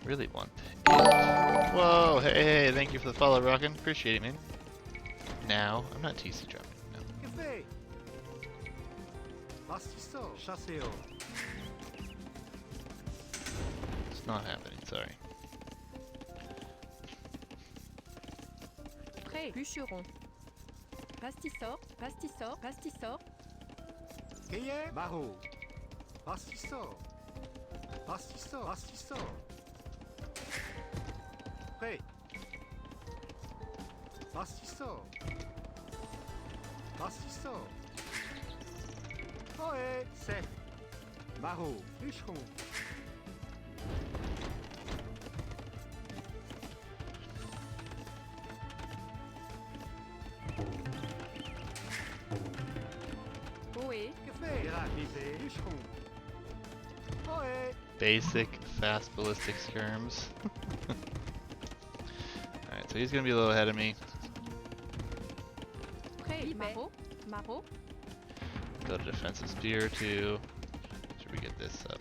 Really want it. Whoa, hey, thank you for the follow, Rockin'. Appreciate it, man. Now, I'm not TC dropping. No. Que fait? Bastisso. Chassez haut. It's not happening, sorry. Prêt. Bûcheron. Pastissor. Pastissor. Pastissor. Qui est? Maro. Bastisso. Prêt. Bastisso. Ohé. Cerf. Maro. Bûcheron. Ohé. Que fait? Rivé. Bûcheron. Ohé. Basic, fast ballistic skirms. Alright, so he's gonna be a little ahead of me. Prêt. Maro. Maro. Go to defensive spear too. Should we get this up?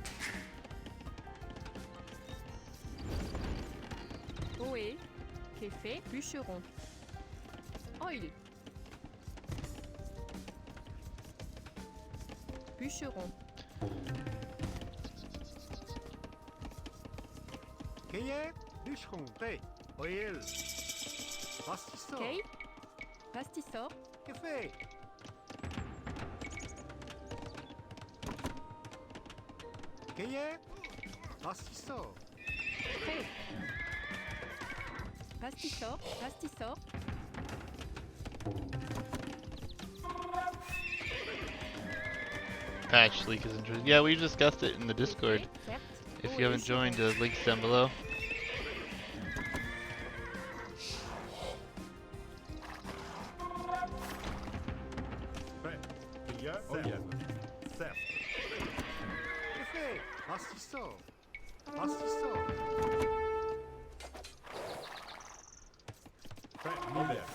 Ohé. Qu'est fait? Bûcheron. Oil. Bûcheron. Qui est? Bûcheron. Prêt. Oil. Bastisso. Kay. Pastissor. Que fait? Qui est? Bastisso. Prêt. Pastissor. Pastissor. Patch leak is interesting. Yeah, we discussed it in the Discord. Certes. If Ohé, you haven't joined, the link's down below. Prêt. Client. Oyen. Cerf. Que fait? Bastisso. Prêt. Mivet.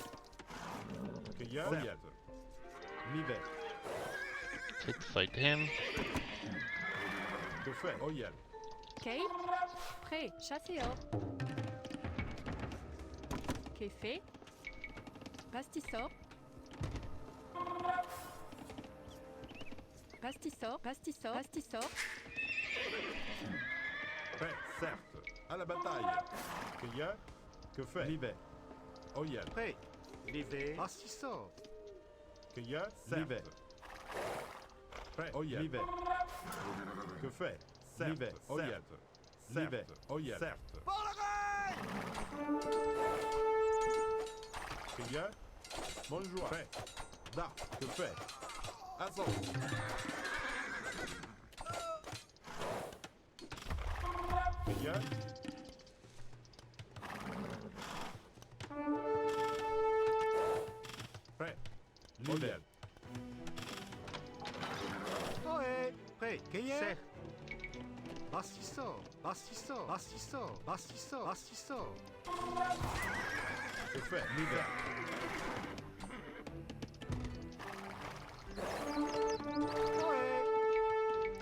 Client. Oyen. Mivet. Take the fight to him. Que fait? Oyen. Kay. Prêt. Chasseur. Qu'est fait? Pastissor. Pastissor. Prêt. Certes. À la bataille. Client. Que fait? Mivet. Oyen. Prêt. Rivé. Bastisso. Client. Certes. Prêt. Oyen. Mivet. Que fait? Certes. Oyel. Certes. Oyel. Certes. Crieur. Bonjour. Fait. Da. Que fait? Assaut. Crieur. Prêt. Oyel. Ohé. Prêt. Cueillir. Bastisso. Bastisso. Bastisso. Bastisso. Bastisso. Que fait? L'hiver. Ohé.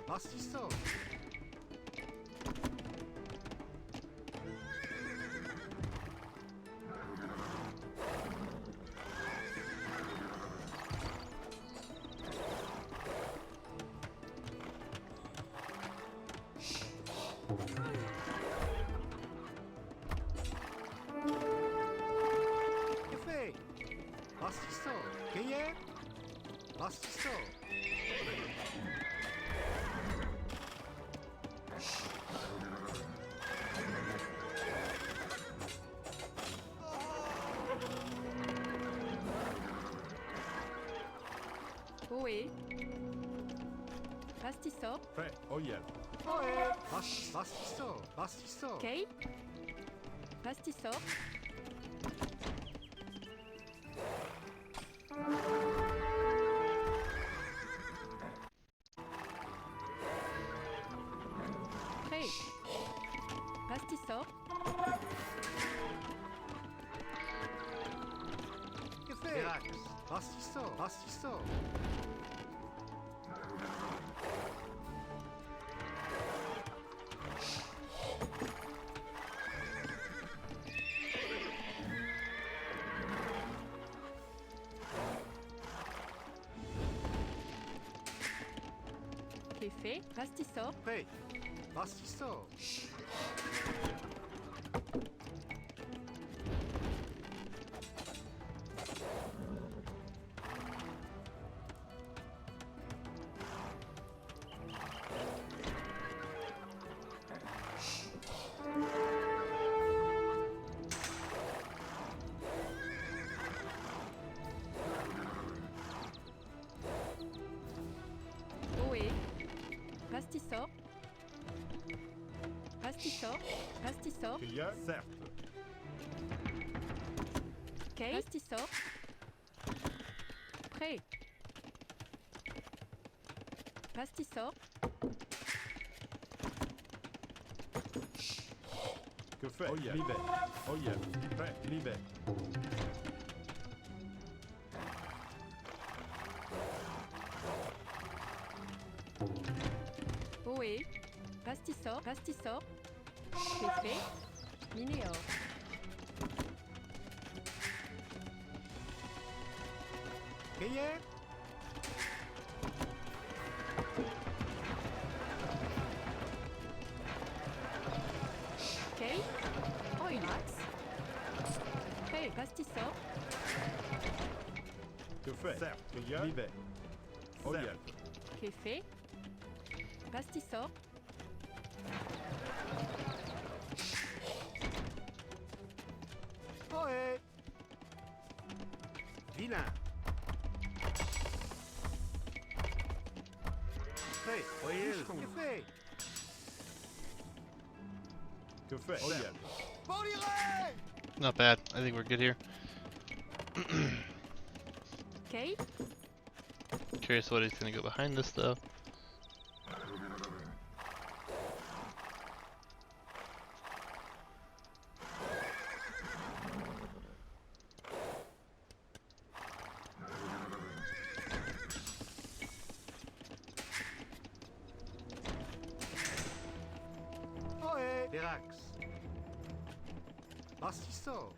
Bastisso. Que fait? Bastisso. Cueillir. Bastisso. Ohé. Pastisso. Prêt. Oyel. Ohé. Bastisso. Bastisso. Kay. Pastisso. Prêt. Pastisso. Que fait? Bastisso. Bastisso. Qu'est fait? Pastisso. Prêt. Bastisso. Ohé. Pastisso. Pastisso. Pastisso. Crieur. Certes. Kay. Pastisso. Prêt. Pastisso. Que fait? Oyel. L'hiver. Oyel. Prêt. L'hiver. Ohé. Pastisso. Pastisso. Qu'est fait? Minéor. Cueillir. Kay. Oilax. Prêt. Pastisso. Que fait? Certes. Crieur. L'hiver. Oyel. Qu'est fait? Pastisso. Ohé. Vilain. Prêt. Oyel. Que fait? Que fait? Oyel. Not bad. I think we're good here. Kay. Curious what is gonna go behind this though. Ohé. Derax. Bastisso.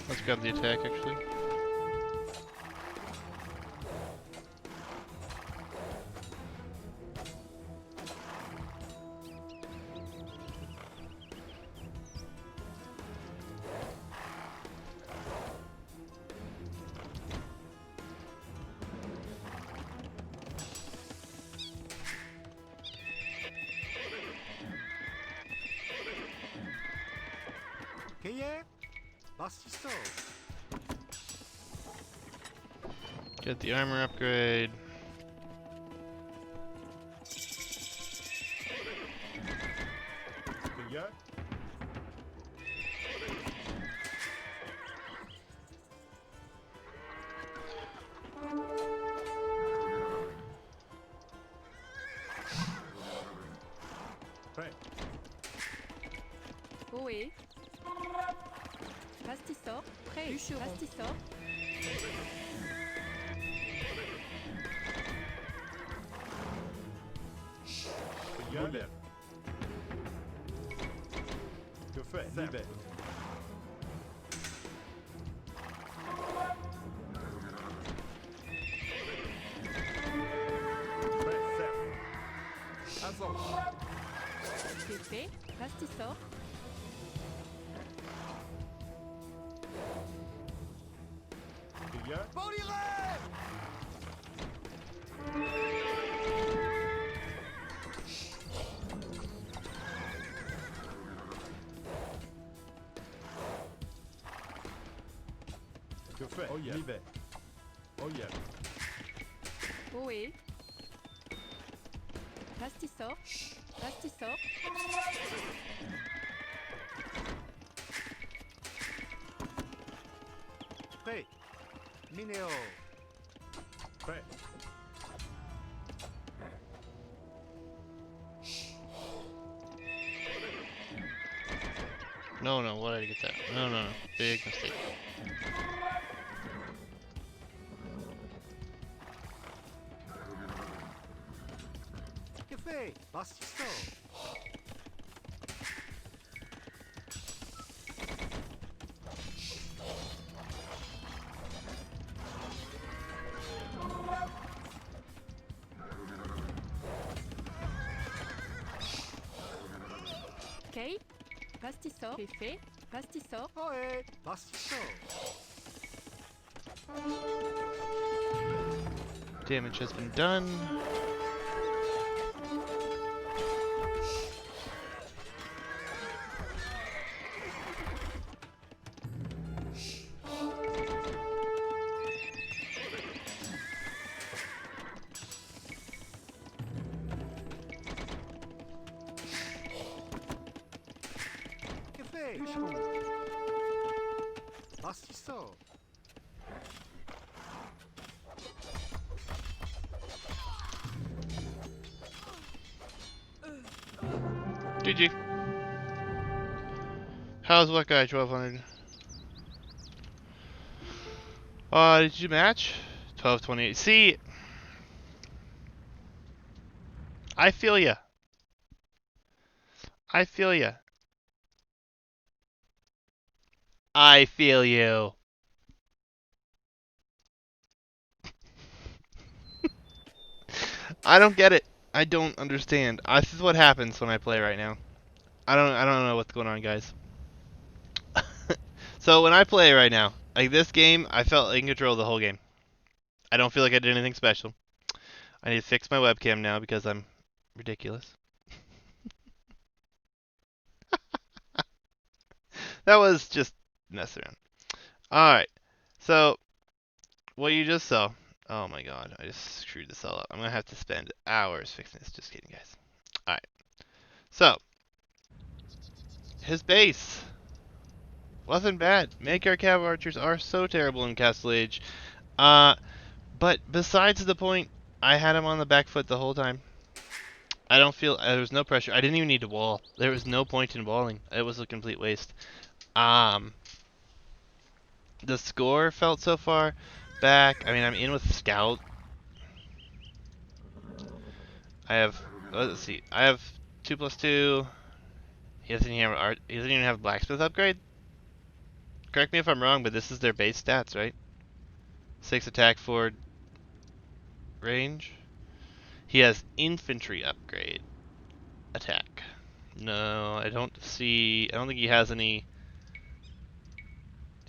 Let's grab the attack actually. Kaye? Bastiso. Get the armor upgrade. Kaye? Prêt. Ohé. Pastisor. Prêt. Bûcheron. Pastisor. Kaye? Moderne. Que fait? Libère. Prêt, serre. Ascend. Pépé. Pastisor. Kaye? Que fait? Oh yeah. Libère. Oh yeah. Ohé. Pastisor. Pastisor. Prêt. Minéo. Prêt. No, no, why did I get that? No, no, no. Big mistake. Que fait? Bastiso. Kay. Pastisor. Pépé. Pastisor. Ohé. Bastiso. Damage has been done. Que fait? Bûcheron. Bastiso. GG. How's what guy 1200? Did you match? 1228. See, I feel ya. I feel ya. I feel you. I don't get it. I don't understand. This is what happens when I play right now. I don't know what's going on, guys. So when I play right now, like this game, I felt in control the whole game. I don't feel like I did anything special. I need to fix my webcam now because I'm ridiculous. That was just mess around. Alright. So what you just saw. Oh my god, I just screwed this all up. I'm gonna have to spend hours fixing this. Just kidding, guys. Alright. So his base wasn't bad. Make-our cav archers are so terrible in Castle Age. But besides the point, I had him on the back foot the whole time. I don't feel there was no pressure. I didn't even need to wall. There was no point in walling. It was a complete waste. The score felt so far back. I mean, I'm in with Scout. I have let's see. I have 2+2. He doesn't even have art. He doesn't even have blacksmith upgrade. Correct me if I'm wrong, but this is their base stats, right? 6 attack, 4 range. He has infantry upgrade attack. No, I don't see. I don't think he has any.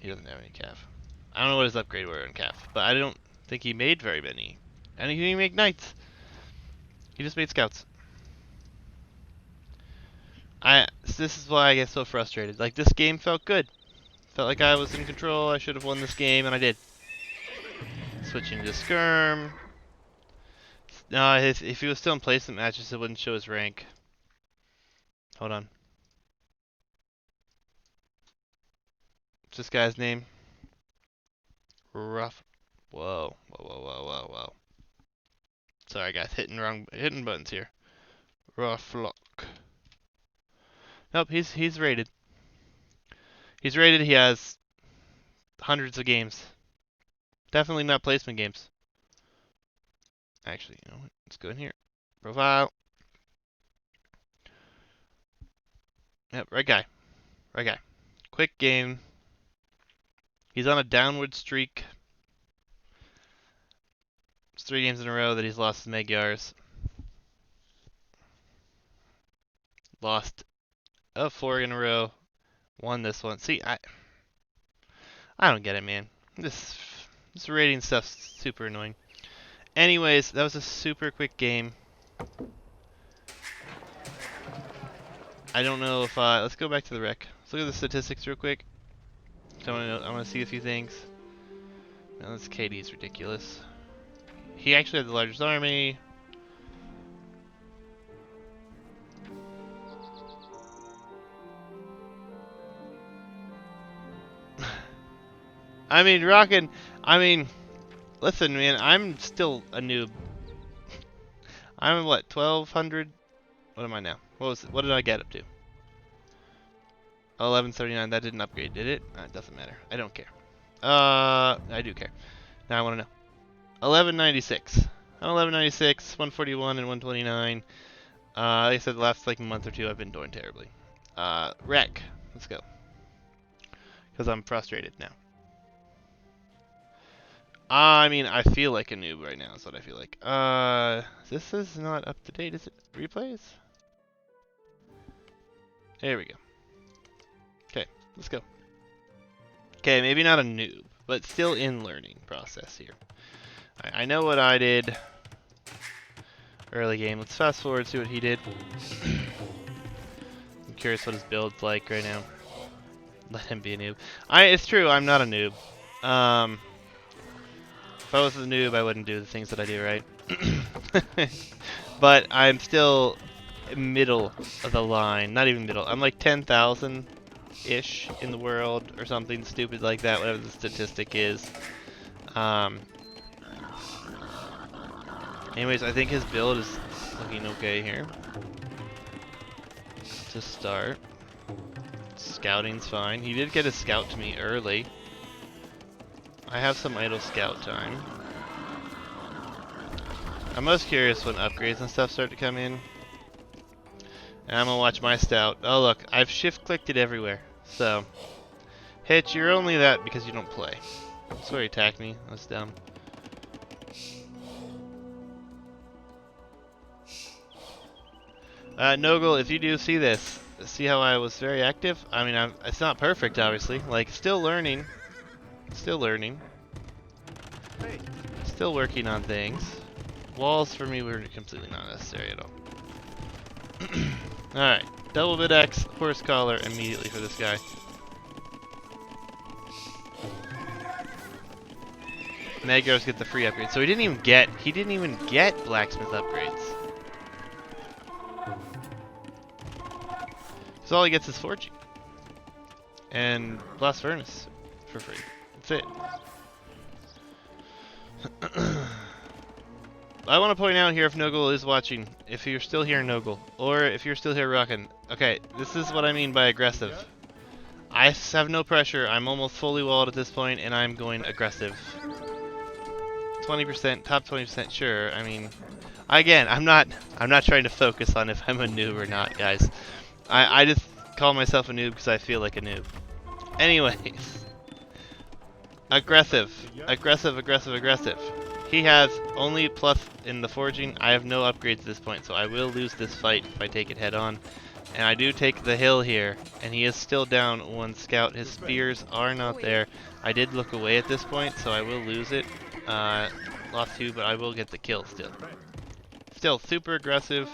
He doesn't have any calf. I don't know what his upgrade were in calf, but I don't think he made very many. And he didn't make knights. He just made scouts. This is why I get so frustrated. Like, this game felt good. Felt like I was in control. I should have won this game, and I did. Switching to skirm. No, if he was still in placement matches, it wouldn't show his rank. Hold on. What's this guy's name? Rough. Whoa, whoa, whoa, whoa, whoa, whoa. Sorry, guys, hitting buttons here. Rufflock. Nope, he's rated. He's rated. He has hundreds of games. Definitely not placement games. Actually, you know what? Let's go in here. Profile. Yep, right guy. Right guy. Quick game. He's on a downward streak. It's 3 games in a row that he's lost his Magyars. Lost 4 in a row. Won this one. See, I don't get it, man. This rating stuff's super annoying. Anyways, that was a super quick game. I don't know if let's go back to the rec. Let's look at the statistics real quick. I want to see a few things. Now this KD is ridiculous. He actually had the largest army. I mean, listen, man, I'm still a noob. I'm what, 1200? What am I now? What did I get up to? 1139. That didn't upgrade, did it? It doesn't matter. I don't care. I do care. Now I want to know. 1196. I'm 1196, 141, and 129. Like I said, the last like month or two, I've been doing terribly. Rec. Let's go. Because I'm frustrated now. I mean, I feel like a noob right now. Is what I feel like. This is not up to date. Is it? Replays? There we go. Okay, let's go. Okay, maybe not a noob, but still in learning process here. I know what I did early game. Let's fast forward, see what he did. I'm curious what his build's like right now. Let him be a noob. It's true, I'm not a noob. If I was a noob, I wouldn't do the things that I do, right? But I'm still middle of the line. Not even middle. I'm like 10,000-ish in the world or something stupid like that, whatever the statistic is. Anyways, I think his build is looking okay here. To start. Scouting's fine. He did get a scout to me early. I have some idle scout time. I'm most curious when upgrades and stuff start to come in. And I'm gonna watch my stout. Oh look, I've shift-clicked it everywhere. So, Hitch, you're only that because you don't play. Sorry, attack me. That's dumb. Nogel, if you do see this, see how I was very active? I mean, it's not perfect, obviously. Like, still learning. Still learning. Hey, Still working on things. Walls for me were completely not necessary at all. Alright, double bit X, horse collar immediately for this guy. Magyars get the free upgrade. So he didn't even get blacksmith upgrades. So all he gets is forging. And blast furnace for free. That's it. I want to point out here, if Nogel is watching, if you're still here, Nogel, or if you're still here, Rockin'. Okay, this is what I mean by aggressive. I have no pressure. I'm almost fully walled at this point, and I'm going aggressive. 20%, top 20%, sure. I mean, again, I'm not trying to focus on if I'm a noob or not, guys. I just call myself a noob because I feel like a noob. Anyways, Aggressive. Aggressive, aggressive, aggressive. He has only plus in the forging. I have no upgrades at this point, so I will lose this fight if I take it head on. And I do take the hill here, and he is still down one scout. His spears are not there. I did look away at this point, so I will lose it. Lost 2, but I will get the kill still. Still super aggressive.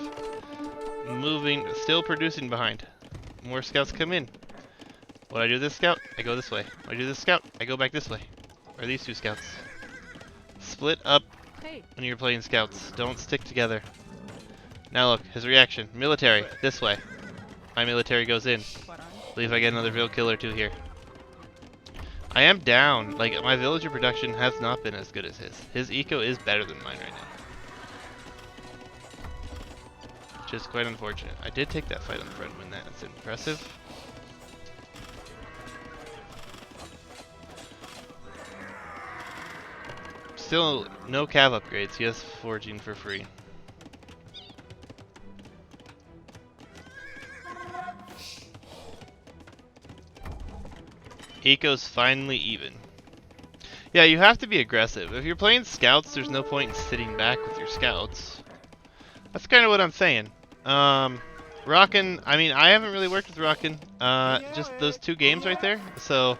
Moving, still producing behind. More scouts come in. When I do this scout, I go this way. When I do this scout, I go back this way. Or these 2 scouts. Split up when you're playing scouts. Don't stick together. Now look, his reaction. Military, this way. My military goes in. Believe I get another real kill or 2 here. I am down. Like, my villager production has not been as good as his. His eco is better than mine right now. Which is quite unfortunate. I did take that fight on the front and win that. That's impressive. Still no cav upgrades. He has forging for free. Eco's finally even. Yeah, you have to be aggressive. If you're playing scouts, there's no point in sitting back with your scouts. That's kind of what I'm saying. Rockin', I mean, I haven't really worked with Rockin', just those 2 games right there. So,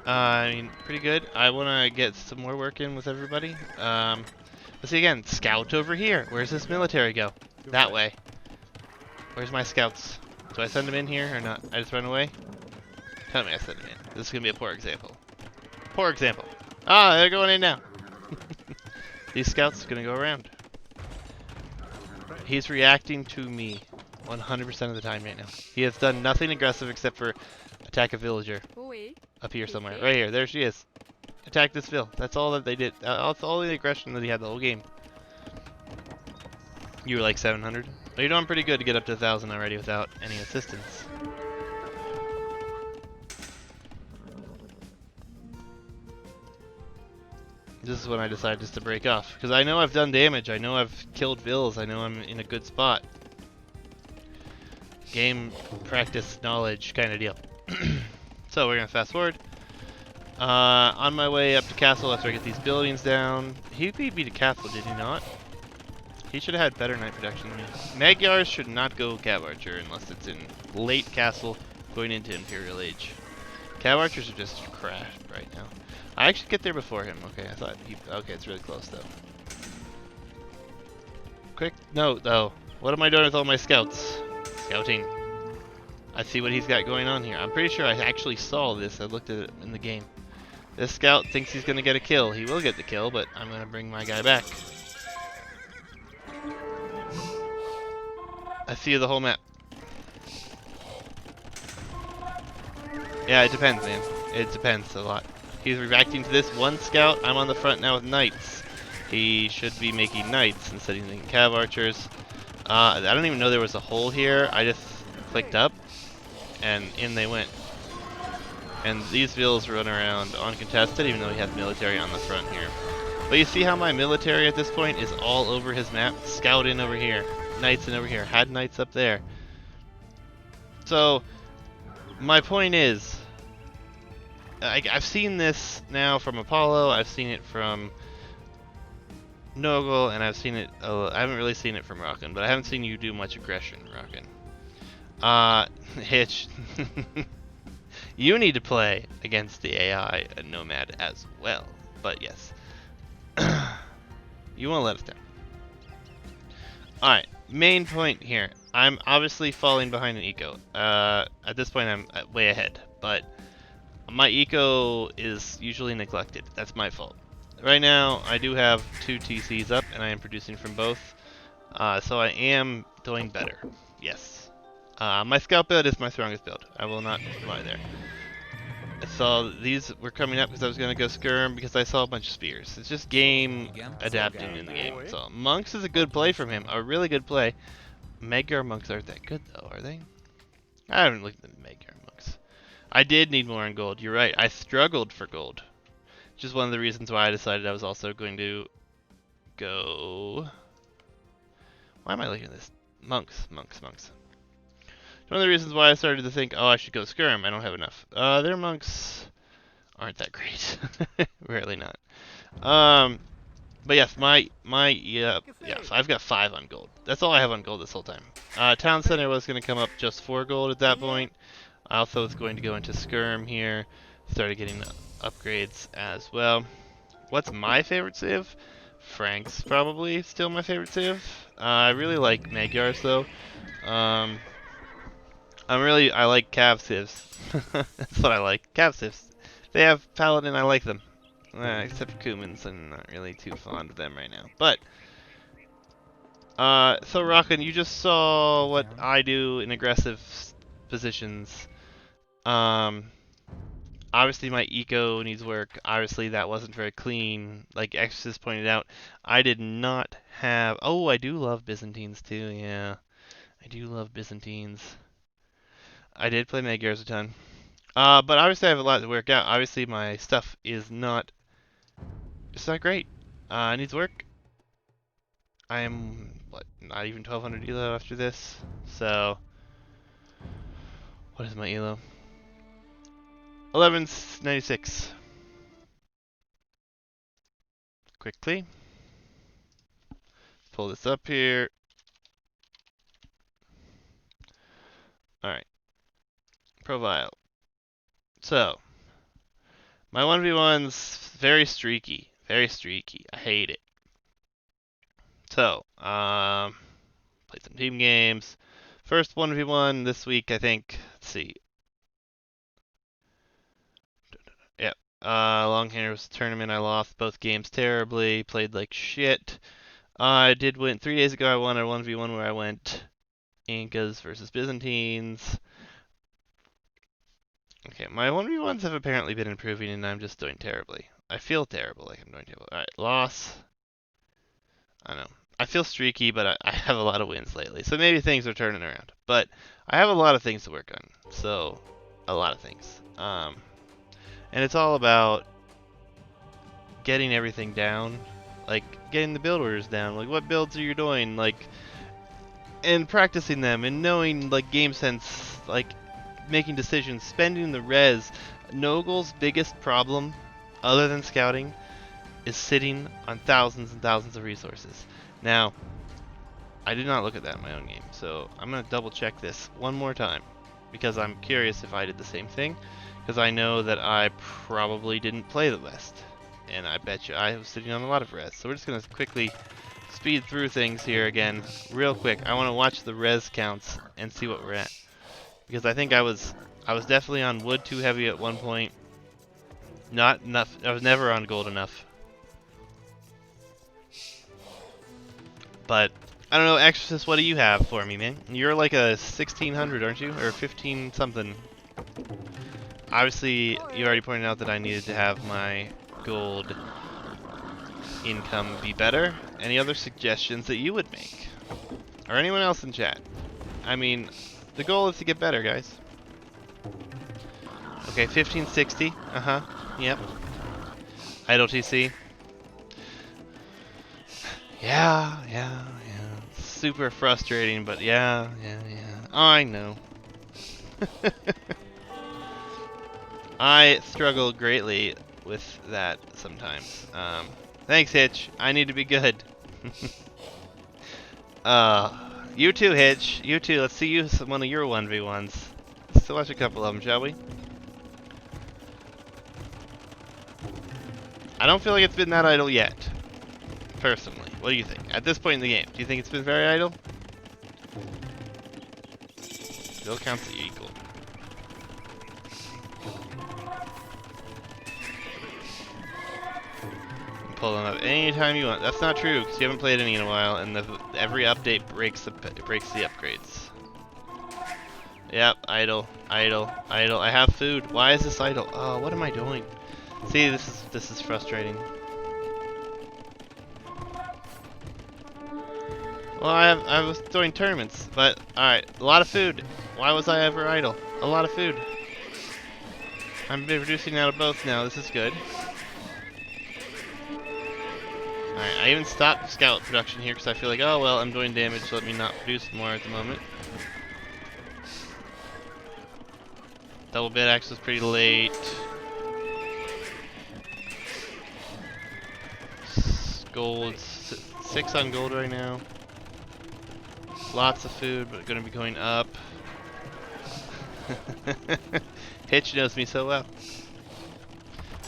I mean, pretty good. I want to get some more work in with everybody. Let's see again. Scout over here. Where's this military go? That way. Where's my scouts? Do I send them in here or not? I just run away? Tell me I send them in. This is going to be a poor example. Poor example. Ah, they're going in now. These scouts are going to go around. He's reacting to me 100% of the time right now. He has done nothing aggressive except for attack a villager. Up here somewhere. Right here. There she is. Attack this vill. That's all that they did. That's all the aggression that he had the whole game. You were like 700. Well, you're doing pretty good to get up to 1,000 already without any assistance. This is when I decided just to break off. Because I know I've done damage. I know I've killed vills. I know I'm in a good spot. Game practice knowledge kind of deal. So we're going to fast forward. On my way up to castle after I get these buildings down. He beat me to castle, did he not? He should have had better night production than me. Magyars should not go Cav Archer unless it's in late castle going into Imperial Age. Cav Archers are just crashed right now. I actually get there before him. Okay, I thought he... Okay, it's really close though. Quick note though. What am I doing with all my scouts? Scouting. I see what he's got going on here. I'm pretty sure I actually saw this. I looked at it in the game. This scout thinks he's going to get a kill. He will get the kill, but I'm going to bring my guy back. I see the whole map. Yeah, it depends, man. It depends a lot. He's reacting to this one scout. I'm on the front now with knights. He should be making knights instead of making cav archers. I don't even know there was a hole here. I just clicked up, and in they went. And these vills run around uncontested, even though he has military on the front here. But you see how my military at this point is all over his map? Scout in over here, knights in over here, had knights up there. So, my point is, I've seen this now from Apollo, I've seen it from Noggle, and I've seen it, I haven't really seen it from Rockin', but I haven't seen you do much aggression, Rockin'. Hitch. You need to play against the AI and Nomad as well, but yes. You won't let us down. Alright, main point here. I'm obviously falling behind in eco. At this point I'm way ahead, but my eco is usually neglected. That's my fault. Right now I do have 2 TCs up and I am producing from both, so I am doing better. Yes. My scout build is my strongest build. I will not lie there. I saw these were coming up because I was going to go skirm because I saw a bunch of spears. It's just game adapting in the game. So monks is a good play from him. A really good play. Magyar monks aren't that good though, are they? I haven't looked at the Magyar monks. I did need more in gold. You're right. I struggled for gold. Which is one of the reasons why I decided I was also going to go... Why am I looking at this? Monks. One of the reasons why I started to think, oh, I should go skirm. I don't have enough. Their monks aren't that great. Really not. But yes, yes, I've got 5 on gold. That's all I have on gold this whole time. Town Center was going to come up just 4 gold at that point. I also was going to go into Skirm here. Started getting upgrades as well. What's my favorite civ? Frank's probably still my favorite civ. I really like Magyars though. I like Cav civs. That's what I like. Cav civs. They have Paladin, I like them. Except for Kumans, I'm not really too fond of them right now. But, so Rockin, you just saw what I do in aggressive positions. Obviously my eco needs work. Obviously that wasn't very clean. Like Exorcist pointed out, I did not have... Oh, I do love Byzantines too, yeah. I do love Byzantines. I did play Magyars a ton. But obviously I have a lot to work out. Obviously my stuff is not... It's not great. It needs work. I am, what, not even 1200 elo after this. So, what is my elo? 1196. Quickly. Pull this up here. Alright. Profile. So, my 1v1's very streaky. Very streaky. I hate it. So, played some team games. First 1v1 this week, I think. Let's see. Yep. Long hair was a tournament. I lost both games terribly. Played like shit. I did win 3 days ago. I won a 1v1 where I went Incas versus Byzantines. Okay, my 1v1s have apparently been improving, and I'm just doing terribly. I feel terrible, like I'm doing terrible. Alright, loss. I know. I feel streaky, but I have a lot of wins lately, so maybe things are turning around. But I have a lot of things to work on, so a lot of things. And it's all about getting everything down, like getting the build orders down, like what builds are you doing, like, and practicing them and knowing like game sense, like making decisions, spending the res. Nogle's biggest problem, other than scouting, is sitting on thousands and thousands of resources. Now, I did not look at that in my own game, so I'm gonna double check this one more time because I'm curious if I did the same thing, because I know that I probably didn't play the West, and I bet you I was sitting on a lot of res. So we're just gonna quickly speed through things here again, real quick. I want to watch the res counts and see what we're at, because I think I was definitely on wood too heavy at one point. Not enough. I was never on gold enough. But I don't know, Exorcist, what do you have for me, man? You're like a 1600, aren't you? Or 15 something. Obviously, you already pointed out that I needed to have my gold income be better. Any other suggestions that you would make? Or anyone else in chat? I mean, the goal is to get better, guys. Okay, 1560. Uh-huh. Yep. Idle TC. Yeah. Super frustrating, but yeah. I know. I struggle greatly with that sometimes. Thanks, Hitch. I need to be good. You too, Hitch. You too. Let's see you one of your 1v1s. Let's watch a couple of them, shall we? I don't feel like it's been that idle yet. Personally. What do you think? At this point in the game, do you think it's been very idle? Still counts as equal. Pull them up anytime you want. That's not true, because you haven't played any in a while, and every update breaks the upgrades. Yep, idle. I have food. Why is this idle? Oh, what am I doing? See, this is frustrating. Well, I was doing tournaments, but alright, a lot of food. Why was I ever idle? A lot of food. I'm producing out of both now. This is good. Alright, I even stopped scout production here because I feel like, oh well, I'm doing damage, so let me not produce more at the moment. Double bit axe was pretty late. gold, 6 on gold right now. Lots of food, but gonna be going up. Hitch knows me so well.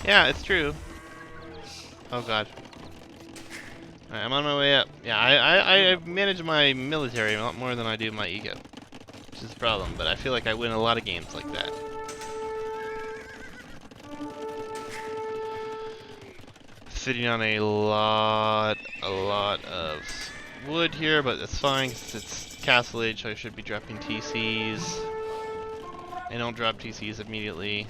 Yeah, it's true. Oh god. Alright, I'm on my way up. Yeah, I manage my military a lot more than I do my ego. Which is a problem, but I feel like I win a lot of games like that. Sitting on a lot of wood here, but that's fine because it's Castle Age, so I should be dropping TCs. I don't drop TCs immediately.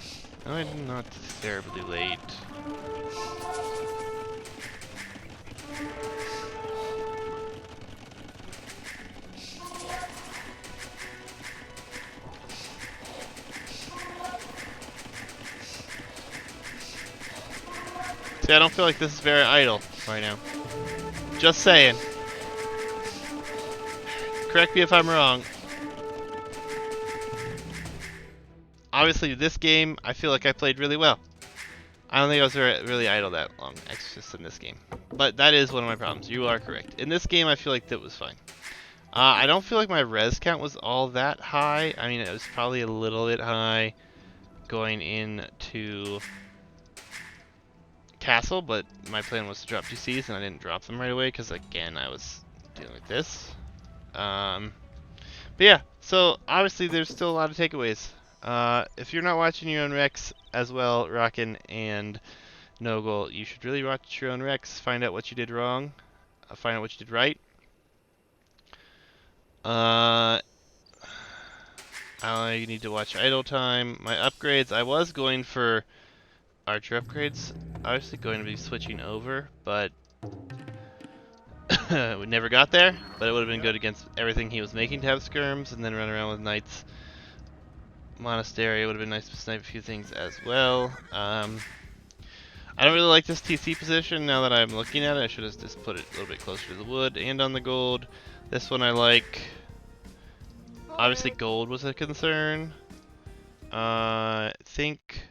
I'm not terribly late. See, I don't feel like this is very idle right now. Just saying. Correct me if I'm wrong. Obviously, this game, I feel like I played really well. I don't think I was really idle that long, just in this game. But that is one of my problems. You are correct. In this game, I feel like that was fine. I don't feel like my res count was all that high. I mean, it was probably a little bit high going into Castle, but my plan was to drop GCs, and I didn't drop them right away because, again, I was dealing with this. But yeah, so obviously there's still a lot of takeaways. If you're not watching your own Rex as well, Rockin' and Noggle, you should really watch your own Rex, find out what you did wrong, find out what you did right. I need to watch idle time. My upgrades, I was going for archer upgrades. Obviously going to be switching over, but we never got there. But it would have been good against everything he was making to have skirms and then run around with knights. Monastery would have been nice to snipe a few things as well. I don't really like this TC position now that I'm looking at it. I should have just put it a little bit closer to the wood and on the gold. This one I like. Obviously gold was a concern. I think...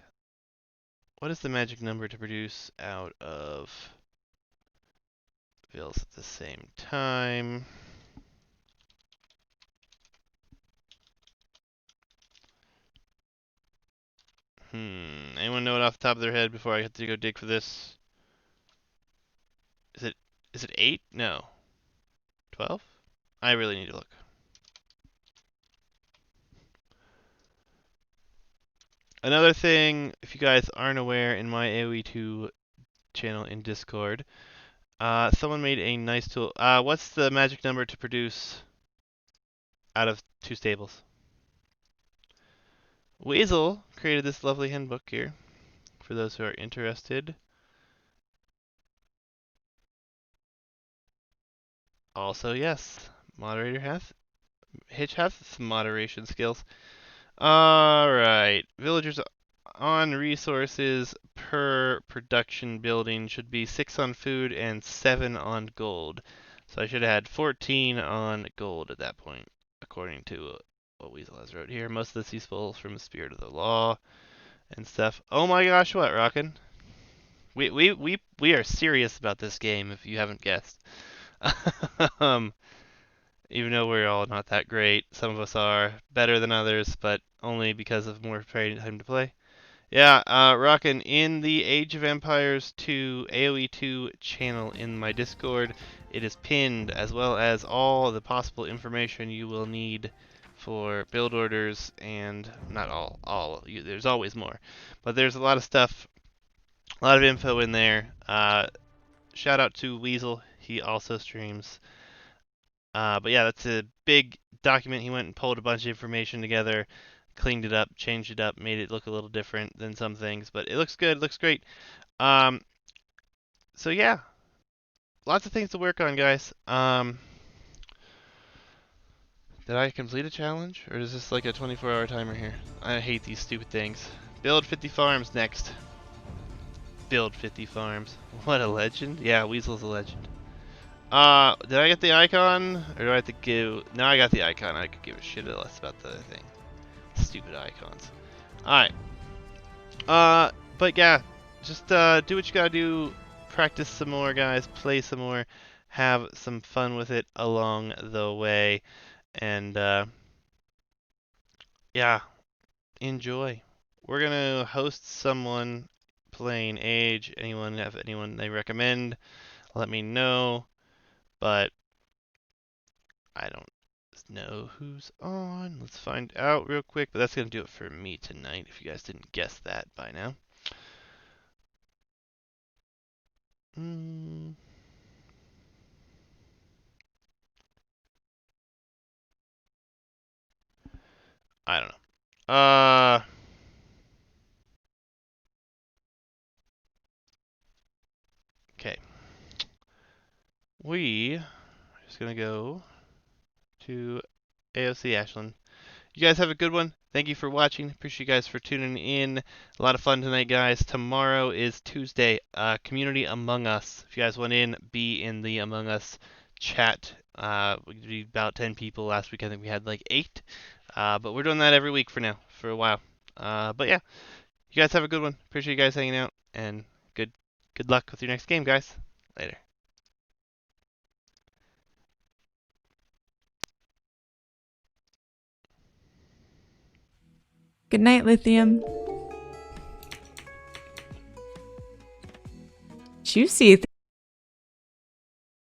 What is the magic number to produce out of bills at the same time? Anyone know it off the top of their head before I have to go dig for this? Is it 8? No. 12? I really need to look. Another thing, if you guys aren't aware, in my AOE2 channel in Discord, someone made a nice tool. What's the magic number to produce out of 2 stables? Weasel created this lovely handbook here for those who are interested. Also, yes, Hitch has some moderation skills. Alright, villagers on resources per production building should be 6 on food and 7 on gold. So I should have had 14 on gold at that point, according to what Weasel has wrote here. Most of this useful from Spirit of the Law and stuff. Oh my gosh, what, Rockin'? We are serious about this game, if you haven't guessed. Even though we're all not that great, some of us are better than others, but only because of more time to play. Yeah, Rockin', in the Age of Empires 2 AOE2 channel in my Discord, it is pinned, as well as all the possible information you will need for build orders, and not all, there's always more. But there's a lot of stuff, a lot of info in there. Shout out to Weasel, he also streams. But yeah, that's a big document. He went and pulled a bunch of information together, cleaned it up, changed it up, made it look a little different than some things, but it looks good, looks great. So yeah, lots of things to work on, guys. Did I complete a challenge, or is this like a 24-hour timer here? I hate these stupid things. Build 50 farms next. Build 50 farms. What a legend. Yeah, Weasel's a legend. Did I get the icon? Or do I have to give... No, I got the icon. I could give a shit less about the other thing. Stupid icons. Alright. But yeah, just do what you gotta do. practice some more, guys. Play some more. Have some fun with it along the way. And yeah, enjoy. We're gonna host someone playing Age. Anyone have anyone they recommend? Let me know. But I don't know who's on. Let's find out real quick. But that's gonna do it for me tonight. If you guys didn't guess that by now. I don't know. Okay. We are just gonna go to AOC Ashland. You guys have a good one. Thank you for watching. Appreciate you guys for tuning in. A lot of fun tonight, guys. Tomorrow is Tuesday. Community Among Us. If you guys want in, be in the Among Us chat. We could be about 10 people. Last week I think we had like 8. But we're doing that every week for now, for a while. But yeah, you guys have a good one. Appreciate you guys hanging out, and good luck with your next game, guys. Later. Good night, Lithium. Juicy.